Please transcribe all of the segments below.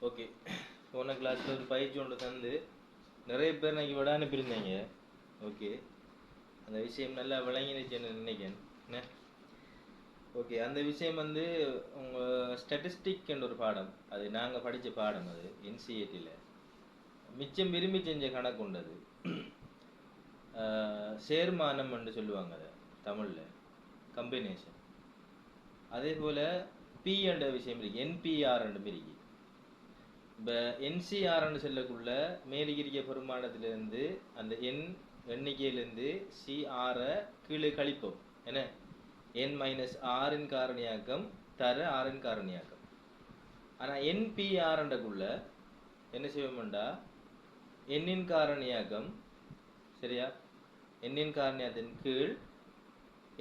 Okay. போன கிளாஸில் ஒரு பயிற்சி ஒன்று தந்து நிறைய பேர் இன்னைக்கு விட அனுப்பியிருந்தீங்க. ஓகே, அந்த விஷயம் நல்லா விளங்கினுச்சுன்னு நினைக்கிறேன். என்ன ஓகே, அந்த விஷயம் வந்து உங்கள் ஸ்டாட்டிஸ்டிக் என்ற ஒரு பாடம், அது நாங்கள் படித்த பாடம், அது என்சிஏடியில் மிச்சம் விரும்பி செஞ்ச கணக்கு உண்டு. அது சேர்மானம் என்று சொல்லுவாங்க அதை தமிழில், கம்பினேஷன். அதே போல் பி என்ற விஷயம் இருக்கு, என்பிஆர் என்ற இருக்கு. இப்போ என்சிஆர்னு சொல்லக்குள்ள மேலிகிரிய பெருமானத்திலிருந்து அந்த எண்ணிக்கையிலேருந்து சிஆரை கீழே கழிப்போம். என்ன, என் மைனஸ் ஆறின் காரணியாக்கம் தர ஆறின் காரணியாக்கம். ஆனால் என்பிஆர்ன்றக்குள்ள என்ன செய்வோம்டா, எண்ணின் காரணியாக்கம், சரியா, எண்ணின் காரணியாக்கத்தின் கீழ்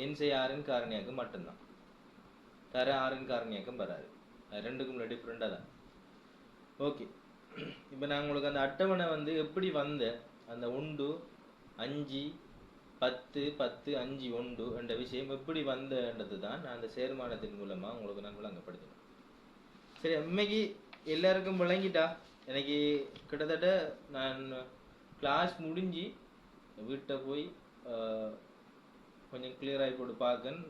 என்சிஆரின் காரணியாக்கம் மட்டும்தான், தர ஆறின் காரணியாக்கம் வராது. அது ரெண்டுக்கும் உள்ள டிஃப்ரெண்டாக தான். ஓகே, இப்போ நான் உங்களுக்கு அந்த அட்டவணை வந்து எப்படி வந்த அந்த 1 5 10 10 5 1 என்ற விஷயம் எப்படி வந்தன்றது தான் நான் அந்த சேர்மானத்தின் மூலமாக உங்களுக்கு நான் விளங்கப்படுத்தினேன். சரி, இன்னைக்கு எல்லாருக்கும் விளங்கிட்டா? எனக்கு கிட்டத்தட்ட நான் கிளாஸ் முடிஞ்சு வீட்டை போய் கொஞ்சம் கிளியராகி போட்டு பார்க்கன்,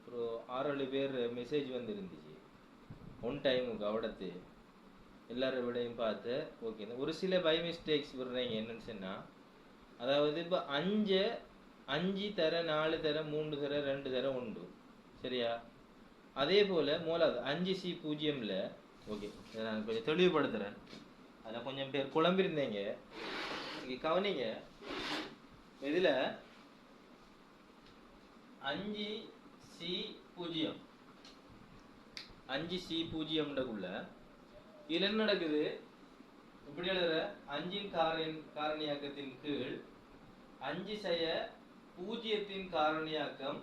ஒரு 6-7 பேர் மெசேஜ் வந்து இருந்துச்சு ஒன் டைமுக்கு. அவடத்து எல்லாரோட விடையும் பார்த்து ஓகே, ஒரு சில பை மிஸ்டேக்ஸ் விடுறீங்க. என்னன்னு சொன்னால், அதாவது இப்போ 5 தர 4 தர 3 தர 2 தர 1, சரியா? அதே போல் மூலாவது 5C0ல் ஓகே, இதை நான் கொஞ்சம் தெளிவுபடுத்துகிறேன். அதில் கொஞ்சம் பேர் குழம்பிருந்தீங்க, இங்கே கவனிங்க. இதில் 5C0 5C0ன்றக்குள்ள இதில் என்ன நடக்குது? இப்படி எழுதுற 5இன் காரணியாக்கத்தின் கீழ் 5 செய்ய 0த்தின் காரணியாக்கம்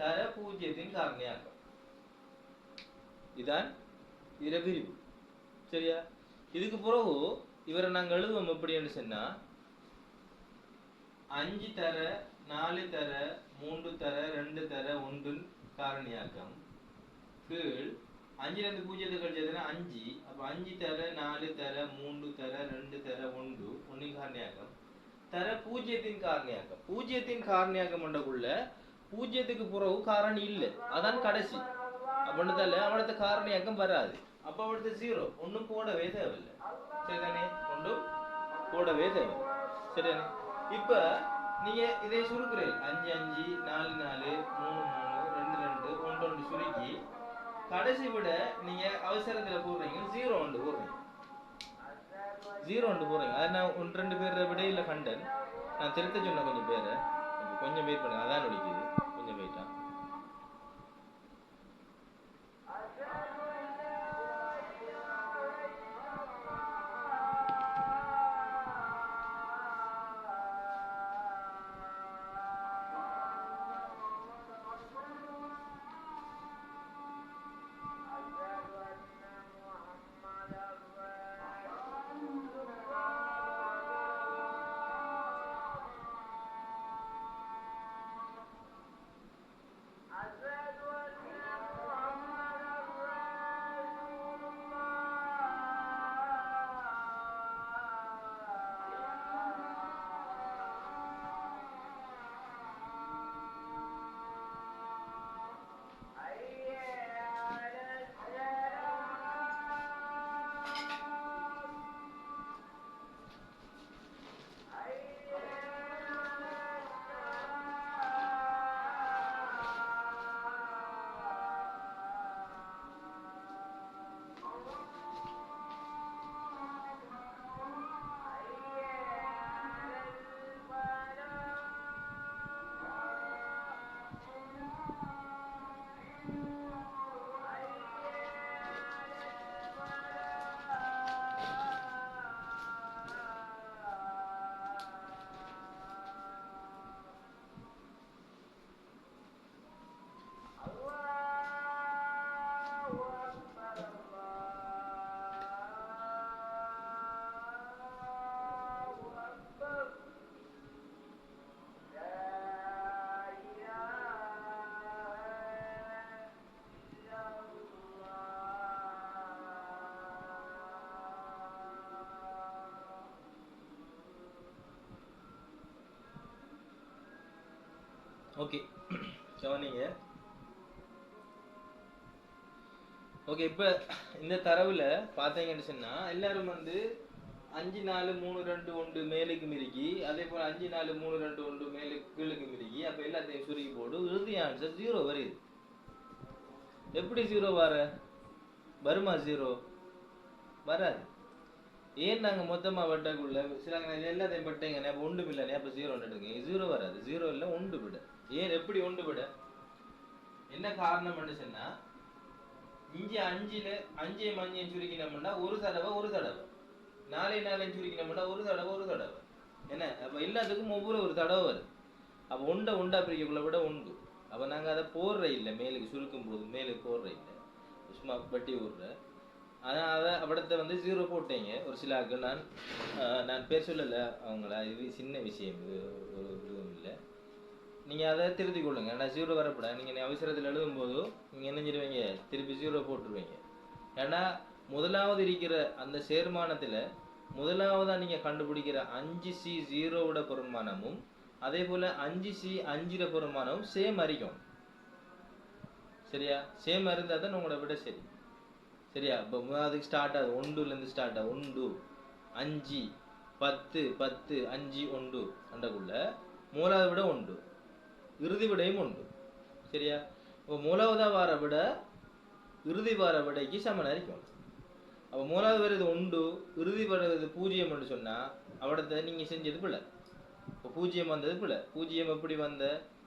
தர 0த்தின் காரணியாக்கம். இதான் இதில் விரிவு, சரியா? இதுக்கு பிறகு இவரை நாங்கள் எழுதுவோம் எப்படின்னு சொன்னா, 5 தர 4 தர 3 தர 2 தர 1 காரணியாக்கம் கீழ் 5லேருந்து 0 கழிச்சதுன்னா 5. அப்போ 5 தர 4 தர 3 தர 2 தர 1 காரணியாக்கம் தர 0த்தின் காரணியாக்கம். 0த்தின் காரணியாக்கம் பண்ணக்குள்ள 0த்துக்கு பிறகு காரணி இல்லை, அதான் கடைசி. அப்படின்றதால அவனது காரணியாக்கம் வராது. அப்போ அவனது 0, ஒன்றும் போடவே தேவையில்லை, சரிதானே? ஒன்றும் போடவே தேவை, சரிதானே? இப்போ நீங்க இதை சுருக்குறீங்க, 5 5 4 4 3 3 2 2 1 1 சுருக்கி கடைசி விட நீங்க அவசரத்தில் போடுறீங்க 0 ஒன்று போடுறீங்க, 0 ஒன்று போடுறீங்க. அதை நான் 1-2 பேர் விடையில் கண்டன், நான் திருத்த சொன்ன கொஞ்சம் பேரை, கொஞ்சம் வெயிட் பண்ணுங்க, அதான் நடிக்குது, கொஞ்சம் வெயிட்டா. ஓகே கவனிங்க. ஓகே, இப்போ இந்த தரவுல பார்த்தீங்கன்னு சொன்னா எல்லாரும் வந்து 5-4-3-2-1 மேலுக்கு மிருக்கி, அதே போல 5-4-3-2-1 மேலுக்கு கீழுக்கு மிருக்கி, அப்ப எல்லாத்தையும் சுருக்கி போட்டு இறுதி ஆன்சர் 0 வருது. எப்படி 0 வருமா? 0 வராது. ஏன் நாங்க மொத்தமா வெட்டக்குள்ள சில எல்லாத்தையும் வெட்டீங்க, அப்ப ஒன்றும் இல்லைனே, அப்ப 0 எடுங்க. 0 வராது. 0 இல்லை, 1 விட. ஏன் எப்படி 1 விட? என்ன காரணம் சொன்னா, இஞ்சி 5ல 5 சுருக்கினோம்னா ஒரு தடவை 4 சுருக்கினோம்னா ஒரு தடவை. என்ன, அப்ப எல்லாத்துக்கும் ஒவ்வொரு தடவை வரும். அப்ப ஒண்டா பிரிக்கக்குள்ள விட 1. அப்ப நாங்க அதை போடுற இல்லை, மேலுக்கு சுருக்கும் போது மேலுக்கு போடுற இல்லை, சும்மா வட்டி விடுற. ஆனால் அதை அவடத்தை வந்து 0 போட்டீங்க. ஒரு சில ஆக்கள் நான் பேர் சொல்லலை அவங்கள, இது சின்ன விஷயம், இது ஒரு இதுவும் இல்லை. நீங்கள் அதை திருத்தி கொள்ளுங்க. ஏன்னா 0 வரப்படாது. நீங்கள் அவசரத்தில் எழுதும்போது நீங்கள் என்ன செஞ்சுருவீங்க, திருப்பி 0 போட்டுருவீங்க. ஏன்னா முதலாவது இருக்கிற அந்த சேர்மானத்தில் முதலாவதாக நீங்கள் கண்டுபிடிக்கிற 5C 0 பெருமானமும் அதே போல் 5C 5 பெருமானமும் சேம் அறிக்கும். சரியா? சேம் இருந்தால் தான் உங்களோட விட சரி. சரியா? இப்போ அதுக்கு ஸ்டார்ட் ஆகுது 1லேருந்து ஸ்டார்ட் ஆகும். 1 5 10 10 5 1 அண்டக்குள்ள மூலாவது விட 1, இறுதி விடையும் 1. சரியா? இப்போ மூலாவதா வார விட இறுதி வார விடைக்கு சமனாக இருக்கும். அப்போ மூலாவது வருது 1, இறுதி வருது 0 சொன்னால் அவடத்தை நீங்கள் செஞ்சது பிள்ளை. இப்போ 0 வந்தது பிள்ளை. 0 எப்படி வந்த?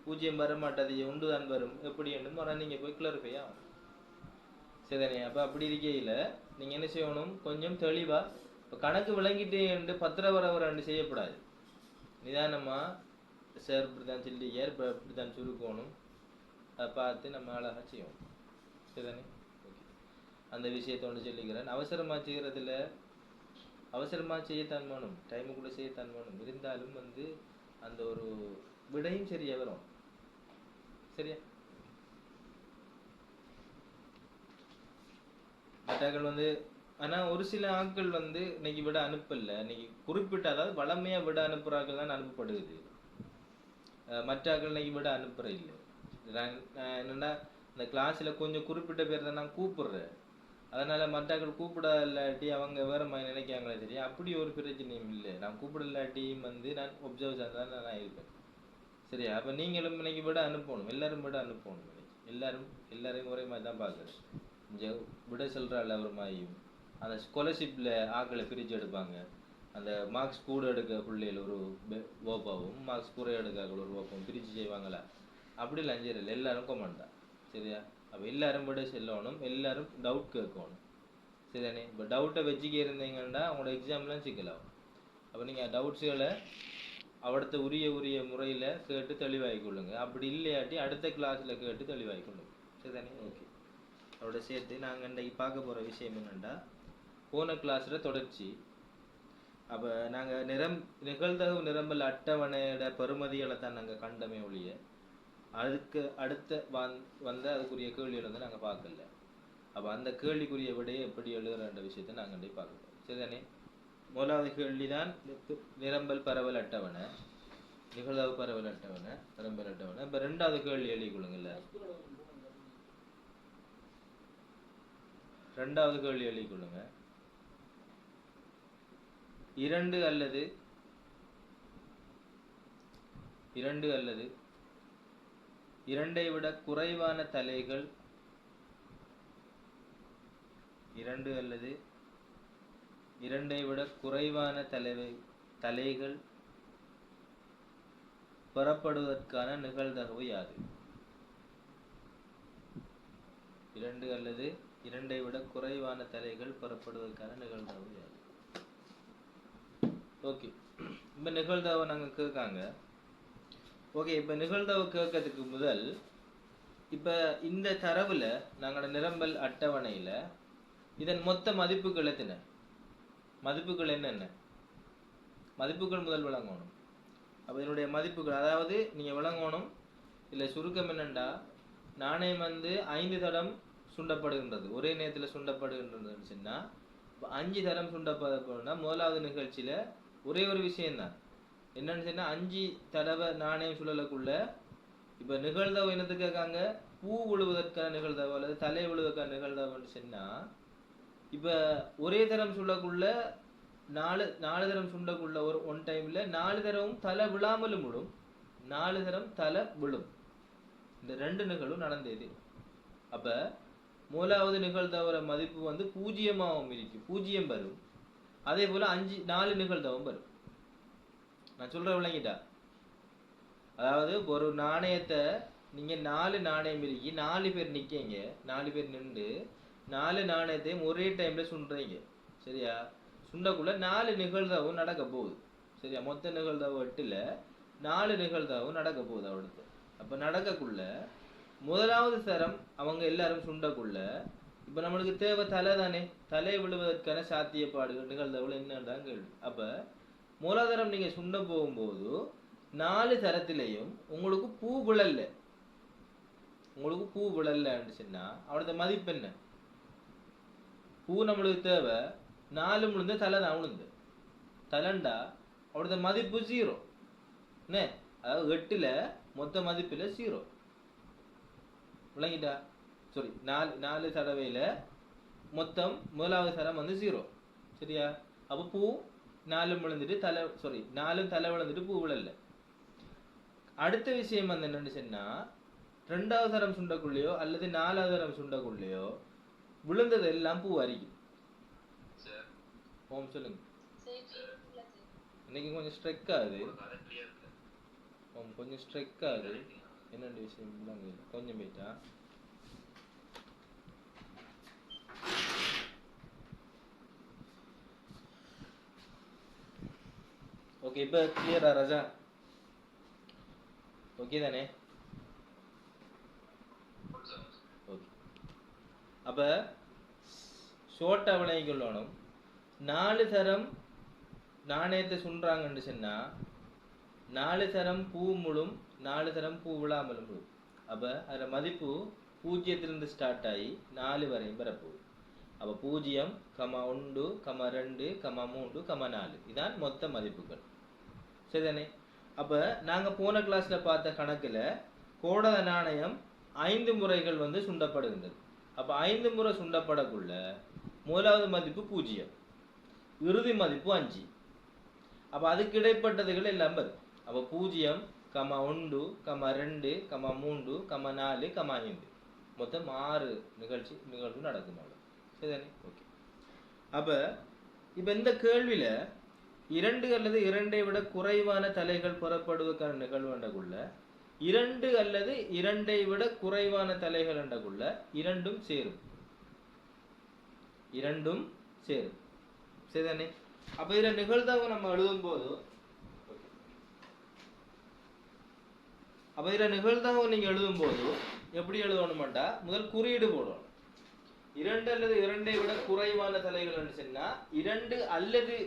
0 வர மாட்டாது, 1 தான் வரும். எப்படி என்னன்னு ஆனால் நீங்கள் போய் கிளரிஃபை ஆகும். சரிதானே? அப்போ அப்படி இருக்கையில் நீங்கள் என்ன செய்யணும், கொஞ்சம் தெளிவாக இப்போ கணக்கு விளங்கிட்டு 10 வர செய்யக்கூடாது. நிதானமாக சார் இப்படி தான் சொல்லியார், இப்போ இப்படி தான் சுருக்கணும், அதை பார்த்து நம்ம அழகாக செய்யணும். சரிதானே? ஓகே, அந்த விஷயத்தை ஒன்று சொல்லிக்கிறேன். அவசரமாக செய்கிறதுல அவசரமாக செய்யத்தான் வேணும், டைமுக்குள்ளே செய்யத்தான் வேணும். இருந்தாலும் வந்து அந்த ஒரு விடையும் சரியாக வரும். சரியா? மற்றாக்கள் வந்து ஆனால் ஒரு சில ஆட்கள் வந்து இன்னைக்கு விட அனுப்பல. இன்னைக்கு குறிப்பிட்ட, அதாவது வளமையாக விட அனுப்புகிறாக்கள் தான் அனுப்பப்படுது. மற்ற ஆட்கள் இன்னைக்கு விட அனுப்புகிற இல்லை. என்னென்னா இந்த கிளாஸில் கொஞ்சம் குறிப்பிட்ட பேர் தான் நான் கூப்பிடுறேன். அதனால் மற்றாக்கள் கூப்பிட இல்லாட்டி அவங்க வேறு மாதிரி நினைக்காங்களே தெரியும். அப்படி ஒரு பிரச்சனையும் இல்லை. நான் கூப்பிட இல்லாட்டியும் வந்து நான் ஒப்சர்வ் தான் நான் இருப்பேன். சரியா? அப்போ நீங்களும் இன்னைக்கு விட அனுப்பணும், எல்லாரும் விட அனுப்பணும். எல்லாரையும் ஒரே மாதிரி தான் பார்க்குறேன். இங்கே விட சொல்கிறாள் ஒரு மாதிரியும் அந்த ஸ்காலர்ஷிப்பில் ஆக்களை பிரித்து எடுப்பாங்க. அந்த மார்க்ஸ் கூட எடுக்க பிள்ளைகள் ஒரு ஓப்பாவும், மார்க்ஸ் குறை எடுக்க ஒரு ஓப்பாவும் பிரித்து செய்வாங்களா? அப்படி லஞ்சரில் எல்லாரும் கொமெண்ட் தான். சரியா? அப்போ எல்லாரும் விட செல்லணும், எல்லாரும் டவுட் கேட்கணும். சரிதானே? இப்போ டவுட்டை வச்சுக்க இருந்தீங்கன்னா உங்களோட எக்ஸாம்லாம் சிக்கலாகும். அப்போ நீங்கள் டவுட்ஸுகளை அவடத்த உரிய முறையில் கேட்டு தெளிவாகிக்கொள்ளுங்க. அப்படி இல்லையாட்டி அடுத்த கிளாஸில் கேட்டு தெளிவாகிக்கொள்ளுங்க. சரிதானே? ஓகே, அதோட சேர்த்து நாங்கள் இன்றைக்கு பார்க்க போகிற விஷயம் என்னென்னா, போன கிளாஸில் தொடர்ச்சி. அப்போ நாங்கள் நிகழ்தகவு நிரம்பல் அட்டவணையோட பெறுமதிகளை தான் நாங்கள் கண்டமே ஒழிய அதுக்கு அடுத்த வந்த அதுக்குரிய கேள்விகளை வந்து நாங்கள் பார்க்கல. அப்போ அந்த கேள்விக்குரிய விடையை எப்படி எழுதுகிற விஷயத்தை நாங்கள் இன்றைக்கு பார்க்க போகிறோம். சரிதானே? முதலாவது கேள்வி தான் நிரம்பல் பரவல் அட்டவணை, நிகழ்தகவு பரவல் அட்டவணை, நிரம்பல் அட்டவணை. இப்போ ரெண்டாவது கேள்வி எழுதிக்கொள்ளுங்கள்ல. ரெண்டாவது கேள்வி எழுதிக்கொள்ளுங்க. 2 அல்லது 2 விட குறைவான தலைகள் 2 அல்லது 2 விட குறைவான தலைகள் பெறப்படுவதற்கான நிகழ்தகவு யாது? 2 அல்லது 2 விட குறைவான தலைகள் பெறப்படுவதற்கான நிகழ்தகவு யாது? ஓகே, இப்போ நிகழ்தகவு நாங்கள் கேட்காங்க. ஓகே, இப்போ நிகழ்தகவு கேட்கறதுக்கு முதல் இப்போ இந்த தரவில் நாங்கள் நிரம்பல் அட்டவணையில் இதன் மொத்த மதிப்புகள் எத்தனை? மதிப்புகள் என்னென்ன? மதிப்புகள் முதல் விளங்கணும். அப்போ இதனுடைய மதிப்புகள், அதாவது நீங்கள் விளங்கணும். இல்லை சுருக்கம் என்னென்னா, நாணயம் வந்து 5 தடம் சுண்டப்படுகின்றது, ஒரே நேரத்தில் சுண்டப்படுகின்றதுன்னு சொன்னால், இப்போ 5 தடம் சுண்டப்படுனா முதலாவது நிகழ்ச்சியில் ஒரே ஒரு விஷயம்தான். என்னன்னு சொன்னால், 5 தடவை நாணயம் சுழலுக்குள்ள இப்ப நிகழ்தகவு என்னத்துக்கு கேட்காங்க? பூ விழுவதற்கான நிகழ்தகவு அல்லது தலை விழுவதற்கான நிகழ்தகவுன்னு சொன்னா, இப்ப ஒரே தரம் சொல்லக்குள்ள நாலு தரம் சுண்டக்குள்ள ஒரு ஒன் டைம்ல 4 தரமும் தலை விழாமலும் விழும், 4 தரம் தலை விழும். இந்த 2 நிகழ்வும் நடந்தது. அப்ப மூலாவது நிகழ்தகவோட மதிப்பு வந்து 0 இருக்கும், 0 வரும். அதே போல 4 நிகழ்தகவும் வரும். நான் சொல்ற விளங்கிட்டா? அதாவது ஒரு நாணயத்தை நீங்க 4 நாணயம் இருக்கி 4 பேர் நிக்கீங்க, 4 பேர் நின்று 4 நாணயத்தையும் ஒரே டைம்ல சுண்டுறீங்க. சரியா? சுண்டக்குள்ள 4 நிகழ்தகவும் நடக்க போகுது. சரியா? மொத்த நிகழ்தகவு 8ல 4 நிகழ்தகவும் நடக்க போகுது அவளுக்கு. அப்ப நடக்கக்குள்ள முதலாவது தரம் அவங்க எல்லாரும் சுண்டக்குள்ள இப்ப நம்மளுக்கு தேவை தலை தானே, தலை விழுவதற்கான சாத்தியப்பாடுகள் நிகழ்தகவுல என்னதான் கேள்வி. அப்ப மூலாதாரம் நீங்க சுண்ட போகும்போது 4 தரத்திலையும் உங்களுக்கு பூ விழல்ல, உங்களுக்கு பூ விழல்லன்னு சொன்னா அவனோட மதிப்பு என்ன? பூ நம்மளுக்கு தேவை 4 விழுந்து தலை தான் விழுந்து தலைண்டா அவனோட மதிப்பு 0. என்ன? அதாவது 8ல மொத்த மதிப்புல 0. விளங்கிட்டா? சாரி, 4 தடவையில மொத்தம் முதலாவது தரம் வந்து 0. சரியா? அப்ப பூ 4 விழுந்துட்டு தலை, சாரி 4 தலை விழுந்துட்டு பூ விழல. அடுத்த விஷயம் வந்து என்னன்னு சொன்னா, 2வது தரம் சுண்டக்குள்ளையோ அல்லது 4வது தரம் சுண்டக்குள்ளையோ விழுந்தது எல்லாம் பூ அரிக்கும். ஓம் சொல்லுங்க. இன்னைக்கு கொஞ்சம் ஸ்ட்ரெக் ஆகுது. கொஞ்சம் ஸ்ட்ரெக் ஆகுது. என்னென்ன விஷயம் கொஞ்சம் போயிட்டா. ஓகே, இப்ப கிளியரா ராஜா? ஓகே தானே? ஓகே. அப்ப ஷோர்ட்டா விளங்கிக்கொள்ளணும். 4 தரம் நாணயத்தை சுன்றாங்கன்னு சொன்னா 4 தரம் பூ முழும், 4 தரம் பூ விழாமலும் முழும். அப்ப அதுல மதிப்பு 0லிருந்து ஸ்டார்ட் ஆகி 4 வரையும் வரப்போகுது. அப்ப 0, 1, 2, 3, 4 இதான் மொத்த மதிப்புகள். சரிதானே? அப்ப நாங்க போன கிளாஸ்ல பார்த்த கணக்குல கோடத நாணயம் 5 முறைகள் வந்து சுண்டப்படுகின்றது. அப்ப 5 முறை சுண்டப்படக்குள்ள முதலாவது மதிப்பு 0, இறுதி மதிப்பு 5. அப்ப அதுக்கு இடைப்பட்டதுகள் எல்லாம் வரும். அப்ப 0, 1, 2, 3, 4, 5 மொத்தம் 6 நிகழ்வு நடக்கும். சரிதானே? ஓகே. அப்ப இப்ப இந்த கேள்வியில 2 அல்லது 2ஐ விட குறைவான தலைகள் புறப்படுவதற்கான நிகழ்வு என்றக்குள்ள 2 அல்லது 2ஐ விட குறைவான தலைகள் என்றக்குள்ள இரண்டும் சேரும். சரிதானே? அப்ப இதுல நிகழ்தகவு நம்ம எழுதும் போது, அப்ப இதுல நிகழ்தகவு நீங்க எழுதும் போது எப்படி எழுதணும்டா, முதல் குறியீடு போடணும். 2 அல்லது 2ஐ விட குறைவான தலைகள் சொன்னா 2 அல்லது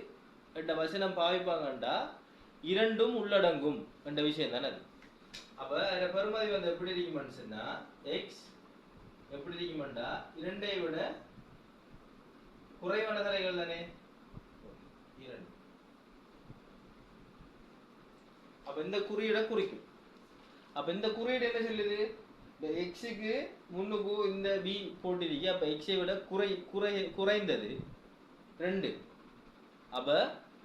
என்ற வசனம் பாவிப்பாங்கண்டா இரண்டும் உள்ளடங்கும் என்ற விஷயம் தானே அது. அப்ப இந்த பெருமதி வந்து எப்படி இருக்குமென்னு சொன்னா எக்ஸ் எப்படி இருக்குமெண்டா 2ஐ விட குறைவான தலைகள் தானே 2. அப்ப இந்த குறியீடை குறிக்கும். அப்ப இந்த குறியீடு என்ன சொல்லுது? இந்த எக்ஸுக்கு முன்னுக்கு இந்த பி போட்டிருக்கு. அப்ப எக்ஸை விட குறைந்தது 2. அப்ப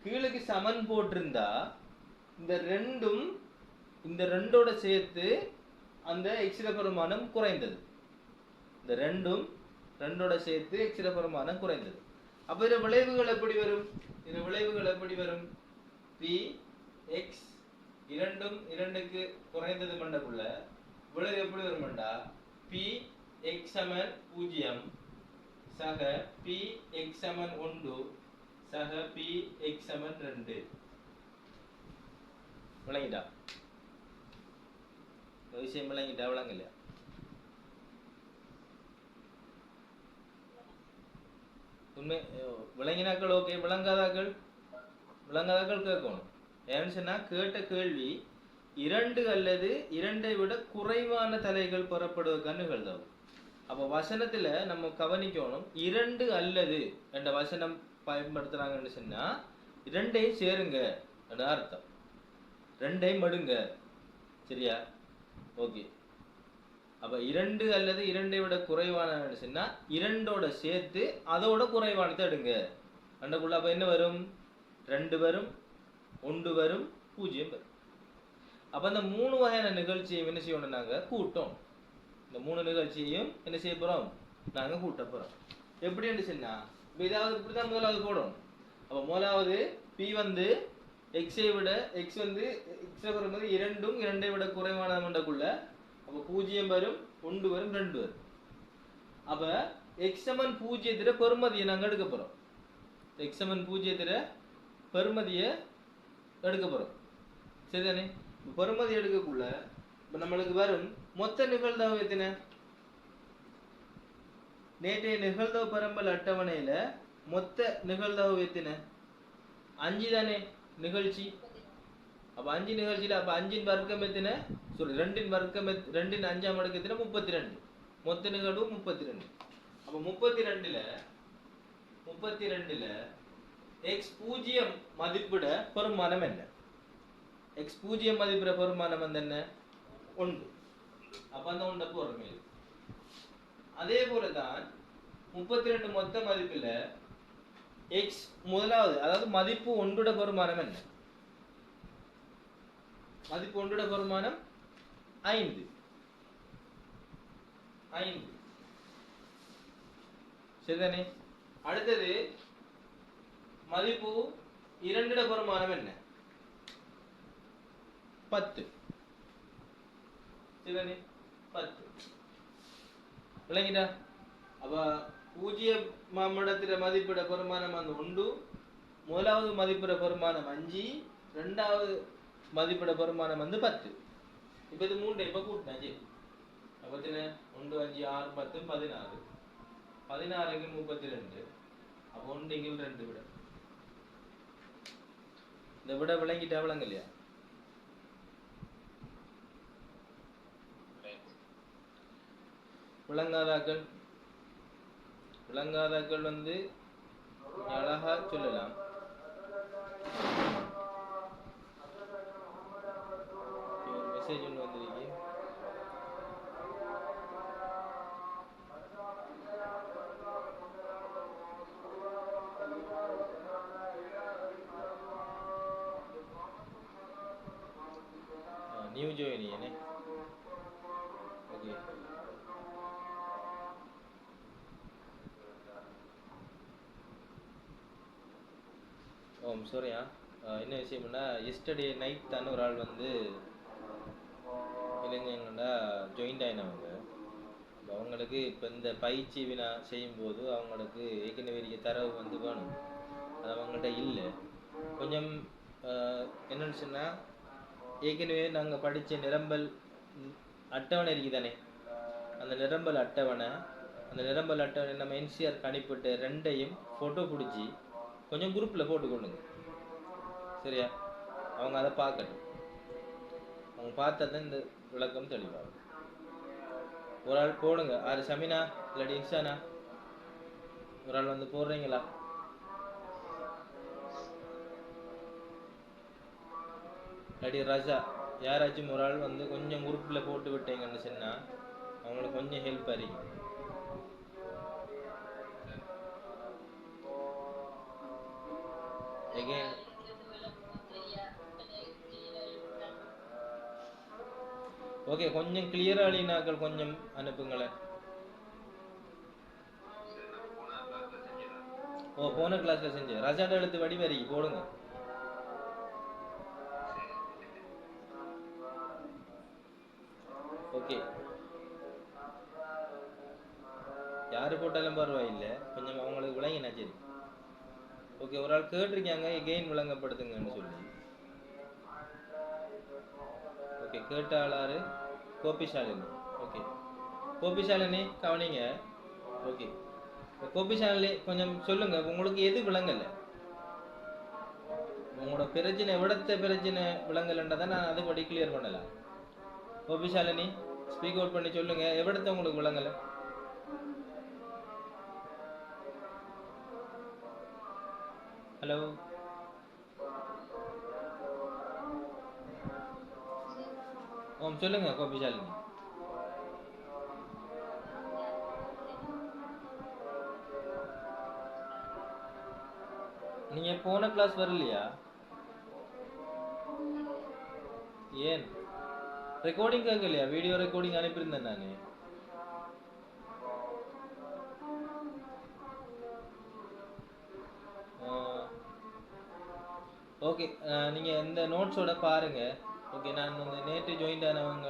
கீழுக்கு சமன் போட்டிருந்தா இந்த 2ம் இந்த 2ஓட சேர்த்து அந்த எக்ஸில பெருமானம் குறைந்தது. இந்த 2ம் 2ஓட சேர்த்து எக்ஸில பெருமானம் குறைந்தது. அப்ப இந்த விளைவுகள் எப்படி வரும்? பி எக்ஸ் 2ம் 2க்கு குறைந்தது மண்டக்குள்ள விளைவு எப்படி வரும்டா, பி எக்ஸ் சமன் 0 சக பி எக்ஸ் சமன் 1 சக பி எக்ஸ் சமன் 2. விளங்கிட்டா? விஷயம் விளங்கிட்டா? விளங்கலையா? உண்மை விளங்கினாக்கள் ஓகே, விளங்காதாக்கள் கேட்கணும். ஏன்னு சொன்னா கேட்ட கேள்வி 2 அல்லது 2ஐ விட குறைவான தலைகள் பெறப்படுவதற்கான நிகழ்தகவு. அப்ப வசனத்துல நம்ம கவனிக்கணும், 2 அல்லது என்ற வசனம் பயன்படுத்துறாங்கன்னு சொன்னா 2ஐயும் சேருங்க என்ற அர்த்தம், 2ஐயும் மடுங்க. சரியா? ஓகே. அப்ப 2 அல்லது 2 விட குறைவானன்னு சொன்னா 2ஓட சேர்த்து அதோட குறைவானதை எடுங்க. அண்டக்குள்ள அப்ப என்ன வரும்? 2 வரும், 1 வரும், 0 வரும். அப்ப அந்த 3 வகையான நிகழ்ச்சியை என்ன செய்யணும்? நாங்க கூட்டம். இந்த 3 நிகழ்ச்சியையும் என்ன செய்ய போறோம்? நாங்க கூட்ட போறோம். எப்படின்னு சொன்னா இதாவது இப்படிதான் முதலாவது போடணும். அப்ப முதலாவது p வந்து x விட x வந்து x வரும்போது 2ம் 2ஐ விட குறைவானதுக்குள்ள அப்ப 0 வரும், 1 வரும், 2 வரும். அப்ப x சமன் 0 பெருமதியை நாங்க எடுக்க போறோம். x சமன் 0 பெருமதியை எடுக்க போறோம். சரிதானே? பெருமதி எடுக்கக்குள்ள இப்ப நம்மளுக்கு வரும் மொத்த நிகழ்தகவு எத்தனை? நேற்றைய நிகழ்தகவு பரம்பல் அட்டவணையில மொத்த நிகழ்தகவு எத்தனை? 5 தானே நிகழ்ச்சி. அப்ப 5 நிகழ்ச்சியில அப்ப 5 வர்க்கம் எத்தனை? sorry 2 வர்க்கம் 2 5ஆம் அடுக்கு எத்தனை? 32. மொத்த நிகழ்வு 32. அப்ப 32ல x0 மதிப்பிட பெருமானம் என்ன? x0 மதிப்பிட பெருமானம் வந்து என்ன? 1. அப்ப அந்த 1 போறமே. அதே போலதான் 32 மொத்த மதிப்புல x முதலாவது அதாவது மதிப்பு 1 பெருமானம் என்ன? மதிப்பு 1 பெருமானம் 5. சரிதானே? அடுத்தது மதிப்பு 2 பெருமானம் என்ன? 10. சரிதானே? 10. விளங்கிட்டா? அப்ப 0 இடத்துல மதிப்பிட பெருமானம் அந்த 1, முதலாவது மதிப்பிட பெருமானம் 5, இரண்டாவது மதிப்பிட பெருமானம் வந்து 10. இப்ப இது 3 இப்ப கூட்டினாச்சு. அப்ப எத்தனை? 1 5 6 10 16. 16 32. அப்ப 1 2 விட. இந்த விட விளங்கிட்டா விளங்கலையா? விளங்காதாக்கள் வந்து அழகா சொல்லலாம். ஒரு மெசேஜ் ஒன்று வந்திருக்கு. நியூ ஜோயினியனே. ஓகே. சாரியா, என்ன விஷயம்னா எஸ்டர்டே நைட் தானே ஒரு ஆள் வந்து இளைஞர்களா ஜாயின்ட் ஆயினவங்க. அவங்களுக்கு இப்போ இந்த பயிற்சி வினா செய்யும்போது அவங்களுக்கு ஏற்கனவே இருக்க தரவு வந்து வேணும். அது அவங்கள்ட்ட இல்லை. கொஞ்சம் என்னன்னு சொன்னால் ஏற்கனவே நாங்கள் படித்த நிரம்பல் அட்டவணை இருக்குதானே, அந்த நிரம்பல் அட்டவணை நம்ம என்சிஆர் கணிப்பிட்டு 2ஐயும் ஃபோட்டோ பிடிச்சி கொஞ்சம் குரூப்பில் போட்டுக்கொள்ளுங்க. சரியா? அவங்க அதை பார்க்கட்டும். அவங்க பார்த்தா தான் இந்த விளக்கம் தெளிவாகும். ஒரு ஆள் போடுங்க. ஆறு சமினா இல்லாட்டி இன்சானா ஒரு ஆள் வந்து போடுறீங்களா? இல்லாட்டி ரஜா யாராச்சும் ஒரு ஆள் வந்து கொஞ்சம் குரூப்பில் போட்டு விட்டீங்கன்னு சொன்னால் அவங்களுக்கு கொஞ்சம் ஹெல்ப் அறியும். ஓகே, கொஞ்சம் கிளியரா அழினாக்கள் கொஞ்சம் அனுப்புங்களேன். போன கிளாஸ்ல செஞ்சேன். ரஜாண்ட எழுத்து வடி வரி போடுங்க. ஓகே, யாரு போட்டாலும் பரவாயில்லை, கொஞ்சம் அவங்களுக்கு விளங்கினா சரி. ஓகே, ஒரு ஆள் கேட்டிருக்காங்க எகெயின் விளங்கப்படுத்துங்கன்னு சொல்லி. ஓகே, கேட்ட ஆளாரு கோபிசாலினி. ஓகே, கோபிசாலினி கவனிங்க. ஓகே, கோபிசாலினி கொஞ்சம் சொல்லுங்க, உங்களுக்கு எது விளங்கலை? உங்களோட பிரச்சனை எவிடத்த பிரச்சனை விளங்கலைன்றதை நான் அதுபடி கிளியர் பண்ணலாம். கோபிசாலினி ஸ்பீக் அவுட் பண்ணி சொல்லுங்க, எவிடத்த உங்களுக்கு விளங்கலை? ஹலோ, ஓம் சொல்லுங்க கோபிஷாலினி. நீங்க போன கிளாஸ் வரலையா? ஏன் ரெக்கார்டிங் கேட்கலையா? வீடியோ ரெக்கார்டிங் அனுப்பியிருந்தேன் நான். ஓகே, நீங்கள் இந்த நோட்ஸோட பாருங்கள். ஓகே, நான் வந்து நேற்று ஜாயின் ஆனவங்க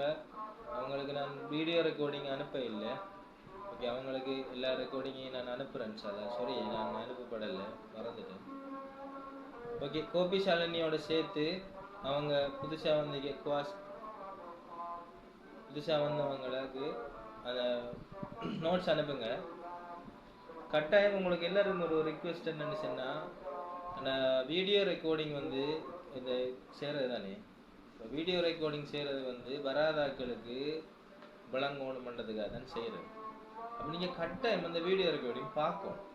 அவங்களுக்கு நான் வீடியோ ரெக்கார்டிங் அனுப்ப இல்லை. ஓகே, அவங்களுக்கு எல்லா ரெக்கார்டிங்கையும் நான் அனுப்புகிறேன் சார். சாரி, நான் அனுப்பப்படலை, மறந்துட்டேன். ஓகே, கோபி ஷாலினியோட சேர்த்து அவங்க புதுசாக வந்தவங்களுக்கு அந்த நோட்ஸ் அனுப்புங்க. கட்டாயம் உங்களுக்கு எல்லாருக்கும் ஒரு ரிக்வெஸ்ட் என்னன்னு சொன்னால், அந்த வீடியோ ரெக்கார்டிங் வந்து இந்த செய்கிறது தானே. இப்போ வீடியோ ரெக்கார்டிங் செய்கிறது வந்து வராதாக்களுக்கு விளங்கணும் பண்ணுறதுக்காக தான் செய்கிறது. அப்போ நீங்கள் கட்டாயம் அந்த வீடியோ ரெக்கார்டிங் பார்க்கணும்.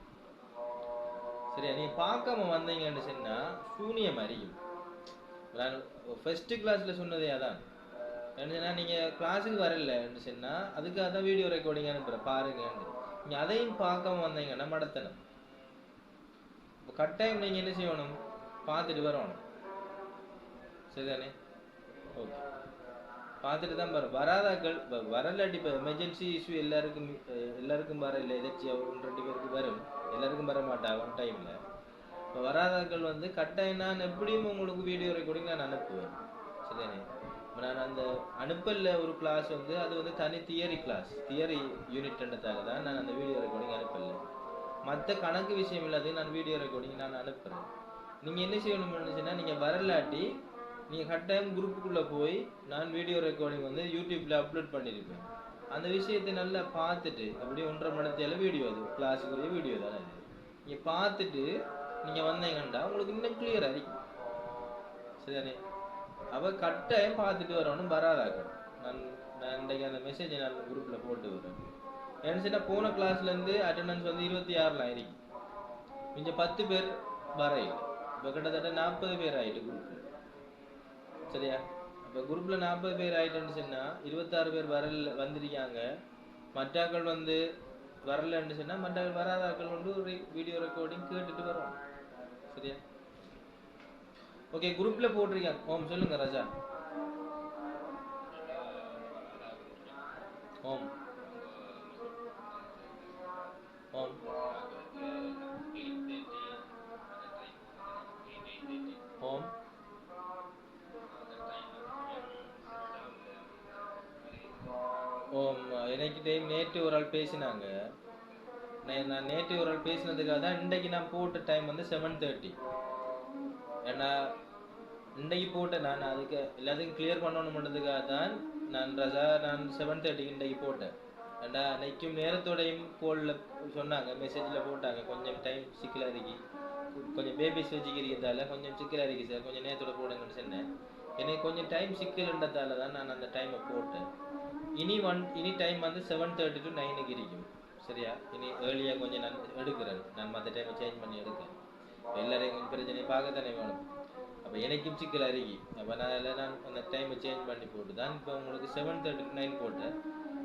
சரியா? நீங்கள் பார்க்காம வந்தீங்கன்னு சொன்னால் சூனியம் அறியும். நான் ஃபஸ்ட்டு கிளாஸில் சொன்னதே அதான். என்னன்னா நீங்கள் கிளாஸுக்கு வரலன்னு சொன்னால் அதுக்காக தான் வீடியோ ரெக்கார்டிங் அனுப்புகிறேன் பாருங்கன்னு. நீங்கள் அதையும் பார்க்காம வந்தீங்கன்னா மடத்தணும். இப்போ கட்டாயம் நீங்கள் என்ன செய்யணும்? பார்த்துட்டு வரணும். சரிதானே? ஓகே, பார்த்துட்டு தான் வராதாக்கள் வரலாட்டி. இப்போ எமர்ஜென்சி இஷ்யூ எல்லாருக்கும் வர இல்லை. எதாச்சும் 1-2 பேருக்கு வரும், எல்லாருக்கும் வர மாட்டா ஒன் டைமில். இப்போ வராதாக்கள் வந்து கட்டாயம் நான் எப்படியும் உங்களுக்கு வீடியோ ரெக்கார்டிங் நான் அனுப்புவேன். சரிதானே? நான் அந்த அனுப்பல ஒரு கிளாஸ் வந்து அது வந்து தனி தியரி கிளாஸ், தியரி யூனிட்ன்றதால தான் நான் அந்த வீடியோ ரெக்கார்டிங் அனுப்பல. மற்ற கணக்கு விஷயம் இல்லாதையும் நான் வீடியோ ரெக்கார்டிங் நான் அனுப்புகிறேன். நீங்கள் என்ன செய்யணும்னு சொன்னால், நீங்கள் வரலாட்டி நீங்கள் கட்டாயம் குரூப்புக்குள்ளே போய் நான் வீடியோ ரெக்கார்டிங் வந்து யூடியூப்பில் அப்லோட் பண்ணியிருப்பேன். அந்த விஷயத்தை நல்லா பார்த்துட்டு, அப்படியே 1.5 மணி நேரத்தில் வீடியோ, அது கிளாஸுக்குரிய வீடியோ தானே அது. நீங்கள் பார்த்துட்டு நீங்கள் வந்தீங்கன்னா உங்களுக்கு இன்னும் கிளியராக இருக்கும். சரிதானே? அவள் கட்டாயம் பார்த்துட்டு வரணும் வராதாக்கள். நான் இன்றைக்கு அந்த மெசேஜை நான் குரூப்பில் போட்டு வரேன். ஏன்னு சொன்னால் போன கிளாஸ்லேருந்து அட்டண்டன்ஸ் வந்து 26 இருக்கு. கொஞ்சம் 10 பேர் வரையில். இப்போ கிட்டத்தட்ட 40 பேர் ஆகிட்டு குரூப்பில். சரியா? இப்போ குரூப்பில் 40 பேர் ஆகிட்டுன்னு சொன்னால் 26 பேர் வந்திருக்காங்க. மற்றாக்கள் வந்து வரலன்னு சொன்னால் மற்றாக்கள் வராதாக்கள் வந்து ஒரு வீடியோ ரெக்கார்டிங் கேட்டுட்டு வருவாங்க. சரியா? ஓகே, குரூப்பில் போட்டிருக்காங்க. ஓம் சொல்லுங்க ராஜா. ஓம் ஓம் ஓம் ஓம் எனக்கு டைம் நேற்று ஒரு ஆள் பேசினாங்க. நான் நேற்று ஒரு ஆள் பேசினதுக்காக தான் இன்றைக்கு நான் போட்ட டைம் வந்து 7:30. ஏன்னா இன்றைக்கு போட்டேன் நான் அதுக்கு எல்லாத்துக்கும் கிளியர் பண்ணணுன்றதுக்காக தான் நான் 7:30 இன்றைக்கு போட்டேன். ஏன்னா அன்றைக்கும் நேரத்தோடையும் கோலில் சொன்னாங்க, மெசேஜில் போட்டாங்க, கொஞ்சம் டைம் சிக்கலாக இருக்கு, கொஞ்சம் பேபிஸ் வச்சுக்கிறதால கொஞ்சம் சிக்கலாக இருக்கு சார், கொஞ்சம் நேரத்தோட போடுங்கன்னு சொன்னேன். எனக்கு கொஞ்சம் டைம் சிக்கல்ன்றதால தான் நான் அந்த டைமை போட்டேன். இனி டைம் வந்து 7:30 to 9 இருக்கும். சரியா? இனி ஏர்லியாக கொஞ்சம் நான் எடுக்கிறேன். நான் மற்ற டைமை சேஞ்ச் பண்ணி எடுக்கிறேன். எல்லாரையும் கொஞ்சம் பிரச்சனையை பார்க்கத்தானே வேணும். அப்போ எனக்கும் சிக்கல் அருகி. அப்போ நான் அந்த டைமை சேஞ்ச் பண்ணி போட்டு தான் இப்போ உங்களுக்கு 7:30 to 9 போட்டேன்.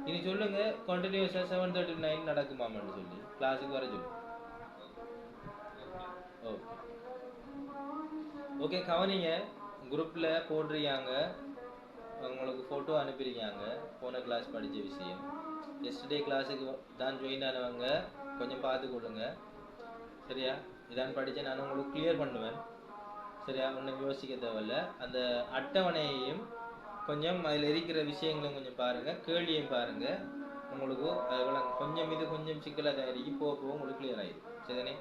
இனி சொல்லுங்கள், கண்டினியூஸாக 7:30 to 9 நடக்குமாமான்னு சொல்லி கிளாஸுக்கு வர சொல்லு. ஓகே ஓகே, கவனிங்க. குரூப்பில் போட்டிருக்காங்க, உங்களுக்கு ஃபோட்டோ அனுப்பியிருக்காங்க போன கிளாஸ் படித்த விஷயம். எஸ்டர்டே கிளாஸுக்கு தான் ஜாயின் ஆனவங்க கொஞ்சம் பார்த்துக்கொள்ளுங்க. சரியா? இதான் படித்தேன், நான் உங்களுக்கு கிளியர் பண்ணுவேன். சரியா? ஒன்றும் யோசிக்க தேவையில்ல. அந்த அட்டவணையையும் கொஞ்சம் அதில் இருக்கிற விஷயங்களையும் கொஞ்சம் பாருங்கள், கேள்வியும் பாருங்கள். உங்களுக்கு கொஞ்சம் இது கொஞ்சம் சிக்கலாக தயாரிக்கு போக உங்களுக்கு கிளியர் ஆகிடும். சரிதானே?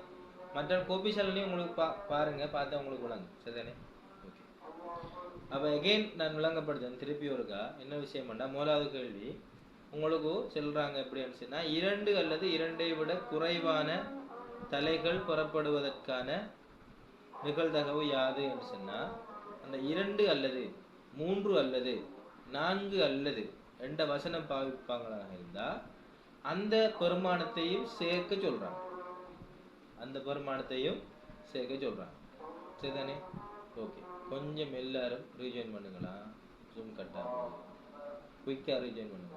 மற்ற கோபிஷாலையும் உங்களுக்கு பாருங்கள், பார்த்தா உங்களுக்கு விளங்கும். சரிதானே? ஓகே, அப்போ எகெயின் நான் விளங்கப்படுத்தேன் திருப்பி ஒருக்கா. என்ன விஷயம் பண்ணால், முதலாவது கேள்வி உங்களுக்கு சொல்கிறாங்க எப்படின்னு சொன்னால், 2 அல்லது 2ஐ விட குறைவான தலைகள் புறப்படுவதற்கான நிகழ்தகவு யாது என்று சொன்னால், அந்த 2 அல்லது 3 அல்லது 4 அல்லது 2 வசனம் பாவிப்பாங்களாக இருந்தால் அந்த பெருமானத்தையும் சேர்க்க சொல்கிறாங்க. அந்த பெருமானத்தையும் சேர்க்க சொல்கிறாங்க. சரிதானே? ஓகே, கொஞ்சம் எல்லாரும் ரீஜாயின் பண்ணுங்களா? ஜூம் கட்டாக குயிக்கா ரீஜாயின் பண்ணுங்க.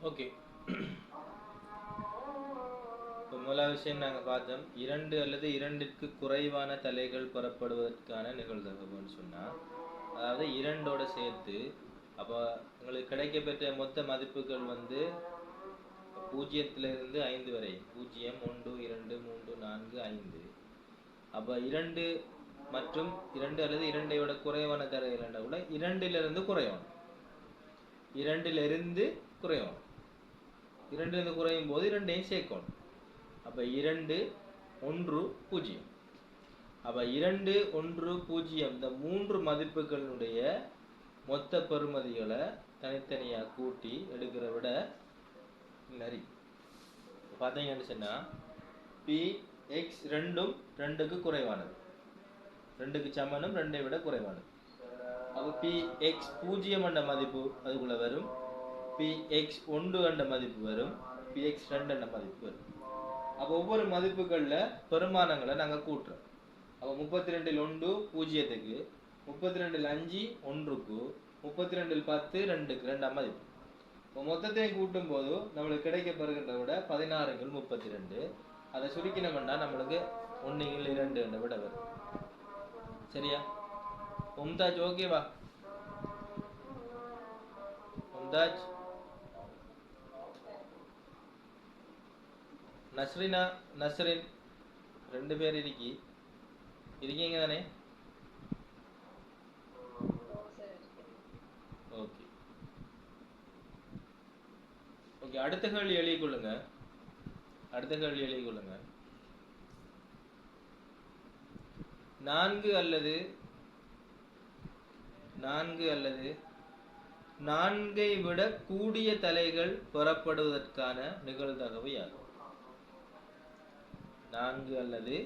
ஓகே, இப்போ முதலாவது விஷயம் நாங்கள் பார்த்தோம், 2 அல்லது 2ற்கு குறைவான தலைகள் பெறப்படுவதற்கான நிகழ்தகவுன்னு சொன்னால், அதாவது 2ஓட சேர்த்து அப்போ உங்களுக்கு கிடைக்கப்பெற்ற மொத்த மதிப்புகள் வந்து 0 to 5 வரை 0, 1, 2, 3, 4, 5. அப்போ 2 மற்றும் 2 அல்லது 2ஐ விட குறைவான தலைகள் என்ற கூட 2லிருந்து குறையணும், 2லிருந்து குறையணும், 2லிருந்து குறையும் போது 2ஐயும் சேர்க்கணும். அப்போ 2, 1, 0. அப்போ 2, 1, 0 இந்த 3 மதிப்புகளுடைய மொத்த பெறுமதிகளை தனித்தனியாக கூட்டி எடுக்கிற விட நரி பார்த்தீங்கன்னு சொன்னால் px 2ம் 2க்கு குறைவானது, 2க்கு சமனும் 2ஐ விட குறைவானது. அப்போ px 0 என்ற மதிப்பு அதுக்குள்ள வரும், px 1 என்ற மதிப்பு வரும், px 2 என்ற மதிப்பு வரும். அப்போ ஒவ்வொரு மதிப்புகளில் பெருமானங்களை நாங்கள் கூட்டுறோம். அப்போ 32 1 0க்கு, 32 5 1க்கு, 32 10 2க்கு 2ஆம் மதிப்பு. இப்போ மொத்தத்தையும் கூட்டும் போது நம்மளுக்கு கிடைக்கப்படுகின்ற விட 16 32. அதை சுருக்கினோம்னா நம்மளுக்கு 1 2 என்ற விட வரும். சரியா மும்தாஜ்? ஓகேவா மும்தாஜ்? நஸ்ரினா, நஸ்ரின் 2 பேர் இருக்கீங்க தானே? ஓகே ஓகே, அடுத்த கேள்வி எழுதிக் கொள்ளுங்க. 4 அல்லது 4ஐ விட கூடிய தலைகள் பெறப்படுவதற்கான நிகழ்தகவு யாது? 4 அல்லது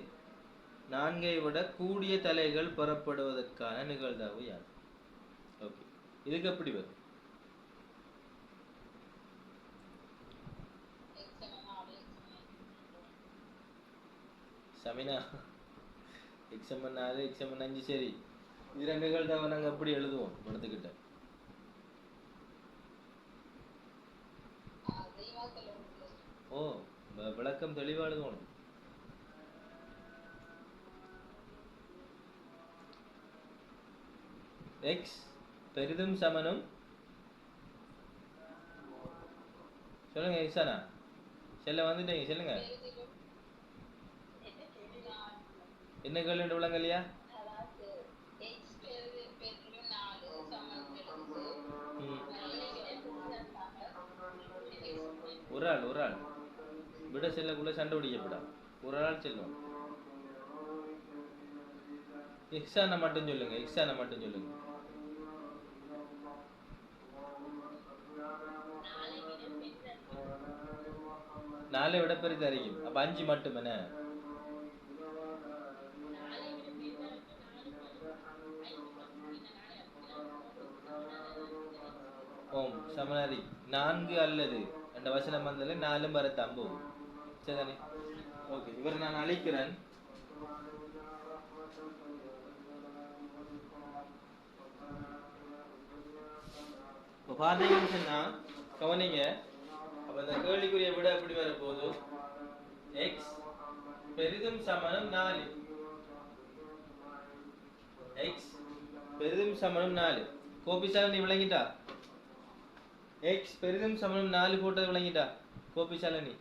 4ஐ விட கூடிய தலைகள் பெறப்படுவதற்கான நிகழ்தகவு யாது? ஓகே, இதுக்கு எப்படி வரும்? சமினா, x4 x5 சரி, இது 2 நிகழ்தகவு நாங்கள் எப்படி எழுதுவோம் படத்துக்கிட்ட? ஓ, விளக்கம் தெளிவாக எழுதுவோம். x பெரிதும் சமனும் சொல்லுங்க. எக்ஸானா செல்ல வந்துட்டீங்க, சொல்லுங்க. என்ன கேள்வி விளங்க இல்லையா? ஒரு ஆள் விட செல்லக்குள்ள சண்டை பிடிக்கப்படா. ஒரு ஆள் செல்லும். எக்ஸானை மட்டும் சொல்லுங்க. எக்ஸானை மட்டும் சொல்லுங்க. 4 விட பெரிதாയിരിക്കും. அப்ப 5 மட்டும் என்ன? ஓம் சமனாரி 4 அல்லது என்ற வசனம் வந்ததில் 4 வரத்தான் போகும். சரிதானே? ஓகே, இவர் நான் அழைக்கிறேன். இப்போ பார்த்தீங்கன்னு சொன்னா கவனிங்க. அப்ப இந்த கேள்விக்குரிய விட எப்படி வர போகுது? எக்ஸ் பெரிதும் சமணம் 4. எக்ஸ் பெரிதும் சமணம் 4. கோபிசால நீ விளங்கிட்டா? எக்ஸ் பெரிதும் சமணம் 4 போட்டது விளங்கிட்டா? கோபிசால நீ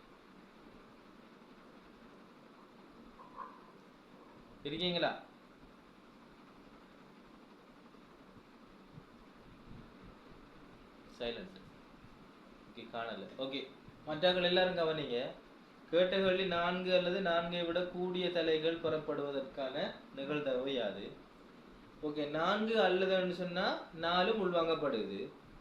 இருக்கீங்களா? சைலண்ட். ஓகே, காணல. ஓகே, மற்றவர்கள் எல்லாரும் கவனிங்க. கேட்ட கேள்வி 4 அல்லது 4ஐ விட கூடிய தலைகள் புறப்படுவதற்கான நிகழ்தகவு யாது? ஓகே, 4 அல்லதுன்னு சொன்னா 4 உள்வாங்கப்படுது.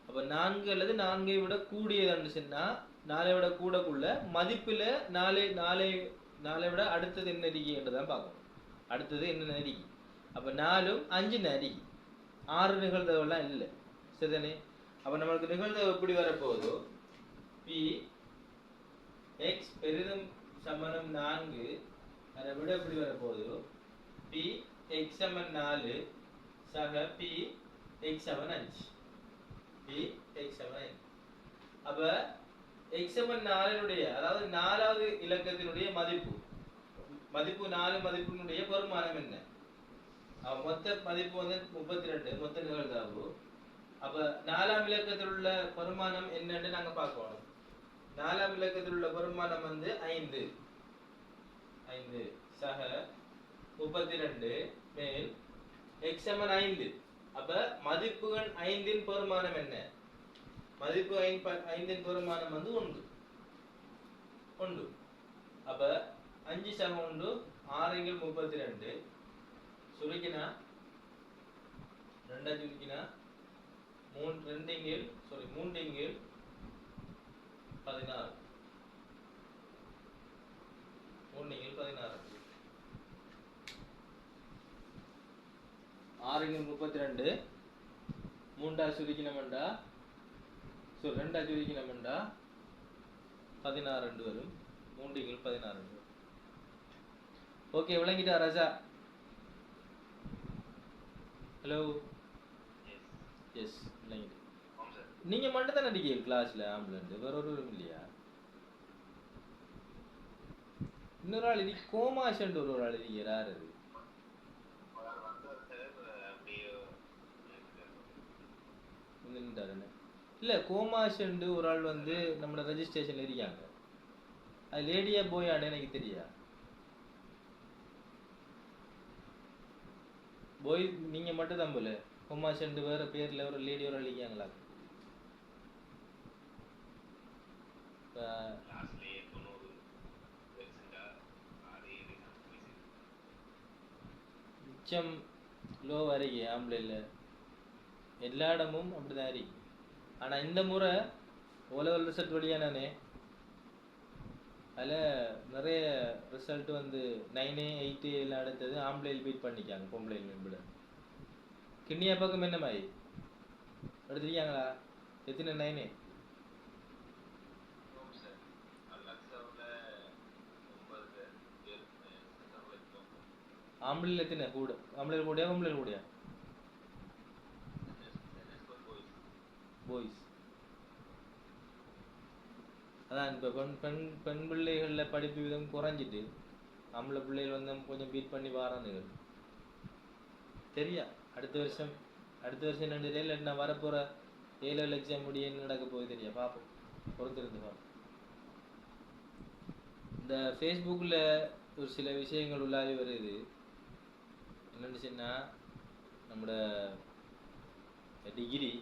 அப்ப 4 அல்லது 4ஐ விட கூடியதுன்னு சொன்னா 4ஐ விட கூடக்குள்ள மதிப்புல 4ஐ விட அடுத்தது என்ன நெருக்கி என்றுதான் பார்க்கணும். அடுத்தது என்ன நெருக்கி? அப்ப 4ம் 5 நெருக்கி. 6 நிகழ்தகவுலாம் இல்லை. சரிதானே? அப்ப நம்மளுக்கு நிகழ்தகவு எப்படி வரப்போகுது? பி எக்ஸ் பெரிதும் சமணம் 4 அதை விட எப்படி வரப்போகுது? பி எக்ஸ் சமன் 4 சக பி எக்ஸ் சமன் 5. பி எக்ஸ் சமன் 5. அப்ப எக்ஸ் சமன் 4 அதாவது 4வது இலக்கத்தினுடைய மதிப்பு 4 மதிப்பினுடைய பெருமானம் என்ன? மொத்த மதிப்பு வந்து 32, மொத்த நிகழ்தகவு. அப்ப 4ஆம் இலக்கத்தில் உள்ள பெருமானம் என்னன்னு நாங்க பார்க்கணும். 4ஆம் இலக்கத்தில் உள்ள பெருமானம் வந்து 5 சக 32 மேல் எக்ஸ் சமன் 5. அப்ப மதிப்புகள் 5இன் பெருமானம் என்ன? மதிப்பு 5இன் பெருமானம் வந்து 1. அப்ப 5 சக 1 6 32 சுருக்கினா 2 சுருக்கினா 3 16 3 16 6 32 3 சுருக்கினமெண்டா 2 சுருக்கினமெண்டா 16 வரும். 3 16. ஓகே, விளங்கிட்டா ராஜா? ஹலோ. எஸ், விளங்கிட்டு. நீங்க மட்டும் தான் நடிக்க கிளாஸ்ல ஆம்புலன்ட், வேற ஒருவரும் இல்லையா? இன்னொரு ஆள் இது கோமாஷன் ஒரு ஆள் இருக்கிறார். அது இல்ல, கோமாஷன் ஒரு ஆள் வந்து நம்மளோட ரெஜிஸ்ட்ரேஷன்ல இருக்காங்க. அது லேடியா போயான்னு எனக்கு தெரியா. போய் நீங்க மட்டும் தான் போல. கோமாஷன் வேற பேர்ல ஒரு லேடி ஒரு ஆள் இருக்காங்களா? மிச்சம் லோ வரைக்கு ஆம்பளைல எல்லா இடமும் அப்படிதான் இருக்கு. ஆனா இந்த முறை ஓலெவல் ரிசல்ட் வழியானே அதில் நிறைய ரிசல்ட் வந்து 9, 8 எல்லாம் அடுத்தது ஆம்பளையில் பீட் பண்ணிக்காங்க பொம்பளையில் மேம்பட. கிண்ணியா பக்கம் என்ன மாதிரி எடுத்துருக்காங்களா? எத்தனை 9? ஆம்பளையில் எத்தனை கூட? ஆம்பளையில் கூடயா பொம்பளையில் கூடயா? பாய்ஸ். அதான் இப்போ பெண் பிள்ளைகளில் படிப்பு விதம் குறைஞ்சிட்டு ஆம்பளை பிள்ளைகள் வந்து கொஞ்சம் பீட் பண்ணி வாரானுங்க. சரியா? அடுத்த வருஷம் என்ன தெரியல. நான் வரப்போகிற A-level எக்ஸாம் முடிய என்ன நடக்க போகுது தெரியா? பார்ப்போம், பொறுத்திருந்து பார்ப்போம். இந்த ஃபேஸ்புக்கில் ஒரு சில விஷயங்கள் உள்ளாவே வருது. என்னென்னு சொன்னால் நம்மளோட டிகிரி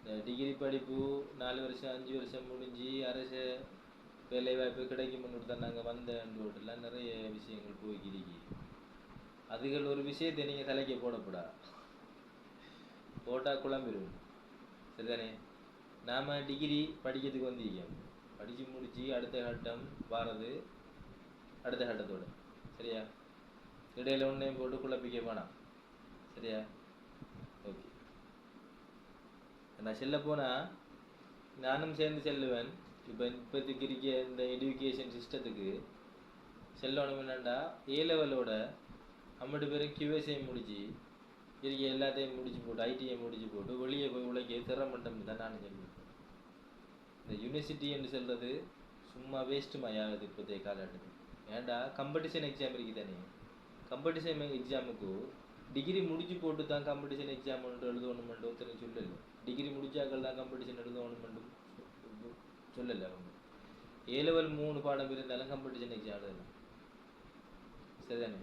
இந்த டிகிரி படிப்பு 4 வருஷம் 5 வருஷம் முடிஞ்சு அரசு வேலை வாய்ப்பு கிடைக்கும்னு தான் நாங்கள் வந்தேன்லாம் நிறைய விஷயங்கள் போய்க்கிருக்கு. அதுகள் ஒரு விஷயத்தை நீங்கள் தலைக்க போடப்படா, போட்டால் குழம்பிடும். சரிதானே? நாம் டிகிரி படிக்கிறதுக்கு வந்திருக்கோம், படித்து முடித்து அடுத்த கட்டம் வாரது அடுத்த கட்டத்தோடு. சரியா? இடையில ஒன்றையும் போட்டு குழப்பிக்க வேணாம். சரியா? ஓகே. நான் செல்ல போனால் நானும் சேர்ந்து செல்லுவேன். இப்போதைக்கு இருக்க இந்த எஜுகேஷன் சிஸ்டத்துக்கு செல்லணும் என்னண்டா, ஏ லெவலோட 50 பேரும் QSஐ முடிச்சு இருக்க எல்லாத்தையும் முடிச்சு போட்டு ஐடிஐ முடிச்சு போட்டு வெளியே போய் உழைக்க திறமட்டம் தான் நான் சொல்லுவேன். இந்த யூனிவர்சிட்டி என்று சொல்கிறது சும்மா வேஸ்ட்டு ஆகுது இப்போதைய காலகட்டத்தில். ஏன்டா காம்படிஷன் எக்ஸாம் இருக்குது தானே, காம்படிஷன் எக்ஸாமுக்கு டிகிரி முடிச்சு போட்டு தான் காம்படிஷன் எக்ஸாம் ஒன்று எழுதணுமென்று ஒருத்தர் சொல்லலை. டிகிரி முடிச்சாக்கள் தான் காம்படிஷன் எழுதணுமென்று சொல்லலை. அவங்க ஏ லெவல் 3 பாடம் இருந்தாலும் காம்படிஷன் எக்ஸாம் எழுதலாம். சரிதானே?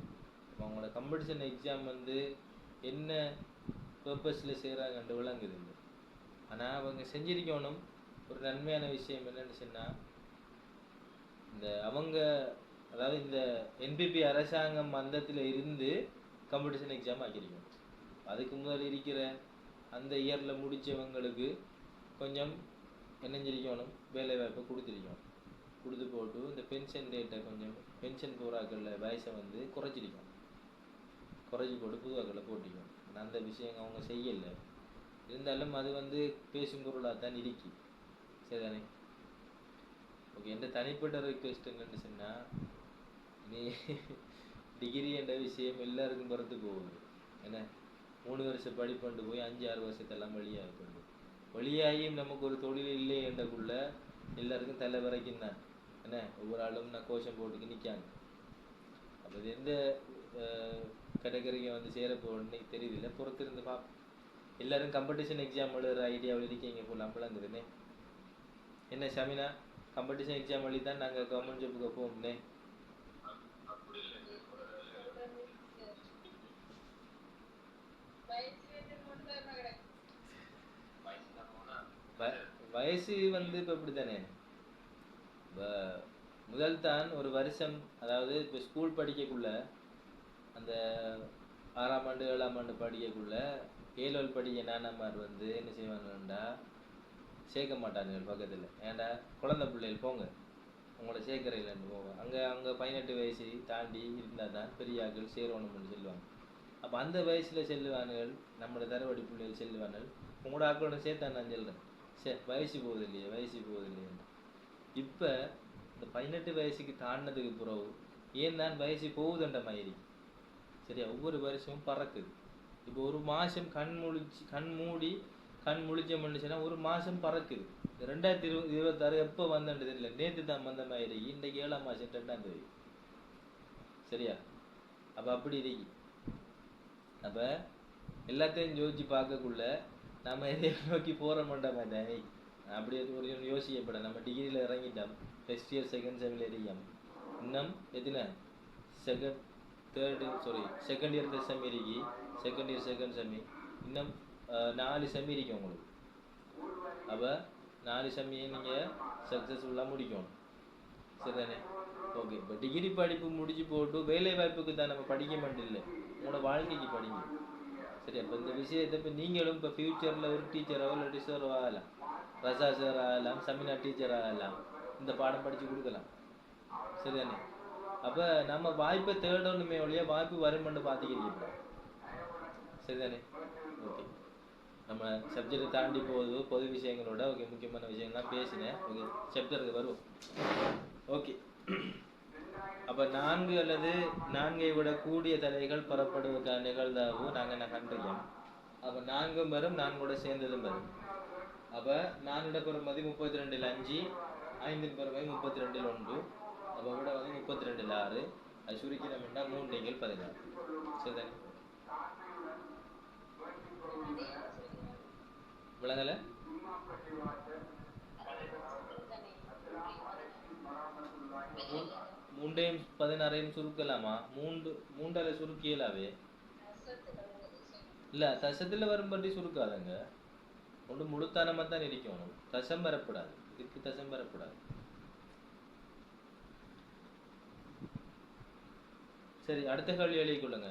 இப்போ அவங்களோட காம்படிஷன் எக்ஸாம் வந்து என்ன பர்பஸில் செய்கிறாங்கன்ட்டு விளங்குது. ஆனால் அவங்க செஞ்சிருக்கணும் ஒரு நன்மையான விஷயம் என்னென்னு சொன்னால், இந்த அவங்க அதாவது இந்த NPP அரசாங்கம் மந்தத்தில் இருந்து காம்படிஷன் எக்ஸாம் ஆக்கியிருக்கணும். அதுக்கு முதல் இருக்கிற அந்த இயரில் முடித்தவங்களுக்கு கொஞ்சம் என்னஞ்சிருக்கணும், வேலை வாய்ப்பை கொடுத்துருக்கணும். கொடுத்து போட்டு இந்த பென்ஷன் டேட்டை கொஞ்சம் பென்ஷன் போராக்களில் வயசை வந்து குறைச்சிருக்கணும். குறைச்சி போட்டு புதுவாக்களை போட்டிக்கணும். அந்த விஷயம் அவங்க செய்யலை. இருந்தாலும் அது வந்து பேசும் பொருளாக தான் இருக்கு. சரிதானே? ஓகே. எந்த தனிப்பட்ட ரிக்வெஸ்ட் என்னன்னு சொன்னால், நீ டிகிரி என்ற விஷயம் எல்லாருக்கும் பிறந்து போகுது. என்ன 3 வருஷம் படிப்பண்டு போய் 5-6 வருஷத்தெல்லாம் வெளியாகப்படும். வெளியாகியும் நமக்கு ஒரு தொழில் இல்லை என்றக்குள்ள எல்லாருக்கும் தலை வரைக்கும் தான். என்ன ஒவ்வொரு ஆளும் நான் கோஷம் போட்டுக்கு நிற்காங்க. அப்போ இது எந்த கேட்டகரியை வந்து சேரப்போன்னு தெரியுதில்ல, பொறுத்திருந்து பார்ப்போம். எல்லாரும் காம்படிஷன் எக்ஸாம் எழுதுற ஐடியாவில் இருக்கீங்க போல் அம்பளங்குதுன்னே. என்ன ஷமினா, காம்படிஷன் எக்ஸாம் எழுதி தான் நாங்கள் கவர்மெண்ட் ஜாப்புக்கு போவோம்னே. வயசு வந்து இப்போ இப்படி தானே, முதல் தான் ஒரு வருஷம், அதாவது இப்போ ஸ்கூல் படிக்கக்குள்ள அந்த 6ஆம் ஆண்டு 7ஆம் ஆண்டு படிக்கக்குள்ள ஏலோல் படிக்க நானாமார் வந்து என்ன செய்வாங்கண்டா, சேர்க்க மாட்டானுங்க பக்கத்தில். ஏன்டா குழந்தை பிள்ளைகள் போங்க, உங்களோட சேர்க்கறையிலேருந்து போங்க, அங்கே 18 வயசு தாண்டி இருந்தால் தான் பெரிய ஆட்கள் சேரணும்னு சொல்லுவாங்க. அப்போ அந்த வயசில் செல்லுவானுகள், நம்மளோட தரவடி பிள்ளைகள் செல்லுவானுகள். உங்களோட ஆக்களோட சேர்த்தா நான் சொல்கிறேன், வயசு போகுது இல்லையே, வயசு போகுது இல்லையே. இப்போ இந்த 18 வயசுக்கு தாண்டினதுக்கு பிறகு ஏன் தான் வயசு போகுதுன்ற மாதிரி. சரியா? ஒவ்வொரு வருஷமும் பறக்குது. இப்போ ஒரு மாதம் கண் மூடி கண் முழிச்சோம்னுச்சுன்னா ஒரு மாதம் பறக்குது. 2026 எப்போ வந்தது தெரியல, நேற்று தான் வந்த மாதிரி. இன்றைக்கு 7ஆம் மாதம் 2ஆம் தேதி. சரியா? அப்போ அப்படி இருக்கு. அப்போ எல்லாத்தையும் யோசிச்சு பார்க்கக்குள்ள நம்ம எதை நோக்கி போகிற மாட்டோம். அப்படி ஒரு யோசிக்கப்பட நம்ம டிகிரியில் இறங்கிட்டோம், ஃபஸ்ட் இயர் செகண்ட் செம்மில் இருக்கோம். இன்னும் எத்தனை செகண்ட் இயர் ஃபஸ்ட் செம் இருக்கு, செகண்ட் இயர் செகண்ட் செம்மி, இன்னும் 4 செம்மி இருக்கு உங்களுக்கு. அப்போ 4 செம்மியை நீங்கள் சக்ஸஸ்ஃபுல்லாக முடிக்கணும். சரிதானே? ஓகே. இப்போ டிகிரி படிப்பு முடிச்சு போட்டு வேலை வாய்ப்புக்கு தான் நம்ம படிக்க மாட்டேன், உங்களோட வாழ்க்கைக்கு படிங்க. சரி? அப்போ இந்த விஷயத்தை இப்போ நீங்களும் இப்போ ஃப்யூச்சரில் ஒரு டீச்சராகவோ இல்லை டிசர்வோ ஆகலாம், ரசா சார் ஆகலாம், சமினா டீச்சர் ஆகலாம், இந்த பாடம் படித்து கொடுக்கலாம். சரிதானே? அப்போ நம்ம வாய்ப்பை தேடணுமே ஒழிய வாய்ப்பு வருமென்று பார்த்துக்கிறீங்க. சரிதானே? ஓகே. நம்ம சப்ஜெக்டை தாண்டி போகுது, பொது விஷயங்களோட ஓகே முக்கியமான விஷயங்கள்லாம் பேசினேன். ஓகே, சாப்டருக்கு வருவோம். ஓகே. அப்போ 4 அல்லது 4ஐ விட கூடிய தலைகள் பெறப்படுவதற்கான நிகழ்தாவு நாங்கள் என்ன கண்டிருக்கோம். அப்போ 4ம் வரும், 4 சேர்ந்ததும் வரும். அப்போ 4 பெறுமதி 32 5, 5 பெறுமதி 32 1, அப்போ விட வந்து 32 6. அது சுருக்கினோம்னா 3 16. சரிதானே? விளங்கலை? 3ஐயும் 16ஐயும் சுருக்கலாமா? 3ஆல சுருக்கியலாவே இல்லை, தசத்தில் வரும்படி சுருக்காதங்க. ஒன்று முழுத்தானமாக தான் இருக்கணும், தசம் வரக்கூடாது, இதுக்கு தசம் வரக்கூடாது. சரி, அடுத்த கேள்வி எழுதி கொள்ளுங்க.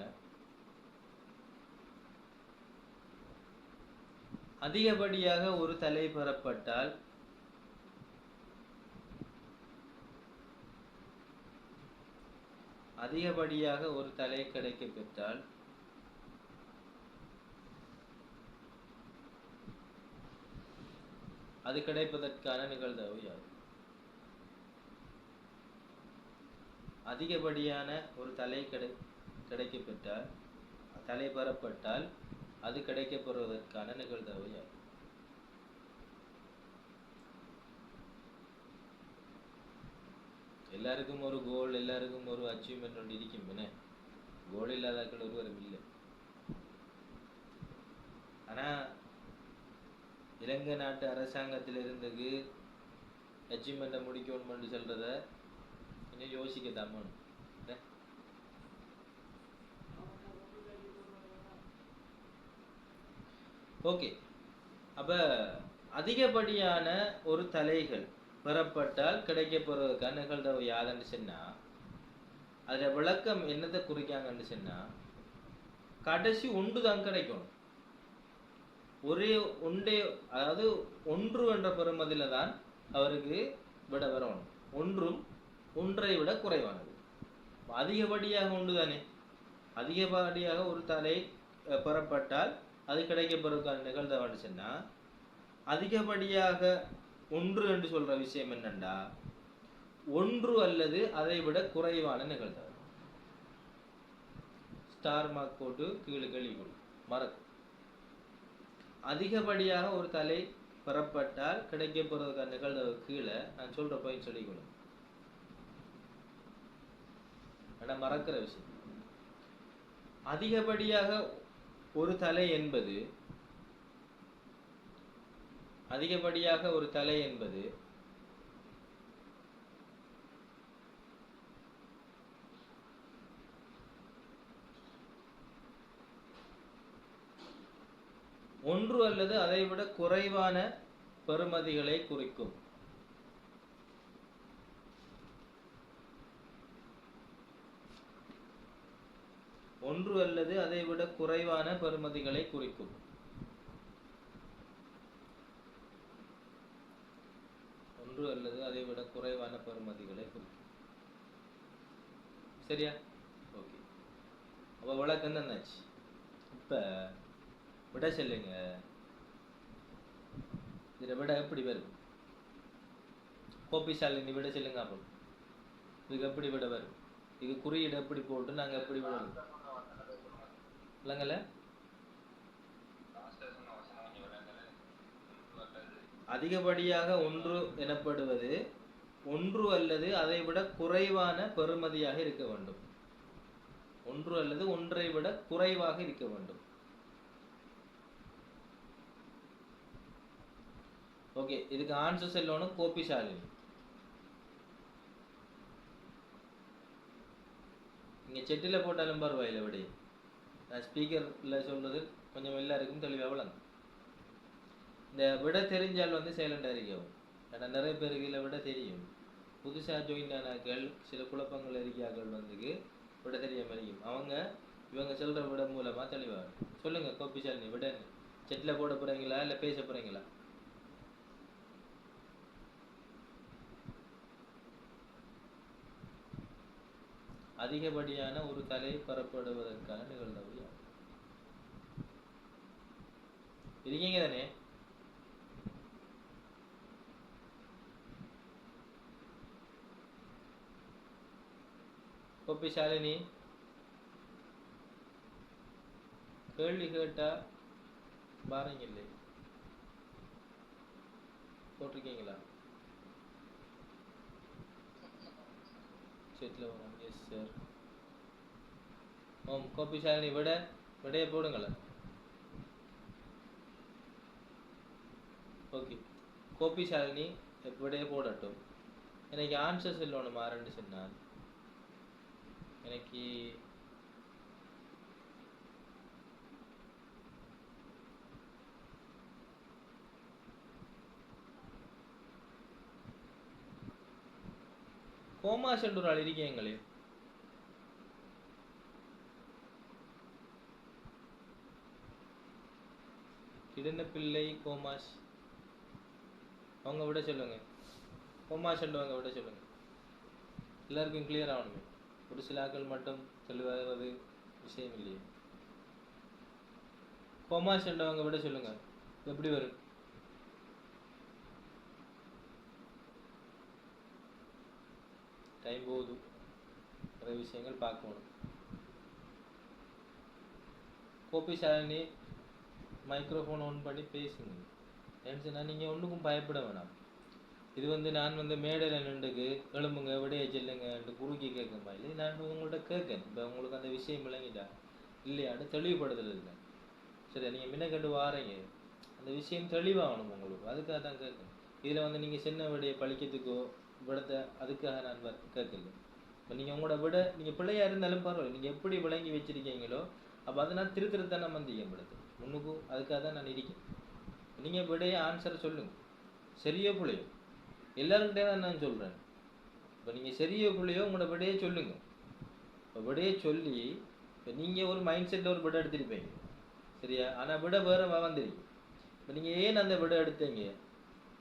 அதிகப்படியாக ஒரு தலை பெறப்பட்டால் அதிகப்படியாக ஒரு தலை கிடைக்க பெற்றால் அது கிடைப்பதற்கான நிகழ்தகவு யாது? அதிகப்படியான ஒரு தலை கிடைக்க பெற்றால், தலை பெறப்பட்டால் அது கிடைக்கப்பெறுவதற்கான நிகழ்தகவு யாது? எல்லாருக்கும் ஒரு கோல், எல்லாருக்கும் ஒரு அச்சீவ்மெண்ட் ஒன்று இருக்கும். என்ன கோல் இல்லாதாக்கள் ஒருவரும் இல்லை. ஆனா இலங்கை நாட்டு அரசாங்கத்தில் இருந்தது அச்சீவ்மெண்ட்டை முடிக்கணும்னு சொல்றத இன்னும் யோசிக்கத்தான். ஓகே, அப்ப அதிகப்படியான ஒரு தலைகள் பெறப்பட்டால் கிடைக்கப்பெறுவதற்கான நிகழ்தகவு யாதுன்னு சொன்னா, அதுல விளக்கம் என்னத்தை குறிக்காங்கன்னு சொன்னா, கடைசி ஒன்று தான் கிடைக்கணும். ஒரே ஒன்றே, அதாவது ஒன்று என்ற பெறுமதியில தான் அவருக்கு விட வரணும். ஒன்றும் ஒன்றை விட குறைவானது. அதிகப்படியாக ஒன்று தானே, அதிகப்படியாக ஒரு தலை பெறப்பட்டால் அது கிடைக்கப்பெறுவதற்கான நிகழ்தகவுன்னு சொன்னா, அதிகப்படியாக ஒன்று என்று சொல்ற விஷயம் என்னண்டா, ஒன்று அல்லது அதை விட குறைவான நிகழ்தகவு. ஸ்டார் மார்க் போட்டு கீழே கேள்வி மறக்கும். அதிகப்படியாக ஒரு தலை பெறப்பட்டால் கிடைக்கப்பெறுவதற்கான நிகழ்தகவு கீழே நான் சொல்ற போய் சொல்லிக்கொள்ளும். ஆனா மறக்கிற விஷயம், அதிகப்படியாக ஒரு தலை என்பது, அதிகப்படியாக ஒரு தலை என்பது ஒன்று அல்லது அதை விட குறைவான பெறுமதிகளை குறிக்கும். ஒன்று அல்லது அதை விட குறைவான பெறுமதிகளை குறிக்கும். ஒன்று அல்லது அதை விட குறைவான பெறுமதிகளை குறிக்கும். சரியா? ஓகே, அப்ப விளக்கம் என்னாச்சு? இப்ப விட சொல்லுங்க. இதை விட எப்படி வரும்? கோபிசாலினி விட சொல்லுங்க. அப்போ இதுக்கு எப்படி விட வரும்? இது குறியீடு எப்படி போட்டு நாங்க எப்படி விட இல்லைங்கல்ல? அதிகப்படியாக ஒன்று எனப்படுவது ஒன்று அல்லது அதை விட குறைவான பெறுமதியாக இருக்க வேண்டும். ஒன்று அல்லது ஒன்றை விட குறைவாக இருக்க வேண்டும். ஓகே, இதுக்கு ஆன்சர் சொல்லணும் கோபிசாலினி. நீங்க செட்டில போட்டாலும் பரவாயில்லை, விட நான் ஸ்பீக்கர்ல சொல்றது கொஞ்சம் எல்லாருக்கும் தெளிவாக விளங்கும். இந்த விட தெரிஞ்சால் சைலண்டா இருக்கவும். ஏன்னா நிறைய பேருக்கு இல்லை விட தெரியும். புதுசா ஜாயின் ஆனாக்கள் சில குழப்பங்கள் இருக்காக்கள் விட தெரியாம இருக்கும். அவங்க இவங்க சொல்ற விட மூலமா தெளிவாக சொல்லுங்க. கோபிசாலினி விட செட்டில போட போறீங்களா இல்ல பேச போறீங்களா? அதிகப்படியான ஒரு தலை பெறப்படுவதற்கான நிகழ்தகவு இருக்கீங்க தானே? கோபிசாலினி கேள்வி கேட்டா பாருங்க, இல்லை போட்டிருக்கீங்களா? செட்டில் வரும். Yes sir. ஓம் கோபிசாலினி விடைய போடுங்களேன். ஓகே, கோபிசாலினி விடைய போடட்டும். எனக்கு ஆன்சர் சொல்லணும் மாறண்டு சொன்னான். எனக்கு கோமாஸ் என்ற ஒரு ஆள் இருக்கீங்களே, கிடனப்பிள்ளை கோமாஸ், அவங்க விட சொல்லுங்க. கோமாஸ் என்றவங்க விட சொல்லுங்க. எல்லாருக்கும் கிளியர் ஆகணுமே. ஒரு சில ஆக்கள் மட்டும் தெளிவாகிறது விஷயம் இல்லையே. கோமாஸ் என்றவங்க விட சொல்லுங்க. எப்படி வரும்? டைம் போகுது, நிறைய விஷயங்கள் பார்க்கணும். கோபி சாரணி மைக்ரோஃபோன் ஆன் பண்ணி பேசுங்க. ஏன்னு நீங்கள் ஒன்றுக்கும் பயப்பட வேணாம். இது நான் மேடையில் நின்றுக்கு எழும்புங்க விடைய செல்லுங்க குறுக்கி கேட்குமா இல்லை, நான் உங்கள்கிட்ட கேட்கேன். இப்போ உங்களுக்கு அந்த விஷயம் விளங்கிட்டா இல்லையான்னு தெளிவுபடுத்துறது இல்லை. சரி, நீங்கள் முன்ன கண்டு வாரீங்க, அந்த விஷயம் தெளிவாகணும் உங்களுக்கு, அதுக்காக தான் கேட்கணும். இதில் நீங்கள் சின்ன விடைய பழிக்கிறதுக்கோ விடத்தை அதுக்காக நான் கேட்கல. இப்போ நீங்கள் உங்களோட விட நீங்கள் பிள்ளையாக இருந்தாலும் பரவாயில்ல, நீங்கள் எப்படி விளங்கி வச்சுருக்கீங்களோ அப்போ அதை நான் திருத்தத்தான் நான் விடுது முன்னுக்கும். அதுக்காக தான் நான் இருக்கேன். நீங்கள் விடைய ஆன்சரை சொல்லுங்கள், சரியோ பிள்ளையோ. எல்லாருக்கிட்டே தான் நான் சொல்கிறேன். இப்போ நீங்கள் சரியோ பிள்ளையோ உங்களோட விடையே சொல்லுங்க. இப்போ விடையே சொல்லி இப்போ நீங்கள் ஒரு மைண்ட் செட்டில் ஒரு விடை எடுத்துருப்பீங்க, சரியா? ஆனால் விடை வேறு வந்துருக்கு. இப்போ நீங்கள் ஏன் அந்த விடை எடுத்தீங்க,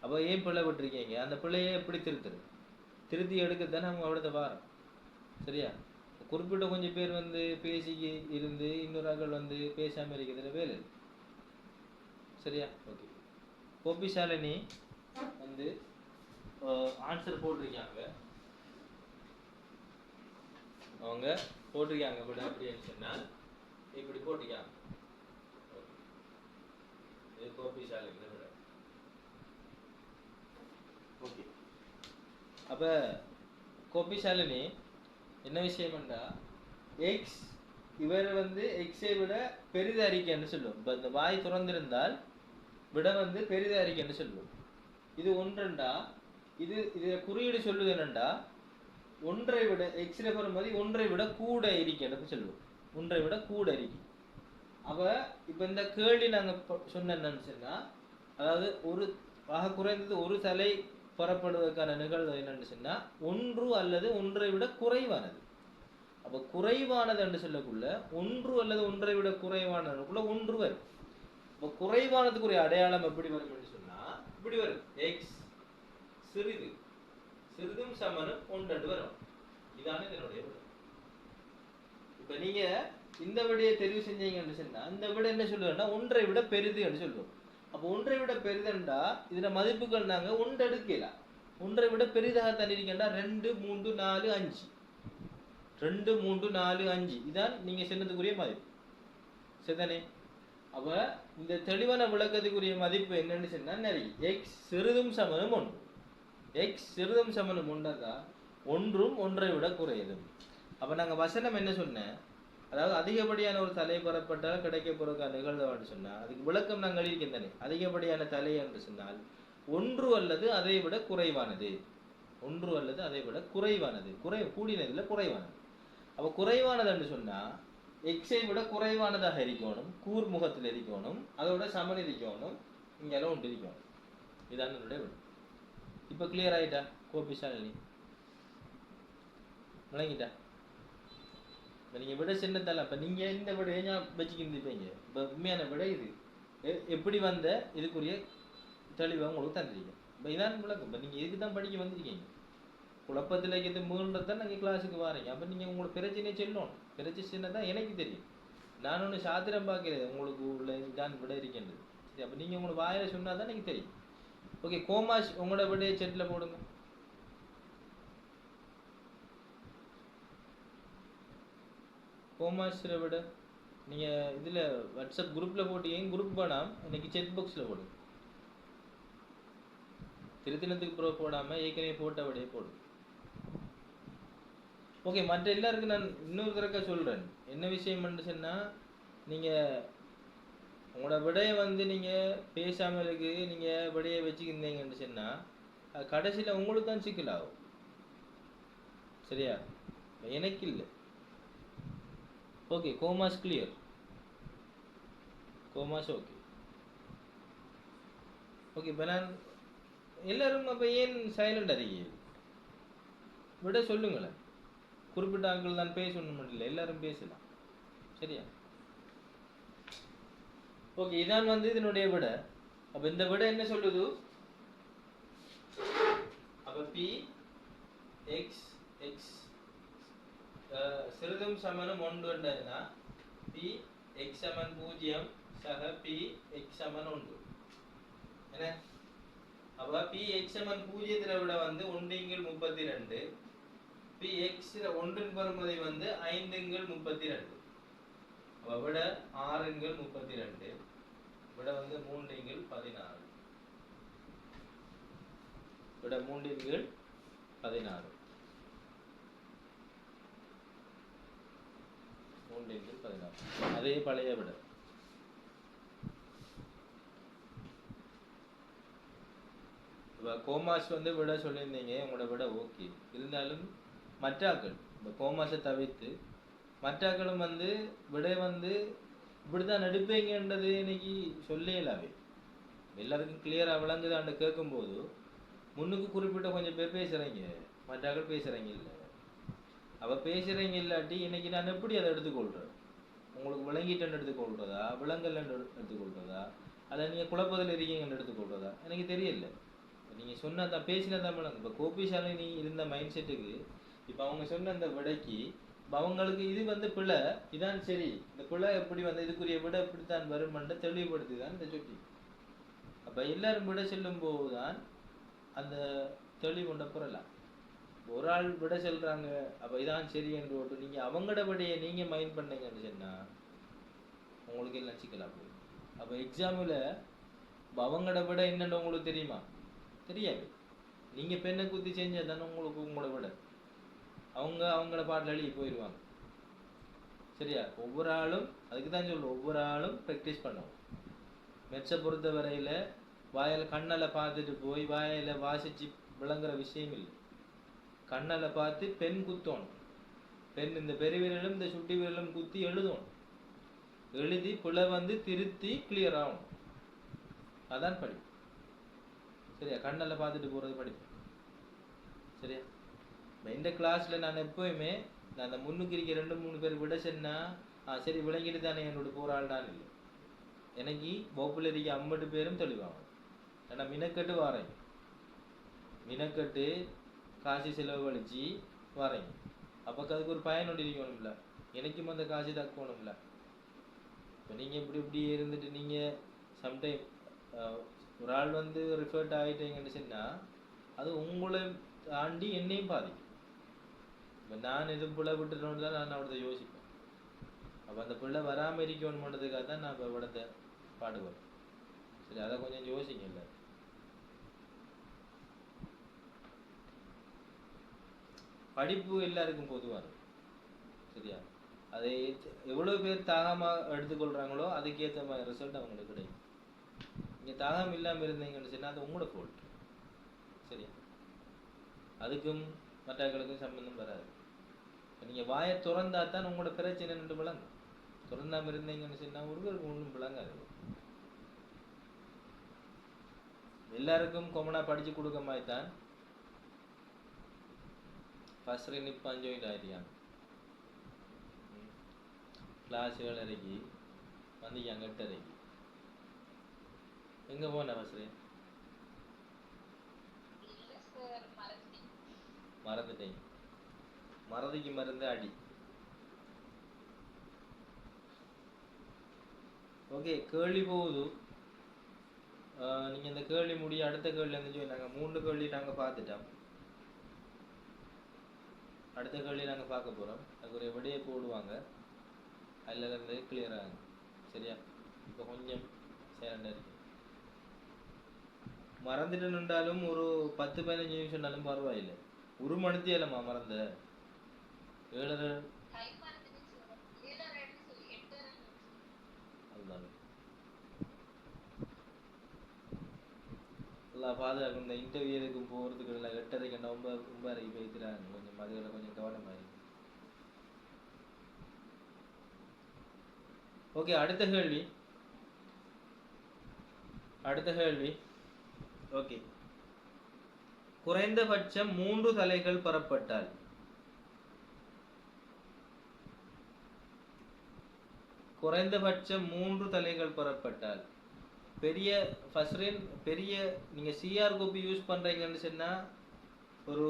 அப்போ ஏன் பிள்ளை விட்டுருக்கீங்க, அந்த பிள்ளையே எப்படி திருத்தி எடுக்கத்தானே அவங்க அவிடத்தை வாரம், சரியா? குறிப்பிட்ட கொஞ்சம் பேர் பேசிக்கு இருந்து இன்னொரு ஆக்கள் பேசாமல் இருக்கிறதுல வேலை, சரியா? ஓகே. கோபி சாலினி ஆன்சர் போட்டிருக்காங்க. அவங்க போட்டிருக்காங்க விட அப்படின்னு சொன்னால் இப்படி போட்டிருக்காங்க. இது கோபி சாலினி விட. ஓகே. அப்ப கோபி சாலினி என்ன விஷயம்டா, எக்ஸ் இவர் எக்ஸை விட பெரித அறிக்கைன்னு சொல்லுவோம். இப்போ இந்த வாய் திறந்திருந்தால் விட பெரித அறிக்கைன்னு சொல்லுவோம். இது ஒன்றா, இது குறியீடு சொல்லுது என்னண்டா, ஒன்றை விட எக்ஸ்ரே வரும்போது ஒன்றை விட கூட இருக்கன்னு சொல்லுவோம். ஒன்றை விட கூட இருக்கு. அவ இப்ப இந்த கேள்வி நாங்க சொன்ன என்னன்னு சொன்னா, அதாவது ஒரு ஆக குறைந்தது ஒரு தலை புறப்படுவதற்கான நிகழ்வு என்னன்னு சொன்னா ஒன்று அல்லது ஒன்றை விட குறைவானது. அப்ப குறைவானது என்று சொல்லக்குள்ள ஒன்று அல்லது ஒன்றை விட குறைவானதுக்குள்ள ஒன்று வரும். அப்ப குறைவானதுக்குரிய அடையாளம் எப்படி வரும் என்று சொன்னா இப்படி வரும். எக்ஸ் சிறிது, சிறிதும் சமனும் ஒன்று வரும். இதான இதனுடைய விடை. இப்ப நீங்க இந்த விடையை தெரிவு செஞ்சீங்கன்னு சொன்னா இந்த விடை என்ன சொல்லுவோம்னா ஒன்றை விட பெரிது என்று சொல்லுவோம். அப்போ ஒன்றை விட பெரிதுண்டா இதுல மதிப்புகள் நாங்க ஒன்று எடுக்கலாம். ஒன்றை விட பெரிதாக தண்ணிருக்கா 2, 3, 4, 5. 2, 3, 4, 5 இதான் நீங்க சொன்னதுக்குரிய மதிப்பு, சரிதானே? அப்ப இந்த தெளிவான விளக்கத்துக்குரிய மதிப்பு என்னன்னு சொன்னா நிறைய எக்ஸ் சிறிதும் சமனும் ஒன்று. எக்ஸ் சிறிதும் சமனும் ஒன்றா ஒன்றும் ஒன்றை விட குறையுது. அப்ப நாங்க வசனம் என்ன சொன்னேன், அதாவது அதிகப்படியான ஒரு தலை பெறப்பட்டால் கிடைக்க போறதுக்கான நிகழ்வு சொன்னா அதுக்கு விளக்கம் நாங்கள் எழுதியிருக்கேன் தானே. அதிகப்படியான தலை என்று சொன்னால் ஒன்று அல்லது அதை விட குறைவானது, ஒன்று அல்லது அதை விட குறைவானது, கூடினதுல குறைவானது. அப்ப குறைவானது என்று சொன்னா எக்ஸை விட குறைவானதாக இருக்கணும், கூர்முகத்தில் இருக்கணும், அதோட சமன் இருக்கணும், இங்கெல்லாம் ஒன்று இருக்கணும். இதான் என்னுடைய விட. இப்ப கிளியர் ஆயிட்டா கோபி சாலினி? விளங்கிட்டா? இப்போ நீங்கள் விட சின்னத்தால இப்போ நீங்கள் இந்த விட ஏன் வச்சுக்கிருந்துப்பீங்க. இப்போ உண்மையான விட இது எப்படி வந்த இதுக்குரிய தெளிவாக உங்களுக்கு தந்துருக்கீங்க. இப்போ இதான் விளக்கம். இப்போ நீங்கள் இதுக்கு தான் படிக்க வந்திருக்கீங்க. குழப்பத்தில் இருக்கிறது மூன்றதான் நாங்கள் கிளாஸுக்கு வரீங்க. அப்போ நீங்கள் உங்களுக்கு பிரச்சனையை சொல்லணும். பிரச்சனை தான் எனக்கு தெரியும். நான் ஒன்று சாத்திரம் பார்க்கிறது உங்களுக்கு உள்ள இதான் விட இருக்கின்றது. சரி, அப்போ நீங்கள் உங்களுக்கு வாயில சொன்னால் தான் எனக்கு தெரியும். ஓகே, கோமாஷ் உங்களோட விடையை செட்டில் போடுங்க. கோமாஸ்ல விட நீங்கள் இதில் வாட்ஸ்அப் குரூப்பில் போட்டீங்க. குரூப் வேணாம், இன்னைக்கு செட் பாக்ஸில் போடுங்க. திருத்தினத்துக்கு ப்ரோ போடாமல் ஏற்கனவே போட்ட விடையே போடுங்க. ஓகே, மற்ற எல்லாருக்கும் நான் இன்னொரு தடவை சொல்கிறேன். என்ன விஷயம் சொன்னால் நீங்கள் உங்களோட விடையை நீங்கள் பேசாமல் இருக்கு, நீங்கள் விடையை வச்சுக்கிருந்தீங்கன்னு சொன்னால் கடைசியில் உங்களுக்கு தான் சிக்கலாகும், சரியா? எனக்கு இல்லை. Okay, commas clear. Commas okay. Okay, இப்போ நான் எல்லாரும் அப்போ ஏன் சைலண்ட் அறிய விட சொல்லுங்களேன். குறிப்பிட்ட ஆட்கள் தான் பேசணும் இல்லை, எல்லாரும் பேசலாம். சரியா? ஓகே, இதான் வந்து இதனுடைய விட. அப்ப இந்த விட என்ன சொல்லுது? அப்ப பி எக்ஸ் எக்ஸ் சிறிதும் சமனும் ஒன்றுன்னா பி எக்ஸ் சமன் 0 சக பி எக்ஸ் சமன் 1 என்ன? அப்ப பி எக்ஸ் சமன் 0 விட வந்து 1/32, பி எக்ஸ் 1 பெறுமதி வந்து 5/32. அப்ப விட 6/32, விட வந்து 3/16, விட 3/16, 3/16. அதே பழைய விட. இப்போ கோமாஸ் வந்து விட சொல்லியிருந்தீங்க, உங்களோட விட ஓகே. இருந்தாலும் மற்றாக்கள் இந்த கோமாஸை தவிர்த்து மற்றாக்களும் வந்து விட வந்து இப்படிதான் நடிப்பீங்கன்றது இன்னைக்கு சொல்லலாவே எல்லாருக்கும் கிளியராக விளங்குதான்னு கேட்கும்போது முன்னுக்கு குறிப்பிட்ட கொஞ்சம் பேர் பேசுகிறீங்க, மற்றாக்கள் பேசுகிறீங்க இல்லை. அவள் பேசுகிறீங்க இல்லாட்டி இன்னைக்கு நான் எப்படி அதை எடுத்துக்கொள்கிறேன்? உங்களுக்கு விளங்கிட்டேன்னு எடுத்துக்கொள்கிறதா, விளங்கலன்னு எடுத்துக்கொள்கிறதா, அதை நீங்கள் குழப்பத்தில் இருக்கீங்கன்னு எடுத்துக்கொள்கிறதா எனக்கு தெரியல. நீங்கள் சொன்ன தான் பேசினா தான் விளங்கும். இப்போ கோபிசாலினி இருந்த மைண்ட் செட்டுக்கு இப்போ அவங்க சொன்ன அந்த விடைக்கு இப்போ அவங்களுக்கு இது வந்து பிழை, இதான் சரி, இந்த பிழை எப்படி வந்து இதுக்குரிய விட எப்படித்தான் வருமென்று தெளிவுபடுத்தி தான் இந்த சுட்டி. அப்போ எல்லாரும் விட செல்லும் போது தான் அந்த தெளிவு கொண்ட புறலாம். ஒரு ஆள் விட சொல்கிறாங்க, அப்போ இதான் சரி என்று ஓட்டு நீங்கள் அவங்களோட விடையை நீங்கள் மைண்ட் பண்ணீங்கன்னு சொன்னால் உங்களுக்கு எல்லாம் சிக்கலாம் போகும். அப்போ எக்ஸாமில் அவங்களோட விட என்னென்னு உங்களுக்கு தெரியுமா? தெரியாது. நீங்கள் பெண்ணை குத்தி செஞ்சால் தானே உங்களுக்கு உங்களோட விட. அவங்களோட பாட்டில் எழுதி போயிடுவாங்க. சரியா? ஒவ்வொரு ஆளும் அதுக்கு தான் சொல்லுவோம், ஒவ்வொரு ஆளும் ப்ராக்டிஸ் பண்ணுவோம். மெட்ஸை பொறுத்த வரையில் வாயில் கண்ணால் பார்த்துட்டு போய் வாயில் வாசித்து விளங்குற விஷயம் இல்லை. கண்ணால் பார்த்து பெண் குத்தணும். பெண் இந்த பெருவிரலும் இந்த சுட்டி விரலும் குத்தி எழுதணும். எழுதி பிள்ளை வந்து திருத்தி கிளியர் ஆகணும். அதான் படிப்பு. சரியா? கண்ணால் பார்த்துட்டு போகிறது படிப்பு. சரியா? இந்த கிளாஸில் நான் எப்போயுமே நான் அந்த முன்னுக்கு இருக்க 2-3 பேர் விட சொன்னா சரி விளங்கிட்டு தானே என்னோட போராள் தான் இல்லை. எனக்கு வகுப்பில் இருக்க 50 பேரும் தெளிவாங்க. ஏன்னா மினக்கட்டு வாரேன், மினக்கட்டு காசு செலவழிச்சு வாரேங்க. அப்போ அதுக்கு ஒரு பயன் ஒன்று இருக்கணும்ல, எனக்கும் அந்த காசு தக்கணும்ல. இப்போ நீங்கள் இப்படி இருந்துட்டு நீங்கள் சம்டைம் ஒரு ஆள் வந்து ரிஃபர்ட் ஆகிட்டீங்கன்னு சொன்னால் அது உங்களை தாண்டி என்னையும் பாதிக்கும். இப்போ நான் எதுவும் பிள்ளை விட்டுட்டோன்னு தான் நான் அவடத்தை யோசிப்பேன். அப்போ அந்த பிள்ளை வராமல் இருக்கணுன்றதுக்காக தான் நான் இப்போ விடத்தை பாடுவேன். சரி, அதை கொஞ்சம் யோசிங்க. இல்லை படிப்பு எல்லாருக்கும் பொதுவானது. சரியா? அதை எவ்வளோ பேர் தாகமாக எடுத்துக்கொள்கிறாங்களோ அதுக்கேற்ற மாதிரி ரிசல்ட் அவங்களுக்கு கிடைக்கும். நீங்கள் தாகம் இல்லாமல் இருந்தீங்கன்னு சொன்னால் அது உங்களோட ஃபோல்ட். சரியா? அதுக்கும் மற்றவர்களுக்கும் சம்பந்தம் வராது. நீங்கள் வாயை திறந்தா தான் உங்களோட பிரச்சனை நின்று விளங்கும். திறந்தாமல் இருந்தீங்கன்னு சொன்னால் ஒருவருக்கு ஒன்றும் விளங்காது. எல்லாருக்கும் கொமனாக படித்து கொடுக்க மாதிரி தான் ஃபஸ்ட் நிப்பான் ஜாயின் ஆகிட்டாங்க. கிளாஸுகள் இறக்கி வந்து எங்கிட்ட இறக்கி எங்கே போன ஃபஸ்ட்டு மறந்துட்டேன். மறதிக்கு மருந்து அடி. ஓகே, கேள்வி போகுது. நீங்கள் இந்த கேள்வி முடிய அடுத்த கேள்விலேருந்து சொல்லி நாங்கள் 3 கேள்வி நாங்கள் பார்த்துட்டோம். அடுத்த கேள்வி நாங்கள் பார்க்க போகிறோம். அதுக்கு ஒரு விடையை போடுவாங்க, அதில் இருந்து கிளியர் ஆகுங்க. சரியா? இப்போ கொஞ்சம் சேரண்டாக இருக்கு. மறந்துட்டு நின்றாலும் ஒரு 10-15 நிமிஷம்னாலும் பரவாயில்லை. ஒரு மணித்தே இல்லைம்மா மறந்த 7:30 அதுதான் எல்லாம் பாதுகாக்கும். இந்த இன்டர்வியூ எதுக்கும் போகிறதுக்கு இல்லை 8:30 9:30 போய்க்கிறாங்க. கொஞ்சம் அதுகளை கொஞ்சம் கவனமாக இருக்கு. ஓகே, அடுத்த கேள்வி. ஓகே, குறைந்தபட்சம் 3 தலைகள் பெறப்பட்டால் குறைந்தபட்சம் 3 தலைகள் பெறப்பட்டால் பெரிய ஃபஸ்ரின் பெரிய நீங்க சிஆர் கோப்பி யூஸ் பண்றீங்கன்னு சொன்னா ஒரு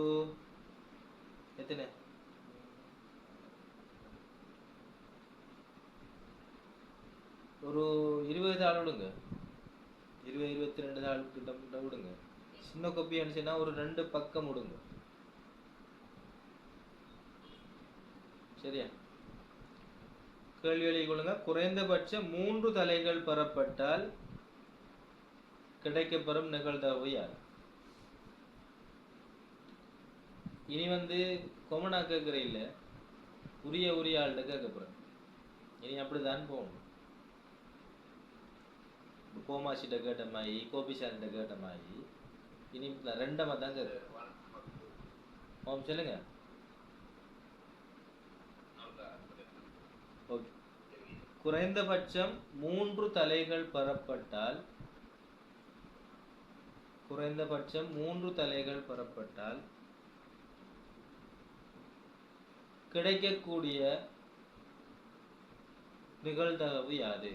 எத்தனை ஒரு 20 தாள் விடுங்க 20-22 தாள் கிட்ட விடுங்க சின்ன கோப்பி அனுச்சுன்னா ஒரு 2 பக்கம் விடுங்க சரியா கேள்வி எழுதிக் கொள்ளுங்க குறைந்தபட்சம் 3 தலைகள் பெறப்பட்டால் கிடைக்கப்பெறும் நிகழ்தகவு யார் இனி கொமனா கேட்கிற இல்ல உரிய ஆள்கிட்ட கேட்கப்படுறேன் இனி அப்படிதான் போகணும் கோமாசிட்ட கேட்ட மாதிரி கோபிசான்கிட்ட கேட்ட மாதிரி இனி ரெண்டமா தான் கேட்க சொல்லுங்க ஓகே குறைந்தபட்சம் 3 தலைகள் பெறப்பட்டால் கிடைக்கக்கூடிய நிகழ்தகவு யாது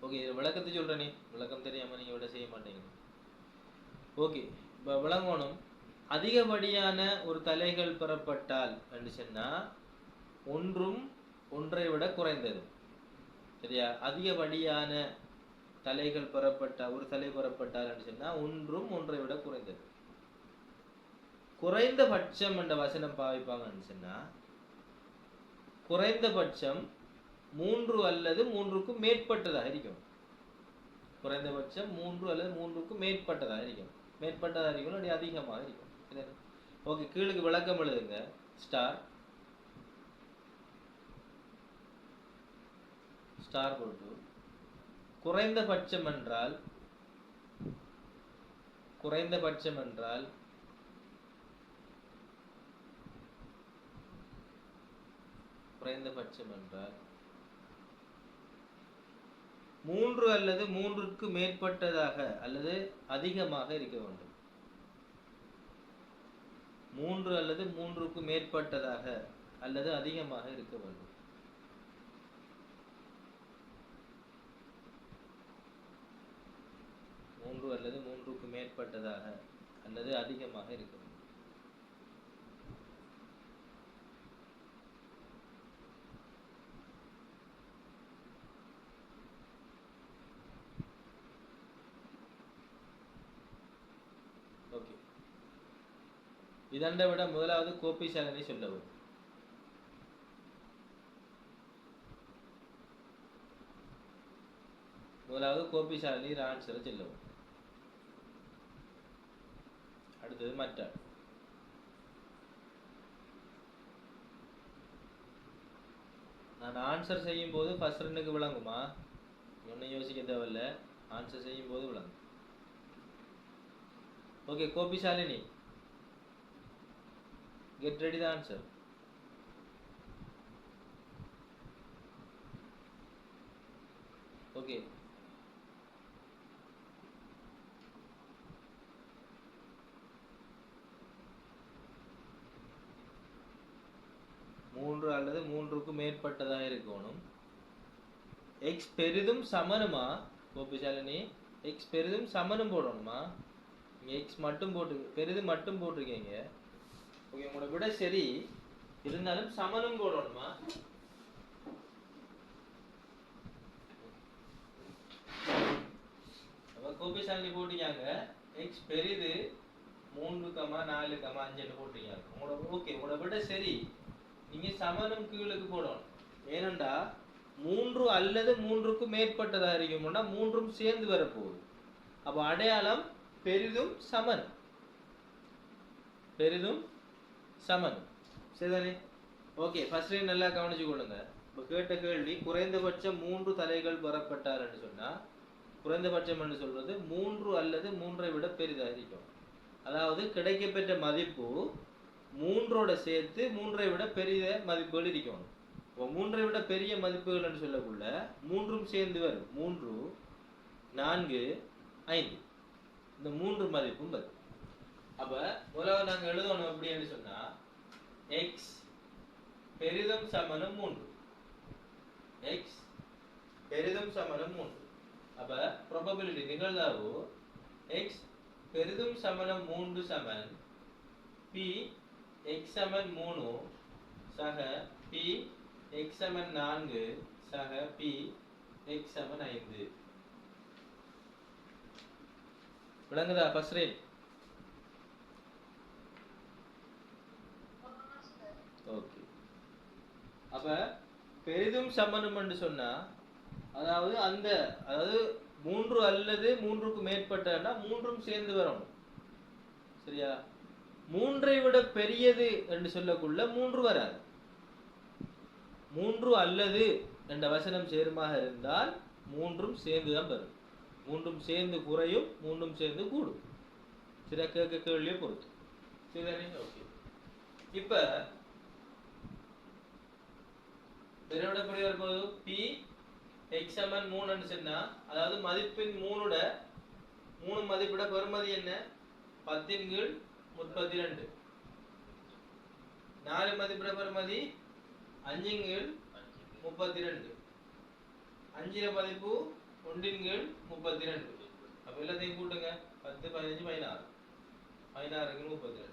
ஓகே விளக்கத்தை சொல்றேனே விளக்கம் தெரியாம நீங்க விட செய்ய மாட்டீங்க ஓகே விளங்கணும் அதிகப்படியான ஒரு தலைகள் பெறப்பட்டால் என்று சொன்னா ஒன்றும் ஒன்றை விட குறைந்தது சரியா அதிகப்படியான தலைகள் பெறப்பட்டால் ஒரு தலை பெறப்பட்டால் என்று சொன்னா ஒன்றும் ஒன்றை விட குறைந்தது குறைந்தபட்சம் என்ற வசனம் பாவிப்பாங்கன்னு சொன்னா குறைந்தபட்சம் 3 அல்லது 3க்கும் மேற்பட்டதாக இருக்கும் குறைந்தபட்சம் 3 அல்லது 3க்கும் மேற்பட்டதாக இருக்கும் அப்படி அதிகமாக இருக்கும் ஓகே கீழுக்கு விளக்கம் எழுதுங்க ஸ்டார் போட்டு குறைந்தபட்சம் என்றால் குறைந்தபட்சம் என்றால் 3 அல்லது 3க்கு மேற்பட்டதாக அல்லது அதிகமாக இருக்க வேண்டும் 3 அல்லது 3க்கு மேற்பட்டதாக அல்லது அதிகமாக இருக்க வேண்டும் 3 அல்லது 3க்கு மேற்பட்டதாக அல்லது அதிகமாக இருக்க வேண்டும் ஓகே இதனை விட முதலாவது கோபிசாலனை சொல்லவும் முதலாவது கோபிசாலனி ஆன்சரை சொல்லவும் அடுத்தது மற்ற நான் ஆன்சர் செய்யும் போது ஃபர்ஸ்ட் ரெண்டுக்கு விளங்குமா ஒன்னும் யோசிக்க தேவையில்ல ஆன்சர் செய்யும் போது விளங்கும் okay கோபிசாலினி get ready the answer okay 3 அல்லது 3க்கு மேற்பட்டதாக இருக்கணும் x பெரிதும் சமனுமா கோபிசாலினி x பெரிதும் சமனும் போடணுமா நீங்க x மட்டும் போட்டு பெரிதும் மட்டும் போட்டுருக்கீங்க ஓகே உங்களோட விட சரி இருந்தாலும் சமனும் போடணுமா அப்ப கோபிசாலினி போட்டீங்க x பெரிது 3, 4, 5 போட்டீங்க உங்களோட ஓகே உங்களோட விட சரி நீங்க சமனும் கீழுக்கு போடணும் ஏனண்டா 3 அல்லது 3க்கு மேற்பட்டதா இருக்கும்னா 3ம் சேர்ந்து வரப்போகுது அப்ப அடையாளம் பெரிதும் சமன் சரிதானே ஓகே ஃபர்ஸ்ட் நல்லா கவனிச்சு கொள்ளுங்க இப்ப கேட்ட கேள்வி குறைந்தபட்சம் 3 தலைகள் பெறப்பட்டார் என்று சொன்னா குறைந்தபட்சம் என்று சொல்றது 3 அல்லது 3ஐ விட பெரிதாக இருக்கும் அதாவது கிடைக்கப்பெற்ற மதிப்பு மூன்றோட சேர்த்து 3ஐ விட பெரிய மதிப்புகள் இருக்கணும். இப்போ 3ஐ விட பெரிய மதிப்புகள் என்று சொல்லக்குள்ள மூன்றும் சேர்ந்து வரும். 3, 4, 5 இந்த 3 மதிப்பும் வரும். அப்ப முதல்ல நாங்க எழுதணும் அப்படின்னு சொன்னா x பெரிதும் சமனம் 3. x பெரிதும் சமனம் 3. அப்ப probability நிகழ்தகவு x பெரிதும் சமனம் 3 சமன் p x சமன் 3 சக p x சமன் 4 சக p x சமன் 5. விளங்குதா ஃபர்ஸ்ட் ரேட்? ஓகே. அப்ப பெரிதும் சமனம் என்று சொன்னா அதாவது 3 அல்லது 3க்கு மேற்பட்டனா மூன்றும் சேர்ந்து வரணும். சரியா? 3ஐ விட பெரியது என்று சொல்லக்குள்ள 3 வராது. 3 அல்லது என்ற வசனம் சேருமாக இருந்தால் மூன்றும் சேர்ந்து தான் வரும். மூன்றும் சேர்ந்து குறையும், மூன்றும் சேர்ந்து கூடும். சில கேள்வியை பொறுத்து. சரிதானே? ஓகே. இப்ப பெருவிட புரிய வரும்போது p x சமன் 3 சொன்னா அதாவது மதிப்பின் 3 மதிப்பிட பெறுமதி என்ன? 10/32. 4 மதிப்பிட பெறுமதி 5/32. 5 மதிப்பு 1/32. அப்ப எல்லாத்தையும் கூட்டுங்க. 10, 15, 16. 16/32.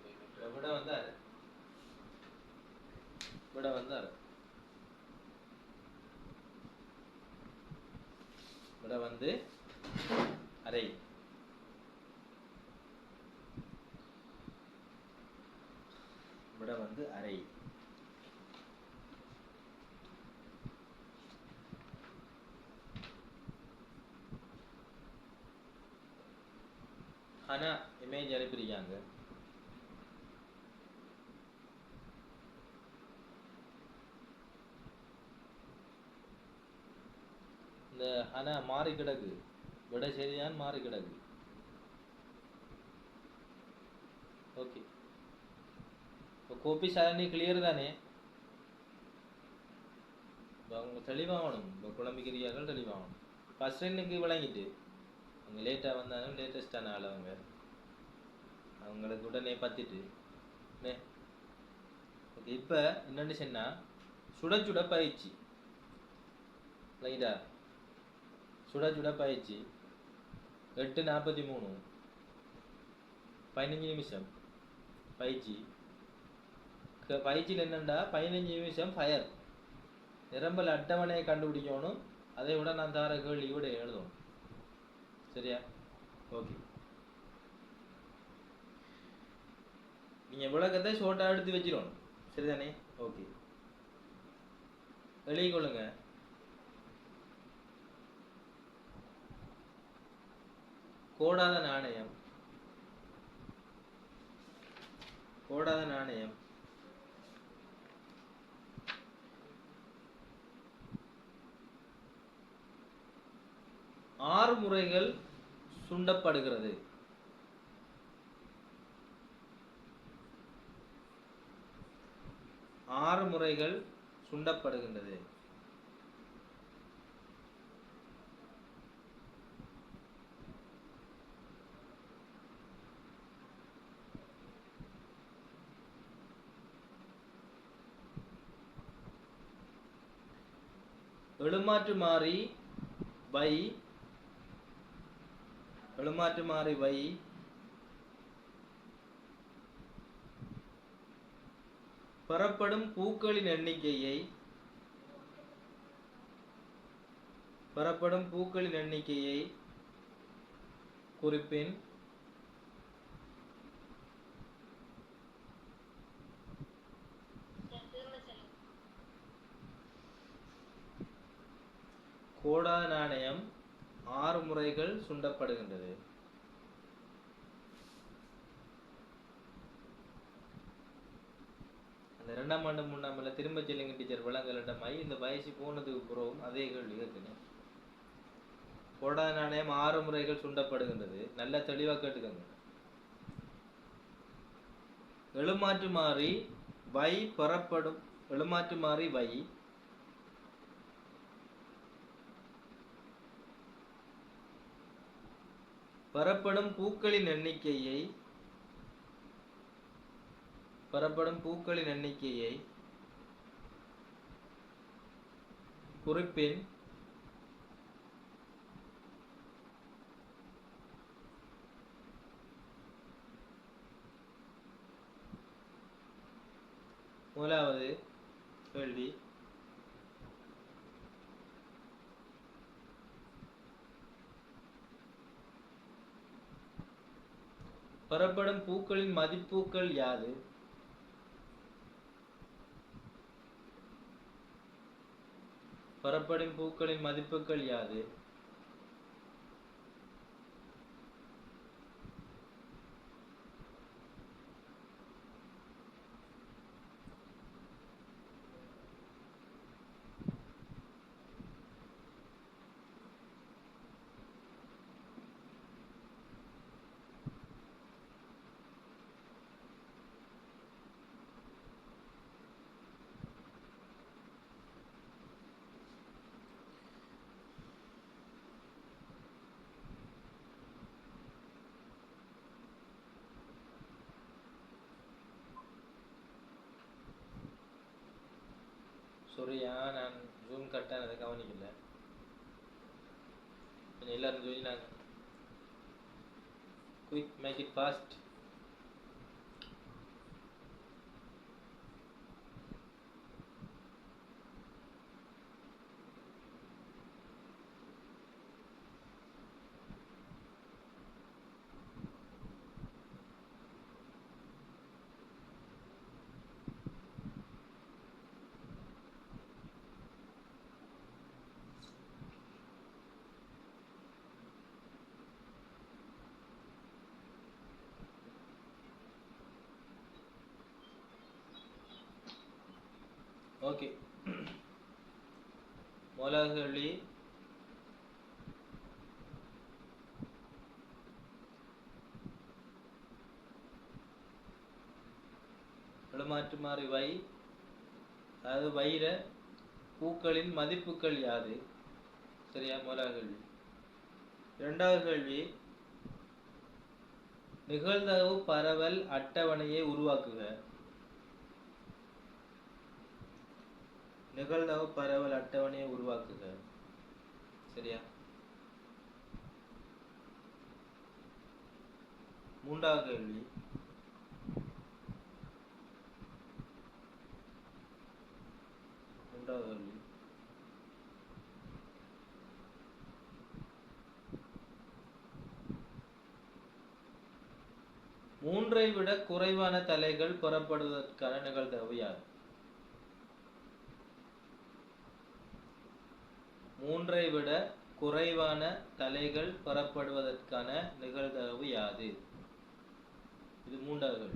விட வந்தாரு. விட வந்து அரை. விட வந்து அரை. ஆனா இமேஜ் அனுப்பியிருக்காங்க. இந்த ஆனா மாறி கிடக்கு. விட சரிதான் மாறி கிடக்கு. ஓகே. இப்போ கோபி சாரணி கிளியர் தானே? அவங்க தெளிவாகணும். இப்போ குழம்பிக்கிறீர்கள் தெளிவாகணும். ஃபர்ஸ்ட் இன்னைக்கு விளங்கிட்டு அவங்க லேட்டாக வந்தாலும் லேட்டஸ்டான ஆள் அவங்களுக்கு உடனே பத்திட்டு ஓகே. இப்போ என்னென்னு சொன்னால் சுட பயிற்சி ரைட்டா? சுட பயிற்சி 8:43 15 நிமிஷம் பயிற்சி. பயிற்சியில் என்னென்னா 15 நிமிஷம் ஃபயர் நிரம்பல் அட்டவணையை கண்டுபிடிக்கணும். அதை விட நான் தார கேள்வி விட எழுதணும். சரியா? ஓகே. நீங்கள் விளக்கத்தை ஷோர்ட்டாக எடுத்து வச்சிடணும். சரிதானே? ஓகே. எழுதிக்கொள்ளுங்க. கோடாத நாணயம் 6 முறைகள் சுண்டப்படுகிறது. 6 முறைகள் சுண்டப்படுகின்றது. எழுமாற்று மாறி வை பெறப்படும் பூக்களின் எண்ணிக்கையை குறிப்பின். கோடாத நாணயம் 6 முறைகள் சுண்டப்படுகின்றது. அந்த 2ஆம் ஆண்டு 3ஆம் ஆண்டு திரும்ப செல்லுங்க டீச்சர் விலங்கலிடமாய் இந்த வயசு போனதுக்கு பிறகும் அதே கேள்வி கேட்கணும். கோடாத நாணயம் 6 முறைகள் சுண்டப்படுகின்றது. நல்ல தெளிவாக கேட்டுக்கோங்க. எழுமாற்று மாறி வை பெறப்படும் எழுமாற்று மாறி வை பெறப்படும் பூக்களின் எண்ணிக்கையை குறிப்பின் முதலாவது கேள்வி பெறப்படும் பூக்களின் மதிப்புகள் யாது? பெறப்படும் பூக்களின் மதிப்புகள் யாது? sorry நான் ஜூம் கரெக்டாக அதை கவனிக்கல. எல்லாரும் ஜோதினாங்க. Quick make it fast. Okay, முதலாவது கேள்வி எழுமாற்று மாறி வை, அதாவது வைர பூக்களின் மதிப்புகள் யாது? சரியா? முதலாவது கேள்வி. இரண்டாவது கேள்வி நிகழ்தகவு பரவல் அட்டவணையை உருவாக்குக. நிகழ்தகவு பரவல் அட்டவணையை உருவாக்குக. சரியா? மூன்றாவது கேள்வி மூன்றை விட குறைவான தலைகள் பெறப்படுவதற்கான நிகழ்தகவு யாது? மூன்றை விட குறைவான தலைகள் பெறப்படுவதற்கான நிகழ்தகவு யாது? இது மூன்றாவது.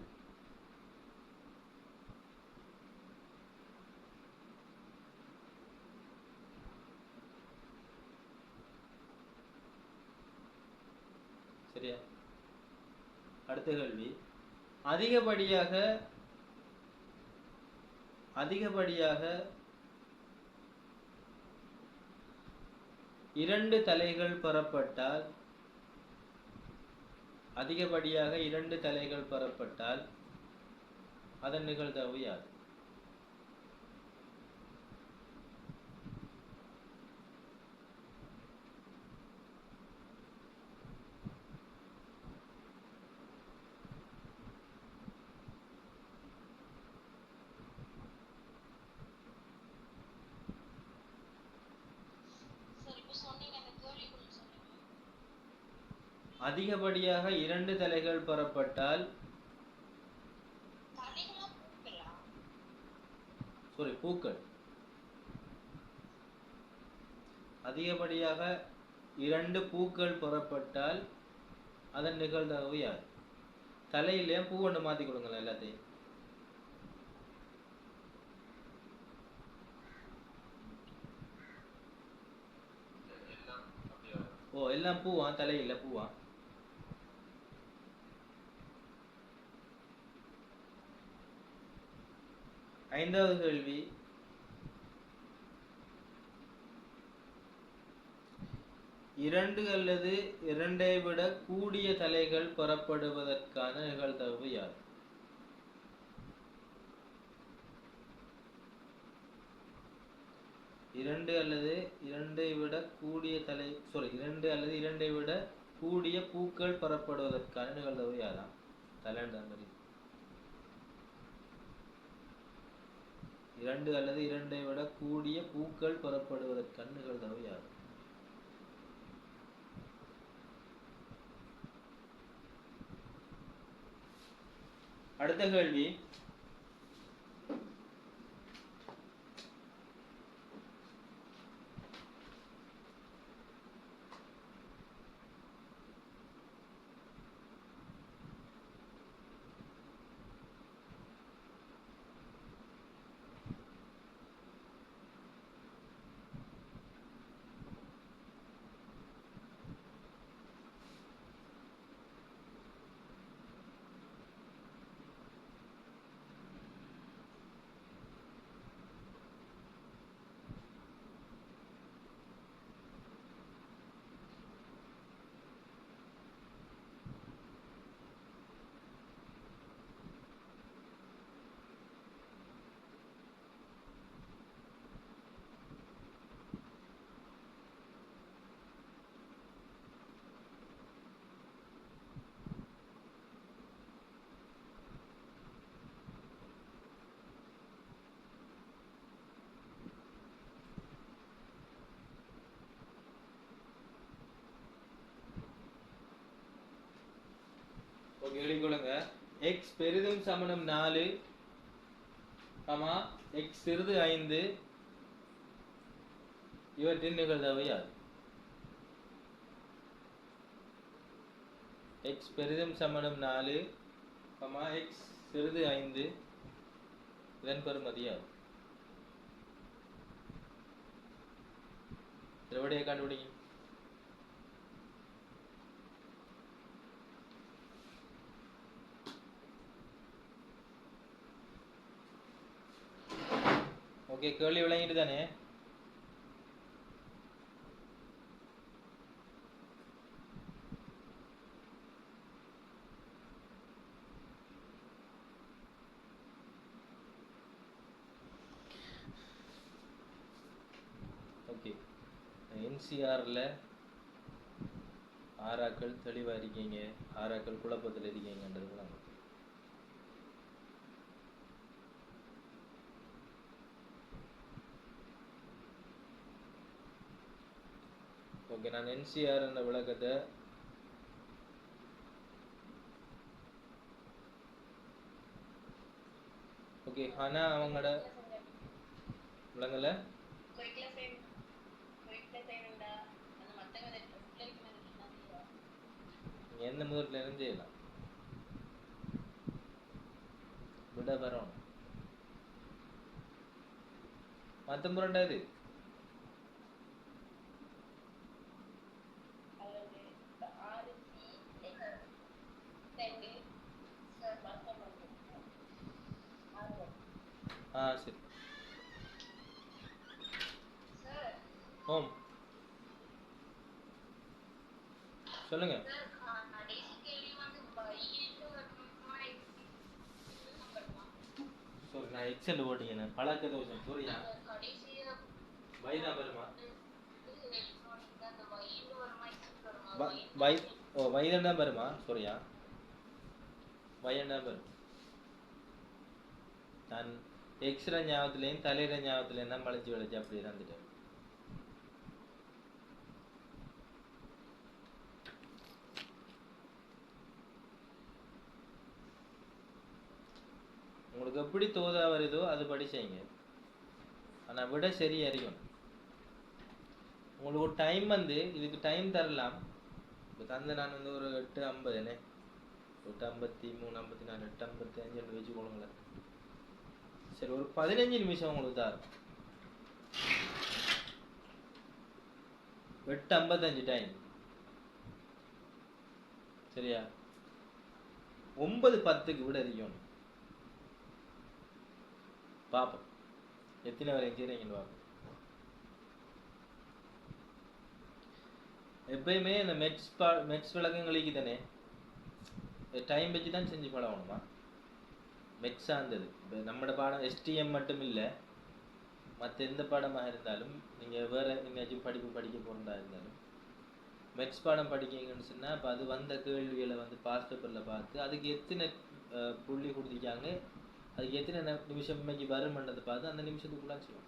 சரியா? அடுத்த கேள்வி அதிகப்படியாக இரண்டு தலைகள் பெறப்பட்டால் அதன் நிகழ்தகவு யாது? அதிகப்படியாக இரண்டு தலைகள் பெறப்பட்டால் பூக்கள் அதிகப்படியாக இரண்டு பூக்கள் பெறப்பட்டால் அதன் நிகழ்தகவு யாது? தலையில பூ ஒன்று மாத்தி கொடுங்களேன் எல்லாத்தையும். ஓ, எல்லாம் பூவா? தலையில பூவா? ஐந்தாவது கேள்வி, இரண்டு அல்லது இரண்டை விட கூடிய தலைகள் பெறப்படுவதற்கான நிகழ்தகவு யாது? இரண்டு அல்லது இரண்டை விட கூடிய இரண்டு அல்லது இரண்டை விட கூடிய பூக்கள் பெறப்படுவதற்கான நிகழ்தகவு யாதான்? தலைண்டா இரண்டு அல்லது இரண்டை விட கூடிய பூக்கள் பெறப்படுவதற்கான நிகழ்தகவு யாது? அடுத்த கேள்வி, எழுதிக்கொள்ளுங்க. எக்ஸ் பெரிதும் சமணம் 4, எக்ஸ் சிறிது 5 இவற்றின் நிகழ்தகவு யாது? எக்ஸ் பெரிதும் சமணம் 4, எக்ஸ் சிறிது 5 இதன் பெறுமதி யாது? திருவடியை கண்டுபிடிங்க. ஓகே, கேள்வி விளங்கிட்டு தானே? ஓகே, என்சிஆரில் ஆறாக்கள் தெளிவாக இருக்கீங்க, ஆறாக்கள் குழப்பத்தில் இருக்கீங்கன்றது தான். ஓகே, நான் என்சிஆர் என்ற விளக்கத்தை ஓகே ஆனா அவங்களோட விளங்கல எந்த முதல்ல இருந்து செய்யலாம் விட வரும் மத்த முரண்டா இது சரி ஓம் சொல்லுங்க. நான் எக்ஸல் ஓட்டிங்க பழக்க தோஷம் சூரியா வைதா வருமா வைதண்டா வருமா சூரியா வையண்டா வரும். நான் எக்ஸ்ர ஞாபகத்துலேயும் தலையிற ஞாபகத்துலேயும் தான் பழிச்சு விளைச்சு அப்படி இருந்துட்டேன். உங்களுக்கு எப்படி தோதா வருதோ அது படி செய்யுங்க. ஆனால் விட சரி அறியும். உங்களுக்கு ஒரு டைம் இதுக்கு டைம் தரலாம். இப்போ தந்த நான் ஒரு 8:50 என்ன 8:53 54 8:55 வச்சுக்கோங்களேன். சரி ஒரு 15 நிமிஷம் உங்களுக்கு தான் 8:55 டைம் சரியா 9:10 விட அறியும். பார்ப்போம் எத்தனை வரையும் செய்கிறீங்கன்னு பார்ப்போம். எப்பயுமே இந்த மெட்ஸ் விளக்கங்களுக்கு தானே டைம் வச்சு தான் செஞ்சு பழகணுமா. மெட்ஸ் சார்ந்தது இப்போ நம்மளோட பாடம் எஸ்டிஎம் மட்டும் இல்லை, மற்ற எந்த பாடமாக இருந்தாலும் நீங்கள் வேறு எங்கேயாச்சும் படிக்க போகிறதா இருந்தாலும் மெட்ஸ் பாடம் படிக்கீங்கன்னு சொன்னால் இப்போ அது வந்த கேள்விகளை வந்து பாஸ் பேப்பரில் பார்த்து அதுக்கு எத்தனை புள்ளி கொடுத்துருக்காங்க, அதுக்கு எத்தனை நிமிஷம் இன்னைக்கு வருமன்றதை பார்த்து அந்த நிமிஷத்துக்குள்ளே செய்வோம்.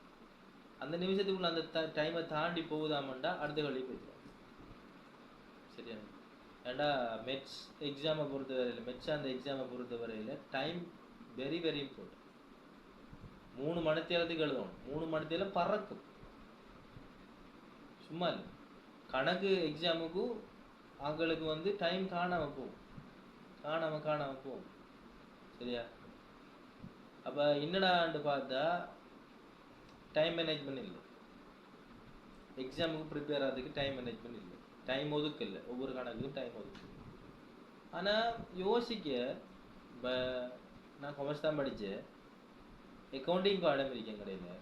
அந்த நிமிஷத்துக்குள்ள அந்த டைமை தாண்டி போகுதாமண்டா அடுத்த கேள்வி போயிடுவோம். சரியா? ஏண்டா மெட்ஸ் எக்ஸாமை பொறுத்த வரையில் அந்த எக்ஸாமை பொறுத்த வரையில் டைம் வெரி வெரி இம்பார்ட்டன்ட். 3 மணித்தேலத்துக்கு எழுதணும். 3 மணித்தேல பறக்கும், சும்மா இல்லை. கணக்கு எக்ஸாமுக்கு அவங்களுக்கு வந்து டைம் காணாமல் போகும். சரியா? அப்போ என்னடான்னு பார்த்தா டைம் மேனேஜ்மெண்ட் இல்லை, எக்ஸாமுக்கு ப்ரிப்பேர் ஆகிறதுக்கு டைம் மேனேஜ்மெண்ட் இல்லை, டைம் ஒதுக்கு இல்லை, ஒவ்வொரு கணக்குக்கும் டைம் ஒதுக்கு. ஆனால் யோசிக்க இப்போ நான் காமர்ஸ் தான் படித்தேன், அக்கௌண்டிங் பாடம் இருக்கேன் கடையில்.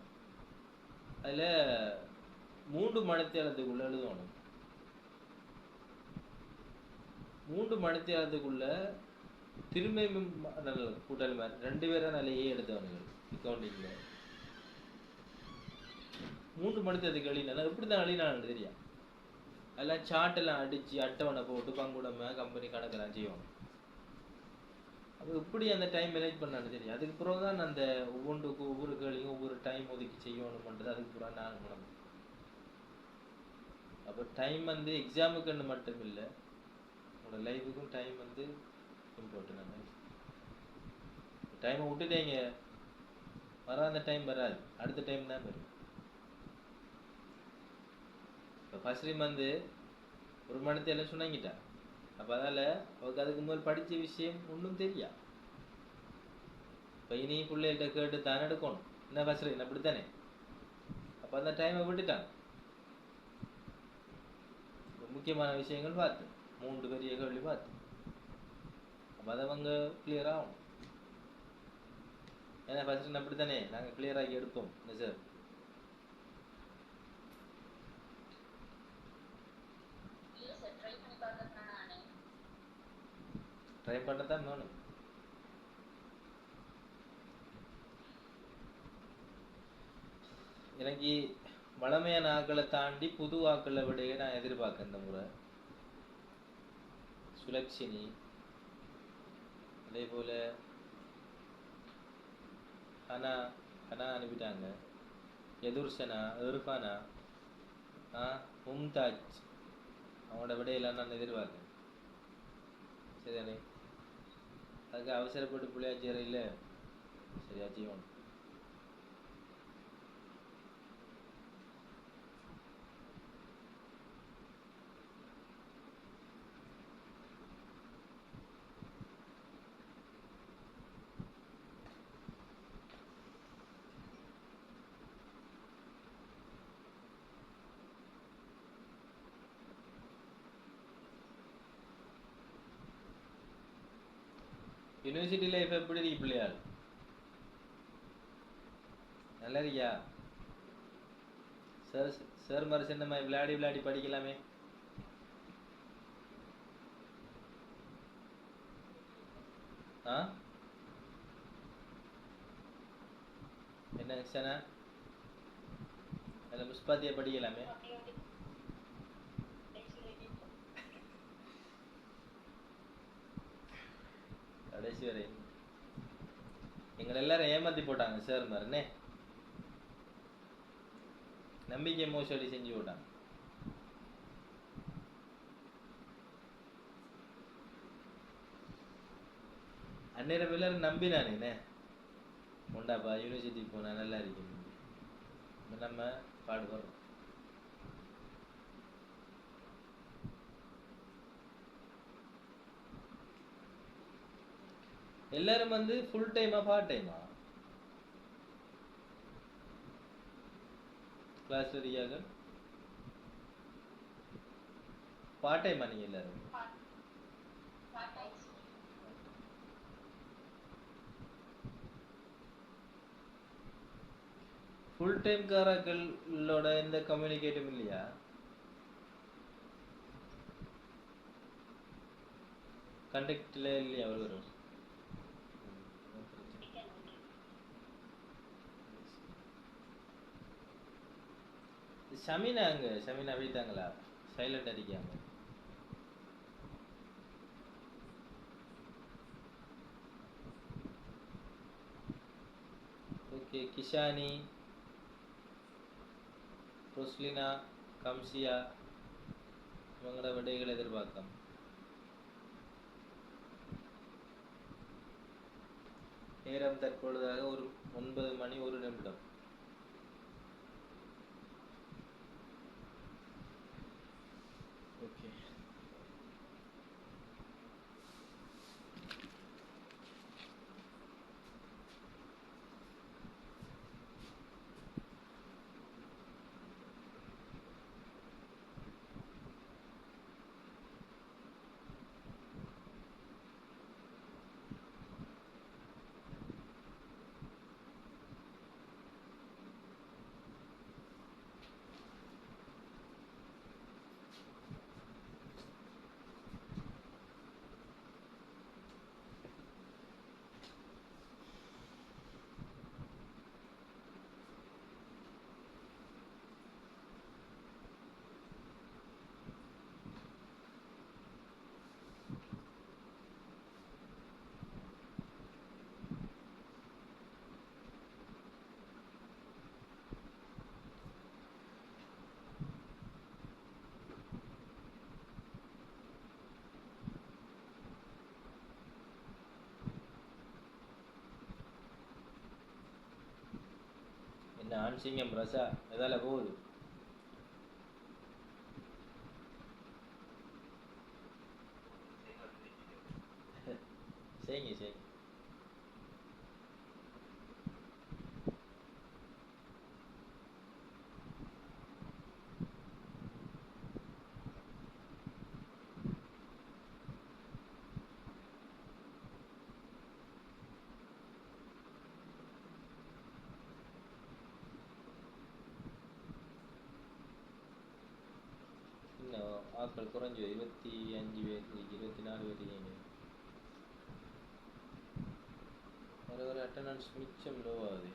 அதில் 3 மணித்தேலத்துக்குள்ளே எழுதணும். 3 மணித்தேலத்துக்குள்ளே திரும்ப கூட்டல் மாதிரி 2 பேரை நிலையே எடுத்தவனுங்க அக்கௌண்டிங்கில். 3 மணித்தேலத்துக்கு எழுதினா எப்படி தான் எழுதினான்னு தெரியும். அதெல்லாம் சார்ட்டெல்லாம் அடித்து அட்டவணை போட்டு பங்குடமை கம்பெனி கணக்கெல்லாம் செய்யணும். அப்போ எப்படி அந்த டைம் மேனேஜ் பண்ணான்னு தெரியும். அதுக்கு பிறகு தான் அந்த ஒவ்வொரு கேள்வியும் ஒவ்வொரு டைம் ஒதுக்கி செய்யணும்ன்றது அதுக்கு பிறகு நான் உணவு. அப்போ டைம் வந்து எக்ஸாமுக்குன்னு மட்டும் இல்லை, உங்களோட லைஃபுக்கும் டைம் வந்து இம்பார்ட்டன்ட். டைமை விட்டுட்டீங்க வராத டைம் வராது, அடுத்த டைம் தான் வரும். இப்போ ஃபர்ஸ்ட் வந்து 1 மணித்தேல சொன்னாங்கிட்டா. அப்போ அதால் அவருக்கு அதுக்கு முதல் படித்த விஷயம் ஒன்றும் தெரியா. இப்போ இனி பிள்ளைகிட்ட கேட்டு தானே எடுக்கணும், என்ன ஃபர்ஸ்ட் அப்படித்தானே. அப்போ அந்த டைமை விட்டுட்டான். முக்கியமான விஷயங்கள் பார்த்து 3 பெரிய கேள்வி பார்த்து அப்போ அதை அவங்க கிளியர் ஆகும். ஏன்னா ஃபர்ஸ்ட் அப்படித்தானே நாங்கள் கிளியர் ஆகி எடுப்போம். இல்லை சார், ட்ரை பண்ணத்தான் வேணும். எனக்கு வளமையான ஆக்களை தாண்டி புது ஆக்களை விட நான் எதிர்பார்க்க இந்த முறை. சுலக்ஷினி, அதே போல ஹனா அனுப்பிட்டாங்க, யதுர்ஷனா, இர்ஃபானா, மும்தாஜ், அவங்களோட விடையெல்லாம் நான் எதிர்பார்க்கேன். சரியானே? அதுக்கு அவசரப்பட்டு பிள்ளையா சேர இல்லை, சரியா செய்வோம். யூனிவர்சிட்டி லைஃப் எப்படி இருக்கு பிள்ளையாள்? நல்லா இருக்கியா? சார் மாதிரி சின்ன மாதிரி விளையாடி படிக்கலாமே. என்ன சனா அதில் முஸ்பாத்தியா படிக்கலாமே. கடைசி வரை எங்களை எல்லாரும் ஏமாத்தி போட்டாங்க சார் மாதிரினே, நம்பிக்கை மோசடி செஞ்சு போட்டாங்க. அந்நேரம் எல்லாரும் நம்பினானே உண்டாப்பா யூனிவர்சிட்டிக்கு போனா நல்லா இருக்கும். நம்ம பாடுபடுறோம். எல்லாரும் வந்து ஃபுல் டைமா பார்ட் டைமா கிளாஸ் வரியாக பார்ட் டைமா நீங்க எல்லாரும்? ஃபுல் டைம் காராக்களோட எந்த கம்யூனிகேட்டும் இல்லையா? கண்டக்டில் இல்லையா அவர்? ஷமினா அங்க ஷமினா போயிட்டாங்களா? சைலண்ட் அடிக்காம. ஓகே, கிஷானி, ரோஸ்லினா, கம்சியா இவங்களோட விடைகள் எதிர்பார்க்கலாம். நேரம் தற்பொழுதாக ஒரு 9 மணி 1 நிமிடம். ஓகே, என்ன ஆன்சிங்கம் ரசா எதால போகுது? செய்யுங்க செய்யுங்க. இன்னும் ஆட்கள் குறைஞ்சு 25 பேர் 24 பேர். ஒரு அட்டண்டன்ஸ் மிச்சம் லோ ஆகுது.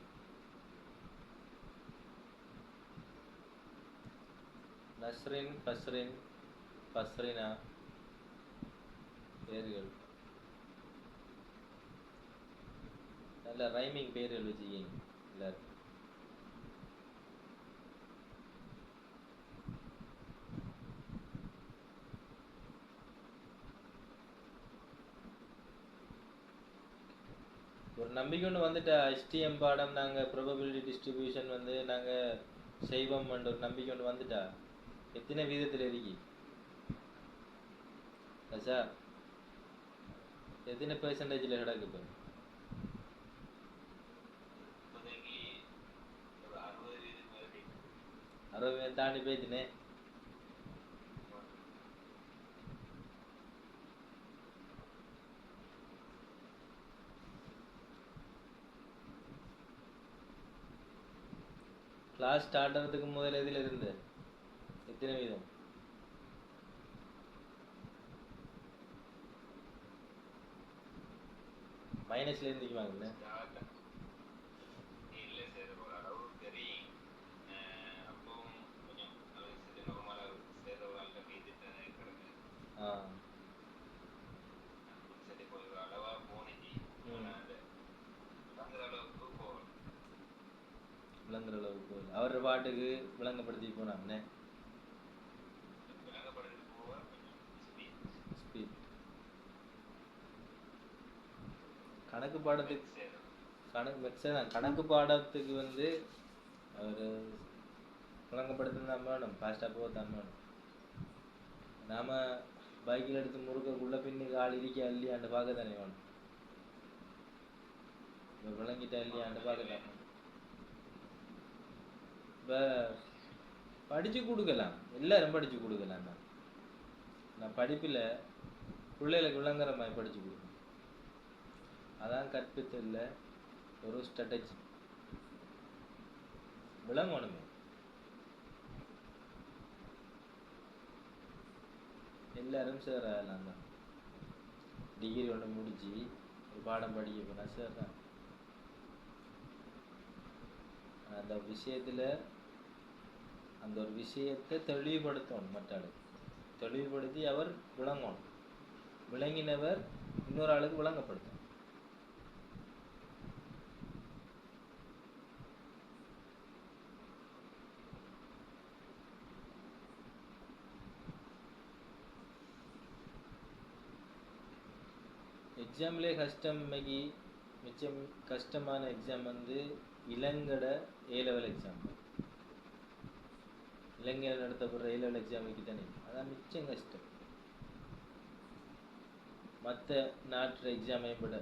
நஸ்ரின், பஸ்ரினா பேர்கள் நல்ல ரைமிங் பேர்கள் வச்சுக்கிங்க எல்லாரும். ஒரு நம்பிக்கை ஒன்று வந்துட்டா HTM பாடம் நாங்கள் ப்ராபபிலிட்டி டிஸ்ட்ரிபியூஷன் வந்து நாங்கள் செய்வோம் ஒரு நம்பிக்கை ஒன்று வந்துட்டா எத்தனை வீதத்தில் இருக்கி சார்? எத்தனை பெர்சன்டேஜில் கிடக்கு? இப்போ 60 தாண்டி போயிடுச்சுனே. கிளாஸ் ஸ்டார்ட் ஆகிறதுக்கு முதல்ல எதில் இருந்து எத்தனை வீதம்? மைனஸ்ல இருந்துக்குவாங்கல்ல. விளங்குற அளவுக்கு அவர் பாட்டுக்கு விளங்கப்படுத்தி போனாங்கண்ணே. கணக்கு பாடத்துக்கு கணக்கு பாடத்துக்கு வந்து அவர் விளங்கப்படுத்தினா வேணும், ஃபாஸ்ட்டாக போக தான் வேணும். நாம் பைக்கில் எடுத்து முறுக்கக்குள்ளே பின்னுக்கு ஆள் இருக்கா இல்லையாண்டு பார்க்க தானே வேணும். இப்போ விளங்கிட்டா இல்லையாண்டு பார்க்க தான். இப்போ படித்து கொடுக்கலாம், எல்லாரும் படித்து கொடுக்கலாம். நான் படிப்பில் பிள்ளைகளுக்கு விளங்குற மாதிரி படித்து கொடுக்கணும். அதான் கற்பித்தல்ல ஒரு ஸ்ட்ராட்டஜி. விளங்கணுமே. எல்லாரும் சேரலாம் தான். டிகிரி ஒன்று முடிச்சு ஒரு பாடம் படிக்க போனால் சேர்றான். அந்த விஷயத்தில் அந்த ஒரு விஷயத்தை தெளிவுபடுத்தணும். மற்றாளுக்கு தெளிவுபடுத்தி அவர் விளங்கணும். விளங்கினவர் இன்னொரு ஆளுக்கு விளங்கப்படுத்தணும். எக்ஸாம்லே கஷ்டம். இன்னைக்கு மிச்சம் கஷ்டமான எக்ஸாம் வந்து இலங்கட ஏ-லெவல் எக்ஸாம். இலங்கையில் நடத்தப்படுற ஏ-லெவல் எக்ஸாமுக்கு தானே அதான் மிச்சம் கஷ்டம். மற்ற நாட்டு எக்ஸாமை விட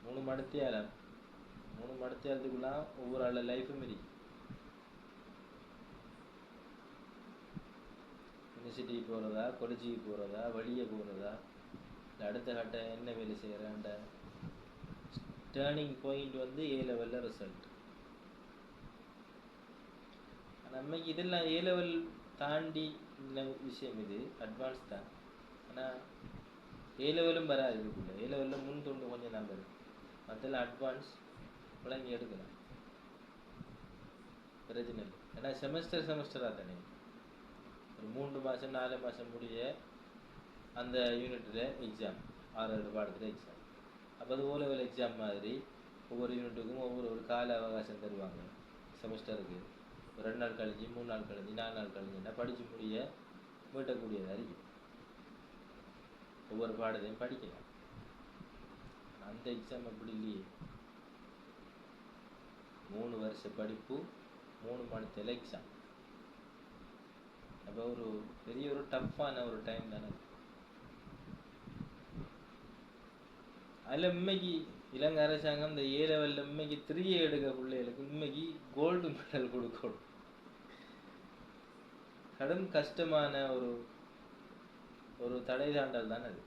3 மடத்தியாலத்துக்குள்ள ஒவ்வொரு ஆள லைஃபும் இருக்கு. யூனிவர்சிட்டிக்கு போகிறதா, காலேஜுக்கு போகிறதா, வெளியே போகிறதா, இல்லை அடுத்த கட்ட என்ன வேலை செய்கிறாண்ட டேர்னிங் பாயிண்ட் வந்து ஏ-லெவலில் ரிசல்ட். நம்மைக்கு இதெல்லாம் ஏ-லெவல் தாண்டி விஷயம். இது அட்வான்ஸ் தான். ஆனால் ஏ-லெவலும் வராது இதுக்குள்ள. ஏ-லெவலில் முன் தொண்டு கொஞ்சம் நல்லது. மற்றெல்லாம் அட்வான்ஸ் விளங்கி எடுக்கலாம். பிரச்சனை இல்லை. ஏன்னா செமஸ்டராக தானே ஒரு 3 மாதம் 4 மாதம் முடிய அந்த யூனிட்டில் எக்ஸாம் 6 பாடத்தில் எக்ஸாம். அப்போ அது ஓ-லெவல் எக்ஸாம் மாதிரி ஒவ்வொரு யூனிட்டுக்கும் ஒரு கால அவகாசம் தருவாங்க. செமஸ்டருக்கு ஒரு 2 நாள் கழிஞ்சு 3 நாள் கழிஞ்சு 4 நாள் கழிஞ்சுன்னா படித்து முடிய மீட்டக்கூடியதாக இருக்கும். ஒவ்வொரு பாடத்தையும் படிக்கலாம். அந்த எக்ஸாம் அப்படி இல்லையே. 3 வருஷ படிப்பு 3 மணித்தேல எக்ஸாம். அப்போ ஒரு பெரிய ஒரு டஃப்பான ஒரு டைம் தானே. அதில் உண்மைக்கு இலங்கை அரசாங்கம் இந்த ஏ-லெவலில் உண்மைக்கு 3A எடுக்க பிள்ளைகளுக்கு உண்மைக்கு கோல்டு மெடல் கொடுக்கணும். கடும் கஷ்டமான ஒரு தடை தாண்டல் தானே அது.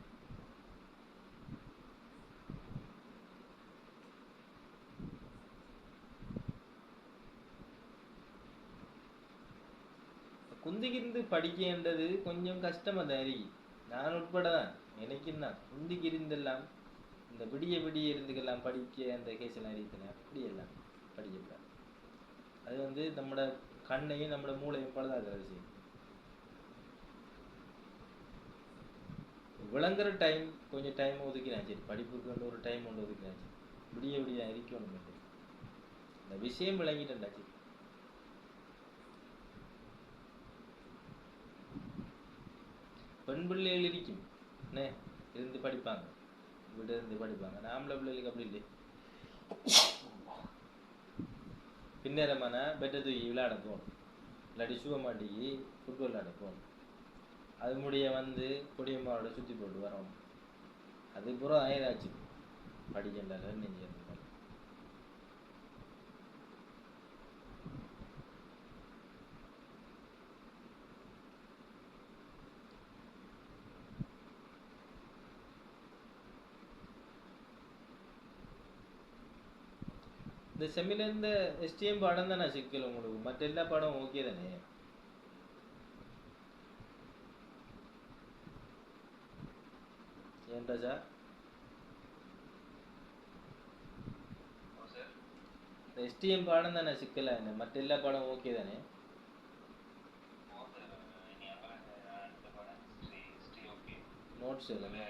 குந்திக்கிருந்து படிக்கின்றது கொஞ்சம் கஷ்டமாக தான் இருக்கு. நான் உட்பட தான் எனக்கும் தான் குந்திக்கிருந்தெல்லாம் இந்த விடிய இருந்துக்கெல்லாம் படிக்க அந்த கேஸெல்லாம் இருக்கிறேன். அப்படியெல்லாம் படிக்கலாம். அது வந்து நம்மளோட கண்ணையும் நம்மளோட மூளையும் பழுதாகிற விஷயம். விளங்குற டைம் கொஞ்சம் டைம் ஒதுக்கினா சரி. படிப்புக்கு வந்து ஒரு டைம் ஒன்று ஒதுக்கினா சரி. விடிய இருக்கணும். இந்த விஷயம் விளங்கிட்டேன்டா சரி. பெண் பிள்ளைகள் இருக்கும் என்ன இருந்து படிப்பாங்க, வீடு இருந்து படிப்பாங்க. ஆம்பளை பிள்ளைகளுக்கு அப்படி இல்லை. பின்னேரமான பெட்டை தூக்கி விளையாட போகணும், இல்லாட்டி ஷூவை மாட்டிக்கு ஃபுட்பால் விளையாட போகணும். அது முடிய வந்து கொடியம்மாவோட சுற்றி போட்டு வரணும். அதுக்கப்புறம் ஆயிராச்சு படிக்கின்றால நெஞ்சு. இந்த செம்மில இருந்த எஸ்டிஎம் பாடம் தான் நான் சிக்கல் உங்களுக்கு. மற்ற எல்லா பாடம் ஓகே தானே? ஏன் ராஜா இந்த எஸ்டிஎம் பாடம் தான் நான் சிக்கலா என்ன? மற்ற எல்லா பாடம் ஓகே தானே? நோட்ஸ் இல்லைங்க.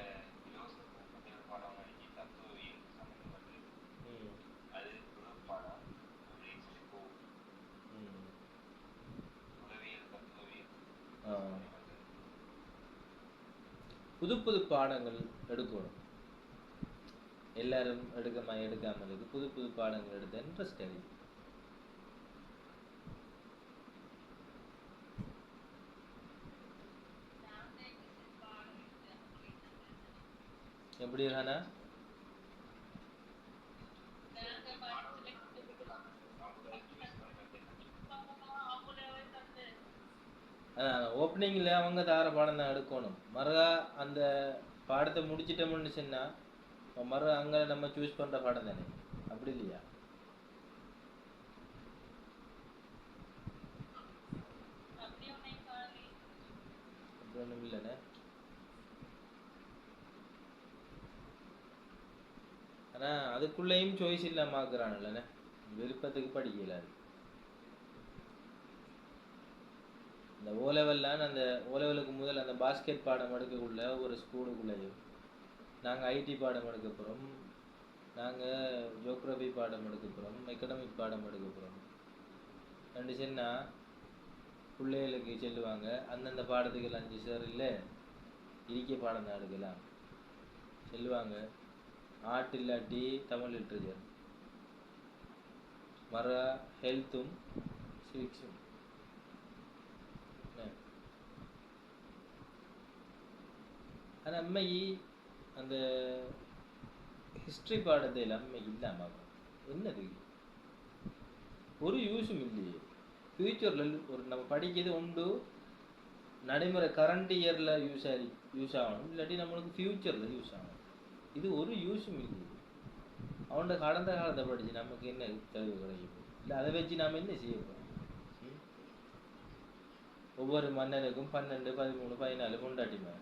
புது புது பாடங்கள் எடுக்கணும். எல்லாரும் எடுக்காமல் புது புது பாடங்கள் எடுத்த இன்ட்ரெஸ்ட் அறிவு. எப்படி இருக்கானா? ஓப்பனிங்கில் அவங்க தார பாடம் தான் எடுக்கணும். மறுகா அந்த பாடத்தை முடிச்சிட்டோம்னு சொன்னால் மறு அங்கே நம்ம சூஸ் பண்ணுற பாடம் தானே. அப்படி இல்லையா? அப்படி ஒன்றும் இல்லைண்ணே. ஆனால் அதுக்குள்ளேயும் சாய்ஸ் இல்லாமல் ஆக்குறான்லண்ணே, விருப்பத்துக்கு படிக்கல. அது இந்த ஓ லெவல்லாம் அந்த ஓ லெவலுக்கு முதல் அந்த பாஸ்கெட் பாடம் எடுக்கக்குள்ள ஒரு ஸ்கூலுக்குள்ளேயும் நாங்கள் ஐடி பாடம் எடுக்க போகிறோம், நாங்கள் ஜியோக்ரஃபி பாடம் எடுக்க போகிறோம், எக்கனாமிக் பாடம் எடுக்க போகிறோம் ரெண்டு சொன்னால் பிள்ளைகளுக்கு சொல்லுவாங்க அந்தந்த பாடத்துக்கு 5 சார் இல்லை இரிக்க பாடம் தான் எடுக்கலாம் சொல்லுவாங்க. ஆர்ட் இல்லாட்டி தமிழ் லிட்ரேச்சர், மர ஹெல்த்தும் சிவிக்ஸும். ஆனால் அம்மைக்கு அந்த ஹிஸ்ட்ரி பாடத்தை அம்மைக்கு இல்லாமல் என்னது ஒரு யூஸும் இல்லையே. ஃப்யூச்சரில் ஒரு நம்ம படிக்கிறது உண்டு, நடைமுறை கரண்ட் இயரில் யூஸ் ஆகணும், இல்லாட்டி நம்மளுக்கு ஃப்யூச்சரில் யூஸ் ஆகணும். இது ஒரு யூஸும் இல்லையே. அவனோட கடந்த காலத்தை படித்து நமக்கு என்ன தெளிவு கிடைக்கும்? இல்லை அதை வச்சு நாம் என்ன செய்ய போகிறோம்? ஒவ்வொரு மன்னனுக்கும் 12, 13, 14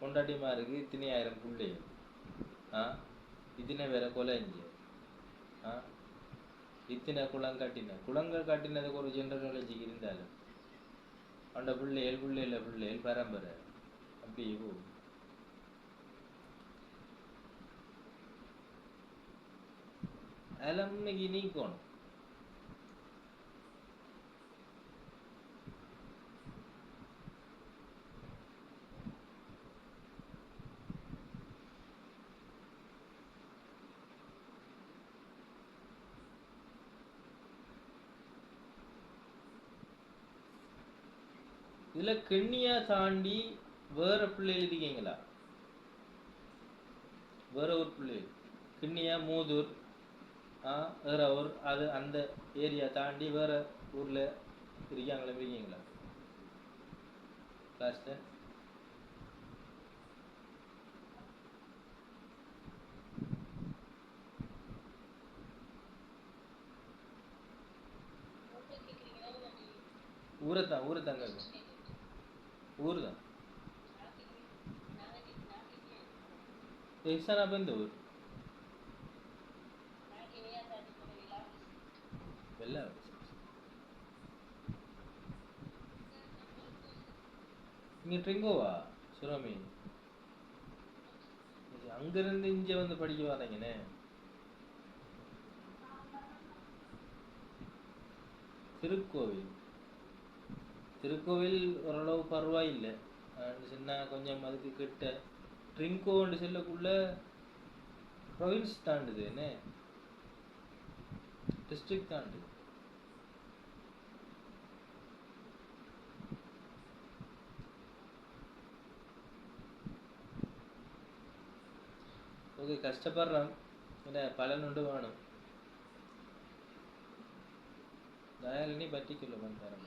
பொண்டாட்டிமாருக்கு இத்தனை 1000 பிள்ளைகள், இத்தனை வேற கொலைஞ்சு, இத்தனை குளங்கள் காட்டினதுக்கு ஒரு ஜென்ரல் நாலேஜுக்கு இருந்தாலும் அந்த பிள்ளைகள் பரம்பரை அப்படியே போகும். அதெல்லாம் இன்னைக்கு நீக்கணும். இதுல கென்னியா தாண்டி வேற பிள்ளைகள் இருக்கீங்களா? வேற ஒரு பிள்ளைகள் கிண்ணியா, மூதூர், ஏறாவூர், அது அந்த ஏரியா தாண்டி வேற ஊர்ல இருக்கீங்களா கிளாஸ்ல? ஊரைத்தான் இருக்கும். ஊர் தான். அப்ப இந்த ஊர் வெள்ள நீங்க ட்ரிங்கோவா சுராமி? அங்கிருந்து இங்க வந்து படிக்க வர்றீங்கண்ணே. திருக்கோவில் ஓரளவு பரவாயில்லை, சின்ன கொஞ்சம் அதுக்கு கிட்ட. ட்ரிங்கோன்னு சொல்லக்குள்ள ப்ரொவின்ஸ் தாண்டுது, என்ன டிஸ்ட்ரிக்ட் தாண்டுது. ஓகே, கஷ்டப்படுறோம், என்ன பலன் உண்டு வேணும். தயாலினி பர்டிகுலர் தரேன்.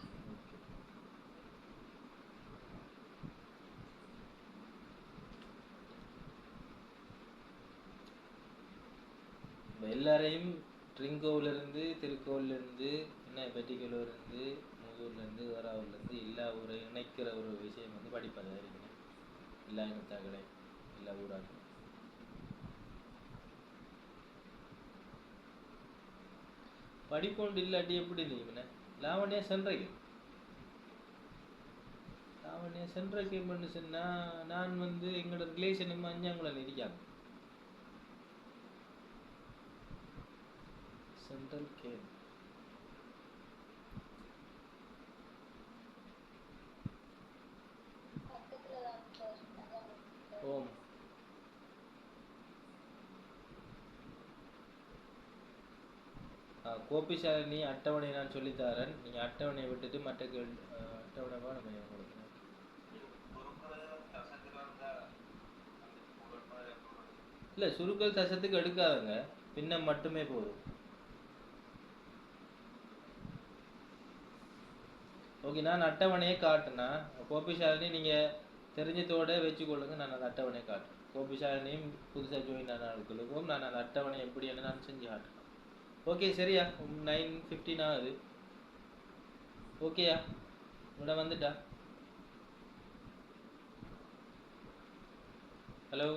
எல்லாரையும் ட்ரிங்கோவிலிருந்து, திருக்கோவிலிருந்து, என்ன பெட்டிக்கலூர்லேருந்து, மூதூர்லேருந்து, வேறாவூர்லேருந்து எல்லா ஊரையும் இணைக்கிற ஒரு விஷயம் வந்து படிப்பதாக இருக்கணும். எல்லா இனத்தாக்களை, எல்லா ஊராக படிப்பொண்டு இல்லாட்டி எப்படி நீங்க லாவண்யா சென்றைக்கு பண்ணு சொன்னா, நான் வந்து எங்களோட ரிலேஷனும் அஞ்சாங்குளம் இருக்காங்க. சென்ட்ரல் கேம் ஓம் கோபிசாலினி அட்டவணை நான் சொல்லித்தரேன். நீங்க அட்டவணையை விட்டுட்டு மற்ற அட்டவணை நம்ம உங்களுக்கு இல்லை சுருக்கல் தசத்துக்கு எடுக்காதுங்க, பின்னம் மட்டுமே போதும். ஓகே, நான் அட்டவணையை காட்டுனா கோபிசாலினி நீங்க தெரிஞ்சதோட வச்சுக்கொள்ளுங்க. நான் அந்த அட்டவணையை காட்டுறேன். கோபிஷாலினியும் புதுசாக ஜாயின் ஆன ஆட்களுக்கும் நான் அந்த அட்டவணை எப்படி நான் செஞ்சு காட்டுறேன். ஓகே சரியா? 9:15 ஆகுது. ஓகேயா? உட வந்துட்டா? ஹலோ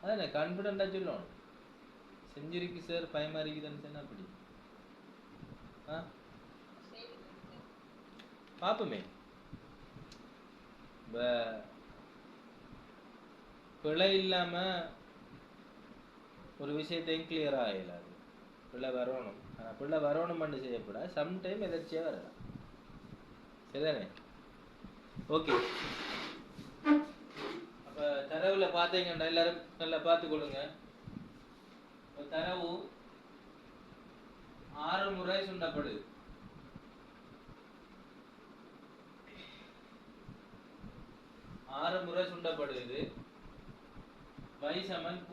அதான் கான்ஃபிடென்ட்டாக சொல்லணும். செஞ்சிருக்கு சார் பயமா இருக்குதுன்னு சொன்னா அப்படி பார்ப்போமே. பிழை இல்லாம ஒரு விஷயத்தையும் கிளியரா ஆகலாது. பிள்ளை வரணும், ஆனா பிள்ளை வரணும்னு செய்யப்பட சம்டைம் எதிர்ச்சியா வரலாம். சரிதானே? ஓகே. அப்ப தரவுல பாத்தீங்கன்னா எல்லாரும் நல்லா பார்த்துக்கொள்ளுங்க. தரவு 6 முறை சுண்டப்படுது. 6 முறை சுண்டப்படுது. y சமன் q.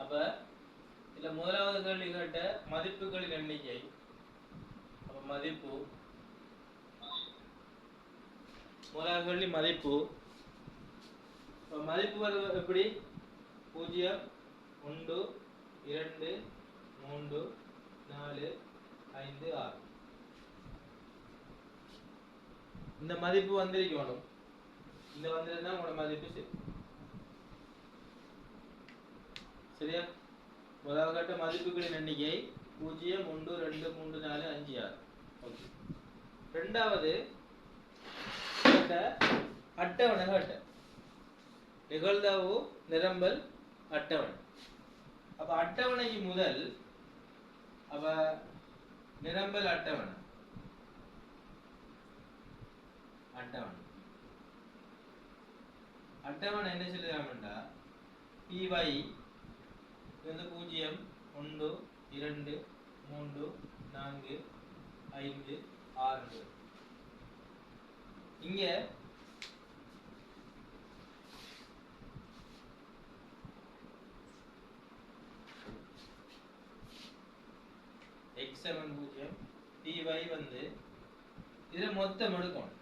அப்ப இதுல முதலாவது கேள்வி கேட்ட மதிப்புகளின் எண்ணிக்கை. அப்ப மதிப்பு முதலாவது கேள்வி மதிப்பு. மதிப்பு வருவது எப்படி? 0 1 2 3 4 5 6. இந்த மதிப்பு வந்திருக்கணும். இந்த வந்திருந்தா உங்களோட மதிப்பு சரி. சரியா? முதலாவது கட்ட மதிப்புகளின் எண்ணிக்கை 0 1 2 3 4 5 6. ஓகே. இரண்டாவது அட்டவணை கட்ட நிகழ்தகவு நிரம்பல் அட்டவணை. அப்ப அட்டவணைக்கு முதல் அப்ப நிரம்பல் அட்டவணை அட்டவணை என்ன சொல்லுறாங்கடா? py வந்து 0 1 2 3 4 5 6. இங்க x 0 py வந்து இதுல மொத்தம் எடுக்கணும்.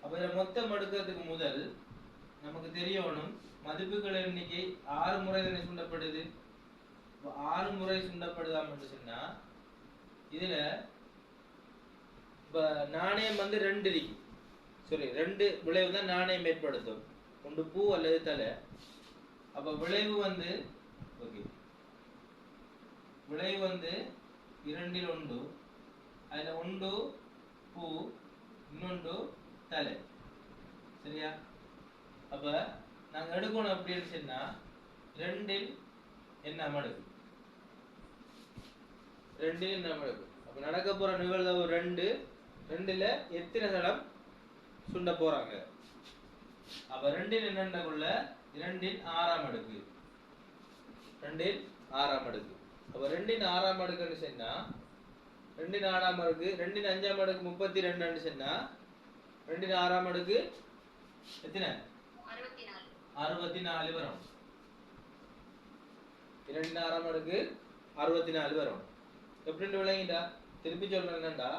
அப்ப இதுல மொத்தம் எடுக்கிறதுக்கு முதல் நமக்கு தெரியணும் மதிப்புகள் எண்ணிக்கை 6 முறை தானே சுண்டப்படுது. 6 முறை சுண்டப்படுதான்னு சொன்னா இதுல நாணயம் வந்து 2 இருக்கு. சரி, 2 விளைவு தான் நாணயம் ஏற்படுத்தும். ஒன்று பூ அல்லது தலை. அப்ப விளைவு வந்து ஓகே, விளைவு வந்து 2 1. அதுல 1 பூ, இன்னொன்று தலை. சரியா? அப்ப நாங்க எடுக்கணும் அப்படின்னு சொன்னா 2 என்ன மடங்கு? 2 என்ன மடங்கு? அப்ப நடக்க போற நிகழ்வு 2. 2ல எத்தனை தடம் சுண்ட போறாங்க? அப்ப 2 என்னக்குள்ள 2 6ஆம் அடுக்கு. 2 6ஆம் அடுக்கு. அப்ப 2 6ஆம் அடுக்குன்னு சொன்னா 2 4ஆம் அடுக்கு, 2 5ஆம் அடுக்கு 32 சொன்னா 2 6ஆம் அடுக்கு எத்தனை? 64 வரும். 2 6ஆம் அடுக்கு 64 வரும். எப்படின்னு விளையுண்டா? திருப்பி சொல்றேன் என்னண்டா,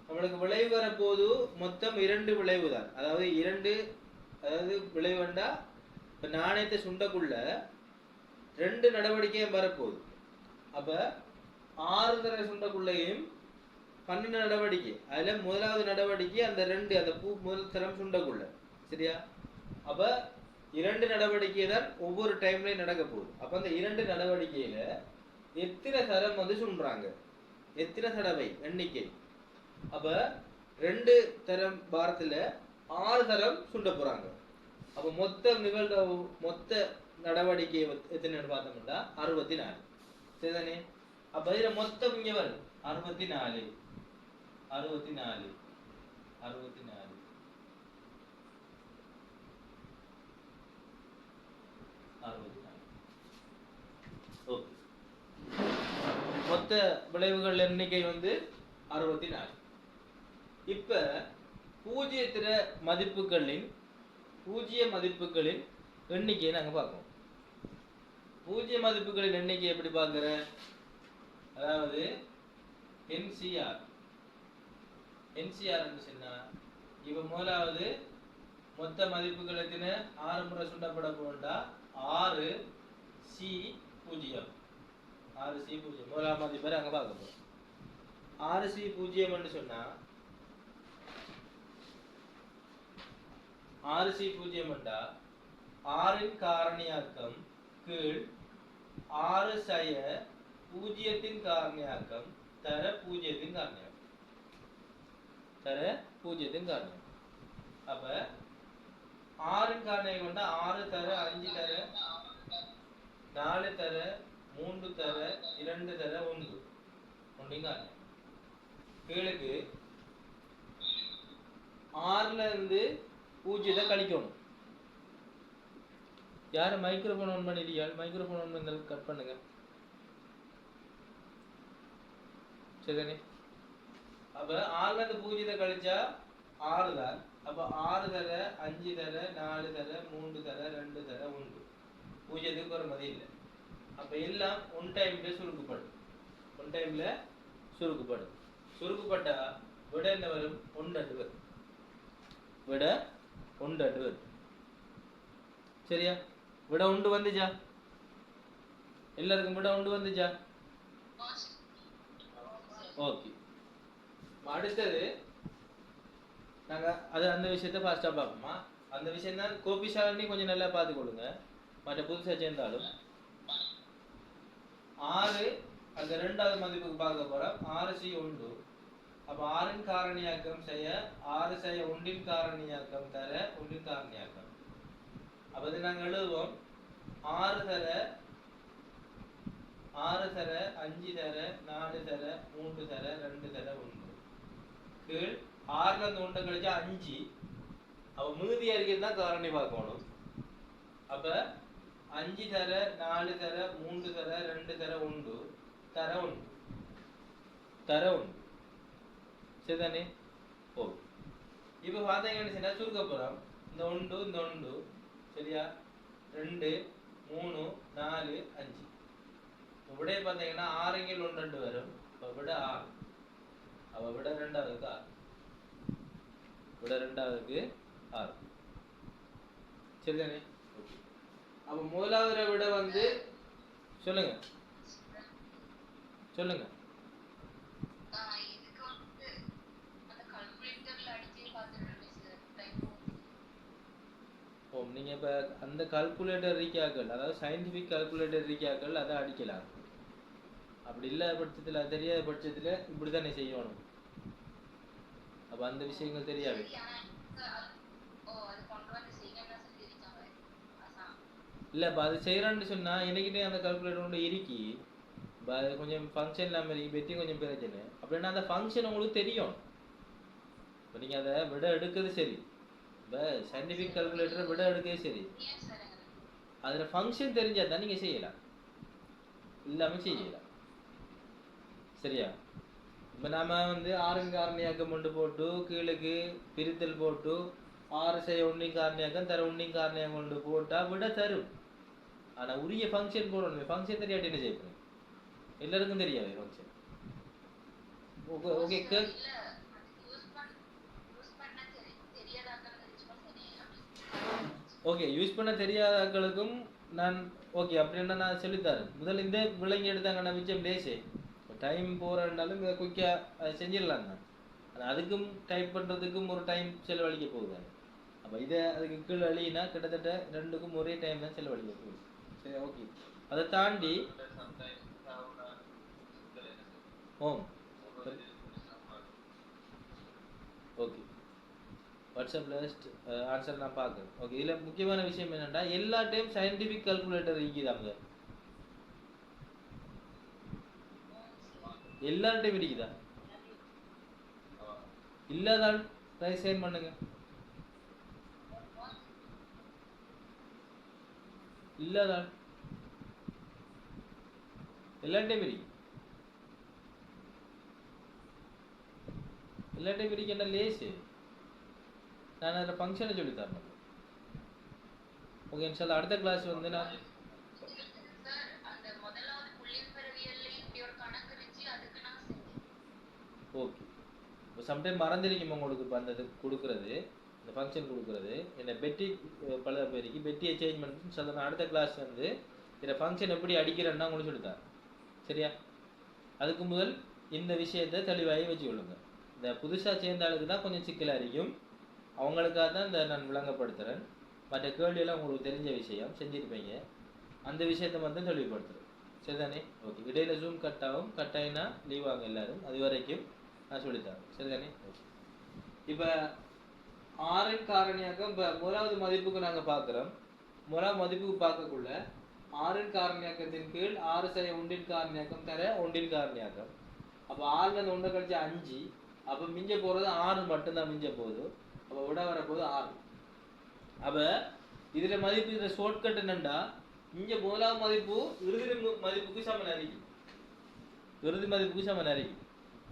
நம்மளுக்கு விளைவு வரப்போது மொத்தம் 2 விளைவு தான். அதாவது 2, அதாவது விளைவுண்டா இப்ப நாணயத்தை சுண்டக்குள்ள 2 நடவடிக்கையும் வரப்போகுது. அப்ப 6 தடவை சுண்டக்குள்ளையும் 12 நடவடிக்கை. அதுல முதலாவது நடவடிக்கை அந்த 2 அந்த பூ முதல் தரம் சுண்டக்குள்ள. சரியா? அப்ப 2 நடவடிக்கை தான் ஒவ்வொரு டைம்லயும் நடக்க போகுது. அப்ப அந்த 2 நடவடிக்கையில எத்தனை தரம் வந்து சுண்டுறாங்க, எத்தனை தடவை எண்ணிக்கை. அப்ப 2 தரம் வாரத்துல 6 தரம் சுண்ட போறாங்க. அப்ப மொத்த நிகழ்வு மொத்த நடவடிக்கை எத்தனை பார்த்தோம்னா 64. சரிதானே? அப்ப இதுல மொத்தம் இங்க வரும் 64 64 64. ஓகே, மொத்த விளைவுகள் எண்ணிக்கை வந்து 64. இப்ப பூஜ்ஜிய மதிப்புகளின் எண்ணிக்கையை நாங்க பார்ப்போம். பூஜ்ய மதிப்புகளின் எண்ணிக்கை எப்படி பார்க்குற? அதாவது NCR சொன்னா இவ முதலாவது மொத்த மதிப்புகளுக்குன்னு 6 முறை சுண்டப்பட போண்டா 6C0 முதலாம் மதிப்பை அங்க பார்க்க போறோம். 6C0 சொன்னா 6C0 6இன் காரணியாக்கம் கீழ் 6 சய 0ன் காரணியாக்கம் தர 0ன் காரணியாக்கம். அப்ப 6இன் காரணியாக்கம் கொண்டா 6 தர 5 தர 4 தர 3 தர 2 தர 1 ஒன்றின் காரணியாக்கம். கீழுக்கு 6ல இருந்து 0 கழிக்கணும். யாரு மைக்ரோஃபோன் ஆன் பண்ணிருக்கீங்க? மைக்ரோஃபோன் ஆன் பண்ணி கட் பண்ணுங்க. சரிதானே? அப்ப 6ல இருந்து 0 கழிச்சா 6 தான். அப்ப 6 தர 5 தர 4 தர 3 தர 2 தர 1 0க்கு ஒரு மதி இல்லை. அப்ப எல்லாம் ஒன் டைம்ல சுருக்குப்படும். சுருக்குப்பட்டா விட என்ன வரும்? 1 வரும். விட 1 வரும். சரியா? விட 1 வந்துச்சா? எல்லாருக்கும் விட 1 வந்துச்சா? ஓகே. அடுத்தது நாங்க அந்த விஷயத்தை ஃபாஸ்டா பார்ப்போமா? அந்த விஷயம் தான் கோபிசாலனி கொஞ்சம் நல்லா பார்த்து கொடுங்க. மற்ற புதுசா சேர்ந்தாலும் 6 அந்த 2வது மதிப்புக்கு பார்க்க போறோம். 6C1. அப்ப 6இன் காரணியாக்கம் செய்ய 6 செய்ய 1ன் காரணியாக்கம் தர 1ன் காரணியாக்கம். அப்ப இது நாங்க எழுதுவோம் 6 தர 5 தர 4 தர 3 தர 2 தர 1 கீழ் 6ல இருந்து 1 கழிச்சா 5. அப்ப மீதி அறிக்கையில் தான் காரணி பார்க்கணும். அப்ப 5 தர 4 தர 3 தர 2 தர 1 தர 1 சரிதானே? ஓ இப்ப பார்த்தீங்கன்னா சுருக்க போறோம். இந்த 1 சரியா? 2 3 4 5 விடைய பார்த்தீங்கன்னா 6 இங்கில் 1 2 வரும். விட 6. அவ விட 2வது 6 சரிதானே? அப்ப முதலாவது விட வந்து சொல்லுங்க. நீங்க இப்ப அந்த கால்குலேட்டர் ரீக்காக்கள், அதாவது சயின்டிபிக் கால்குலேட்டர் ரீக்காக்கள் அதை அடிக்கலாம். அப்படி இல்லாத பட்சத்துல தெரியாத பட்சத்துல இப்படித்தானே செய்யணும். அப்ப அந்த விஷயங்கள் தெரியாது. இல்ல அது செய்யறான்னு சொன்னா எனக்கிட்டே அந்த கால்குலேட்டர் ஒன்று இருக்கி கொஞ்சம் ஃபங்க்ஷன் இல்லாம இருக்கு, பெட்டி கொஞ்சம் பிரச்சனை. அப்படின்னா அந்த ஃபங்க்ஷன் உங்களுக்கு தெரியும். இப்போ நீங்க அதை விட எடுக்கிறது சரி, இப்போ சயின்டிஃபிக் கால்குலேட்டரை விட எடுக்கிறது சரி, அதுல ஃபங்க்ஷன் தெரிஞ்சா தான் நீங்க செய்யலாம், இல்லாம செய்யலாம். சரியா? இப்போ நாம வந்து 6இன் காரணியாக்கம் கொண்டு போட்டு கீழுக்கு பிரித்தல் போட்டு 6 செய்ய 1இன் காரணியாக்கம் தர 1இன் காரணியாக்கம் கொண்டு போட்டா விட தரும். ஆனா உரிய ஃபங்க்ஷன் போடணும். ஃபங்க்ஷன் தெரியாட்டி என்ன செய்யணும்? எல்லாருக்கும் தெரியாது ஃபங்க்ஷன். ஓகே ஓகே யூஸ் பண்ண தெரியாதவர்களுக்கும் நான் ஓகே அப்படின்னா நான் சொல்லித்தரேன். முதல்ல இந்த விலங்கி எடுத்தாங்கன்னா மிச்சம் டேஸே டைம் போகிறனாலும் இதை குயிக்காக செஞ்சிடலாம் தான். ஆனால் அதுக்கும் டைப் பண்ணுறதுக்கும் ஒரு டைம் செலவழிக்க போகுது. அப்போ இதை அதுக்கு கீழே அழினா கிட்டத்தட்ட 2க்கும் ஒரே டைம் தான் செலவழிக்க போகுது. சரி ஓகே. அதை தாண்டி ஓகே வாட்ஸ்அப்பில் ஆன்சர் நான் பார்க்குறேன். ஓகே இதில் முக்கியமான விஷயம் என்னென்னா எல்லா டைம் சயின்டிஃபிக் கால்குலேட்டர் இருக்குதாங்க, எல்லா டைம் இருக்குதா? இல்லாதான் சைன் பண்ணுங்க. இல்லாதான் எல்லா டைம் இருக்கு. எல்லா டைம் இருக்கு என்ன லேஸு. நான் அதில் ஃபங்க்ஷனை சொல்லி தரணும். ஓகே இன்ஷால்லா அடுத்த கிளாஸ் வந்து நான் இப்போ சம்டைம் மறந்துருக்கும் உங்களுக்கு இப்போ அந்த இது கொடுக்குறது, இந்த ஃபங்க்ஷன் கொடுக்குறது. என்ன பெட்டி பல பேருக்கு பெட்டியை சேஞ்ச் பண்ணிட்டு சாதாரண அடுத்த கிளாஸ் வந்து இதை ஃபங்க்ஷன் எப்படி அடிக்கிறேன்னா உங்களுக்கு சொல்லித்தார். சரியா? அதுக்கு முதல் இந்த விஷயத்தை தெளிவாகி வச்சுக்கொள்ளுங்க. இந்த புதுசாக சேர்ந்த ஆளுக்கு தான் கொஞ்சம் சிக்கலாக இருக்கும். அவங்களுக்காக தான் இந்த நான் விளங்கப்படுத்துகிறேன். மற்ற கேள்வியெல்லாம் உங்களுக்கு தெரிஞ்ச விஷயம் செஞ்சுருப்பீங்க. அந்த விஷயத்தை மட்டும் தெளிவுபடுத்துகிறேன். சரிதானே? ஓகே. இடையில ஜூம் கட் ஆகும். கட் ஆகினா லீவ் ஆகும் எல்லாரும். அது வரைக்கும் நான் சொல்லித்தரேன். சரிதானே? ஓகே. இப்போ ஆறின் காரணியாக்கம் இப்போ முதலாவது மதிப்புக்கு நாங்கள் பார்க்குறோம். முதலாவது மதிப்புக்கு பார்க்கக்குள்ள ஆறின் காரணியாக்கத்தின் கீழ் 6 செய்ய ஒன்றின் காரணியாக்கம் தர ஒன்றின் காரணியாக்கம். அப்போ 6ல இருந்து 1 கழிச்சு 5. அப்போ மிஞ்ச போகிறது 6 மட்டும்தான் மிஞ்ச போகுது. அப்போ விட வரப்போகுது 6. அப்போ இதில் மதிப்பு இதில் ஷார்ட்கட் என்னண்டா, இங்கே முதலாவது மதிப்பு இறுதி மதிப்புக்கு சமன் அறிக்கும். இறுதி மதிப்புக்கு சமன் அறிக்கும்.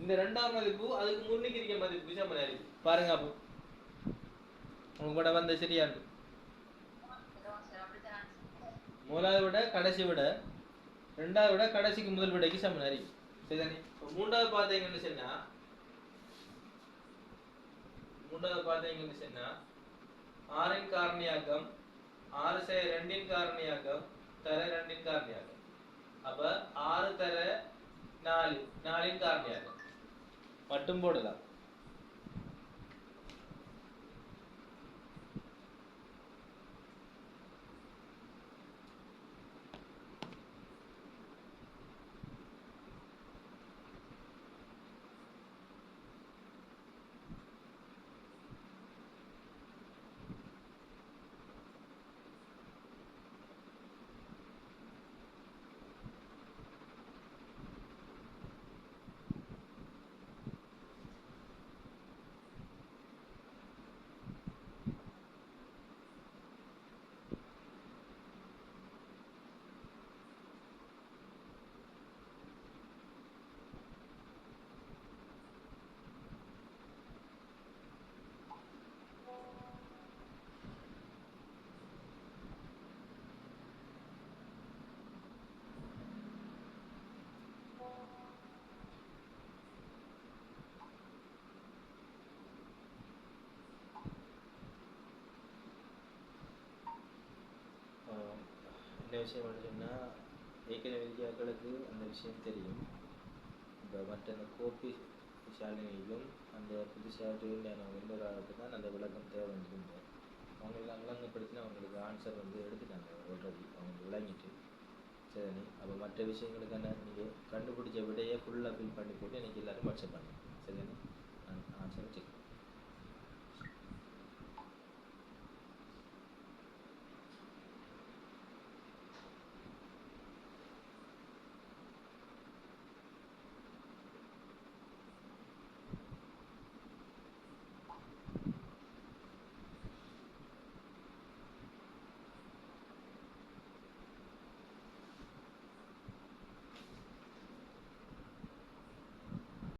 இந்த ரெண்டாவது மதிப்பு அதுக்கு முன்னுக்கு இருக்க மதிப்புக்கு சமன் அறிக்கும். பாருங்க அப்போ உங்களுக்கு கூட வந்த சரியாண்டு. முதலாவது விட கடைசி விட ரெண்டாவது விட கடைசிக்கு முதல் விடைக்கு சமன் அறிக்கும். சரிதானே? மூன்றாவது பார்த்தீங்கன்னு சொன்னா 6ன் காரணியாக்கம் 6 செய்ய 2ன் காரணியாக்கம் தர 2ன் காரணியாக்கம். அப்ப 6 தர 4 4ன் காரணியாக்கம் மட்டும் போடலாம். என்ன விஷயம் சொன்னா, ஏற்கனவே வித்யாக்களுக்கு அந்த விஷயம் தெரியும். இப்போ மற்ற அந்த கோபி ஷாலினிக்கும் அந்த புதுசாக இன்னொரு ஆளுக்கு தான் அந்த விளக்கம் தேவை வந்துருங்க. அவங்களுக்கு விளங்கப்படுத்தினா அவங்களுக்கு ஆன்சர் வந்து எடுத்துட்டாங்க ஆல்ரெடி, அவங்க விளங்கிட்டு. சரி, அப்போ மற்ற விஷயங்களுக்கான நீங்கள் கண்டுபிடிச்ச விடையை ஃபுல்லாக ஃபில் பண்ணி போட்டு எனக்கு எல்லோரும் வாட்ஸ்அப் பண்ணுங்க. சரிதானே?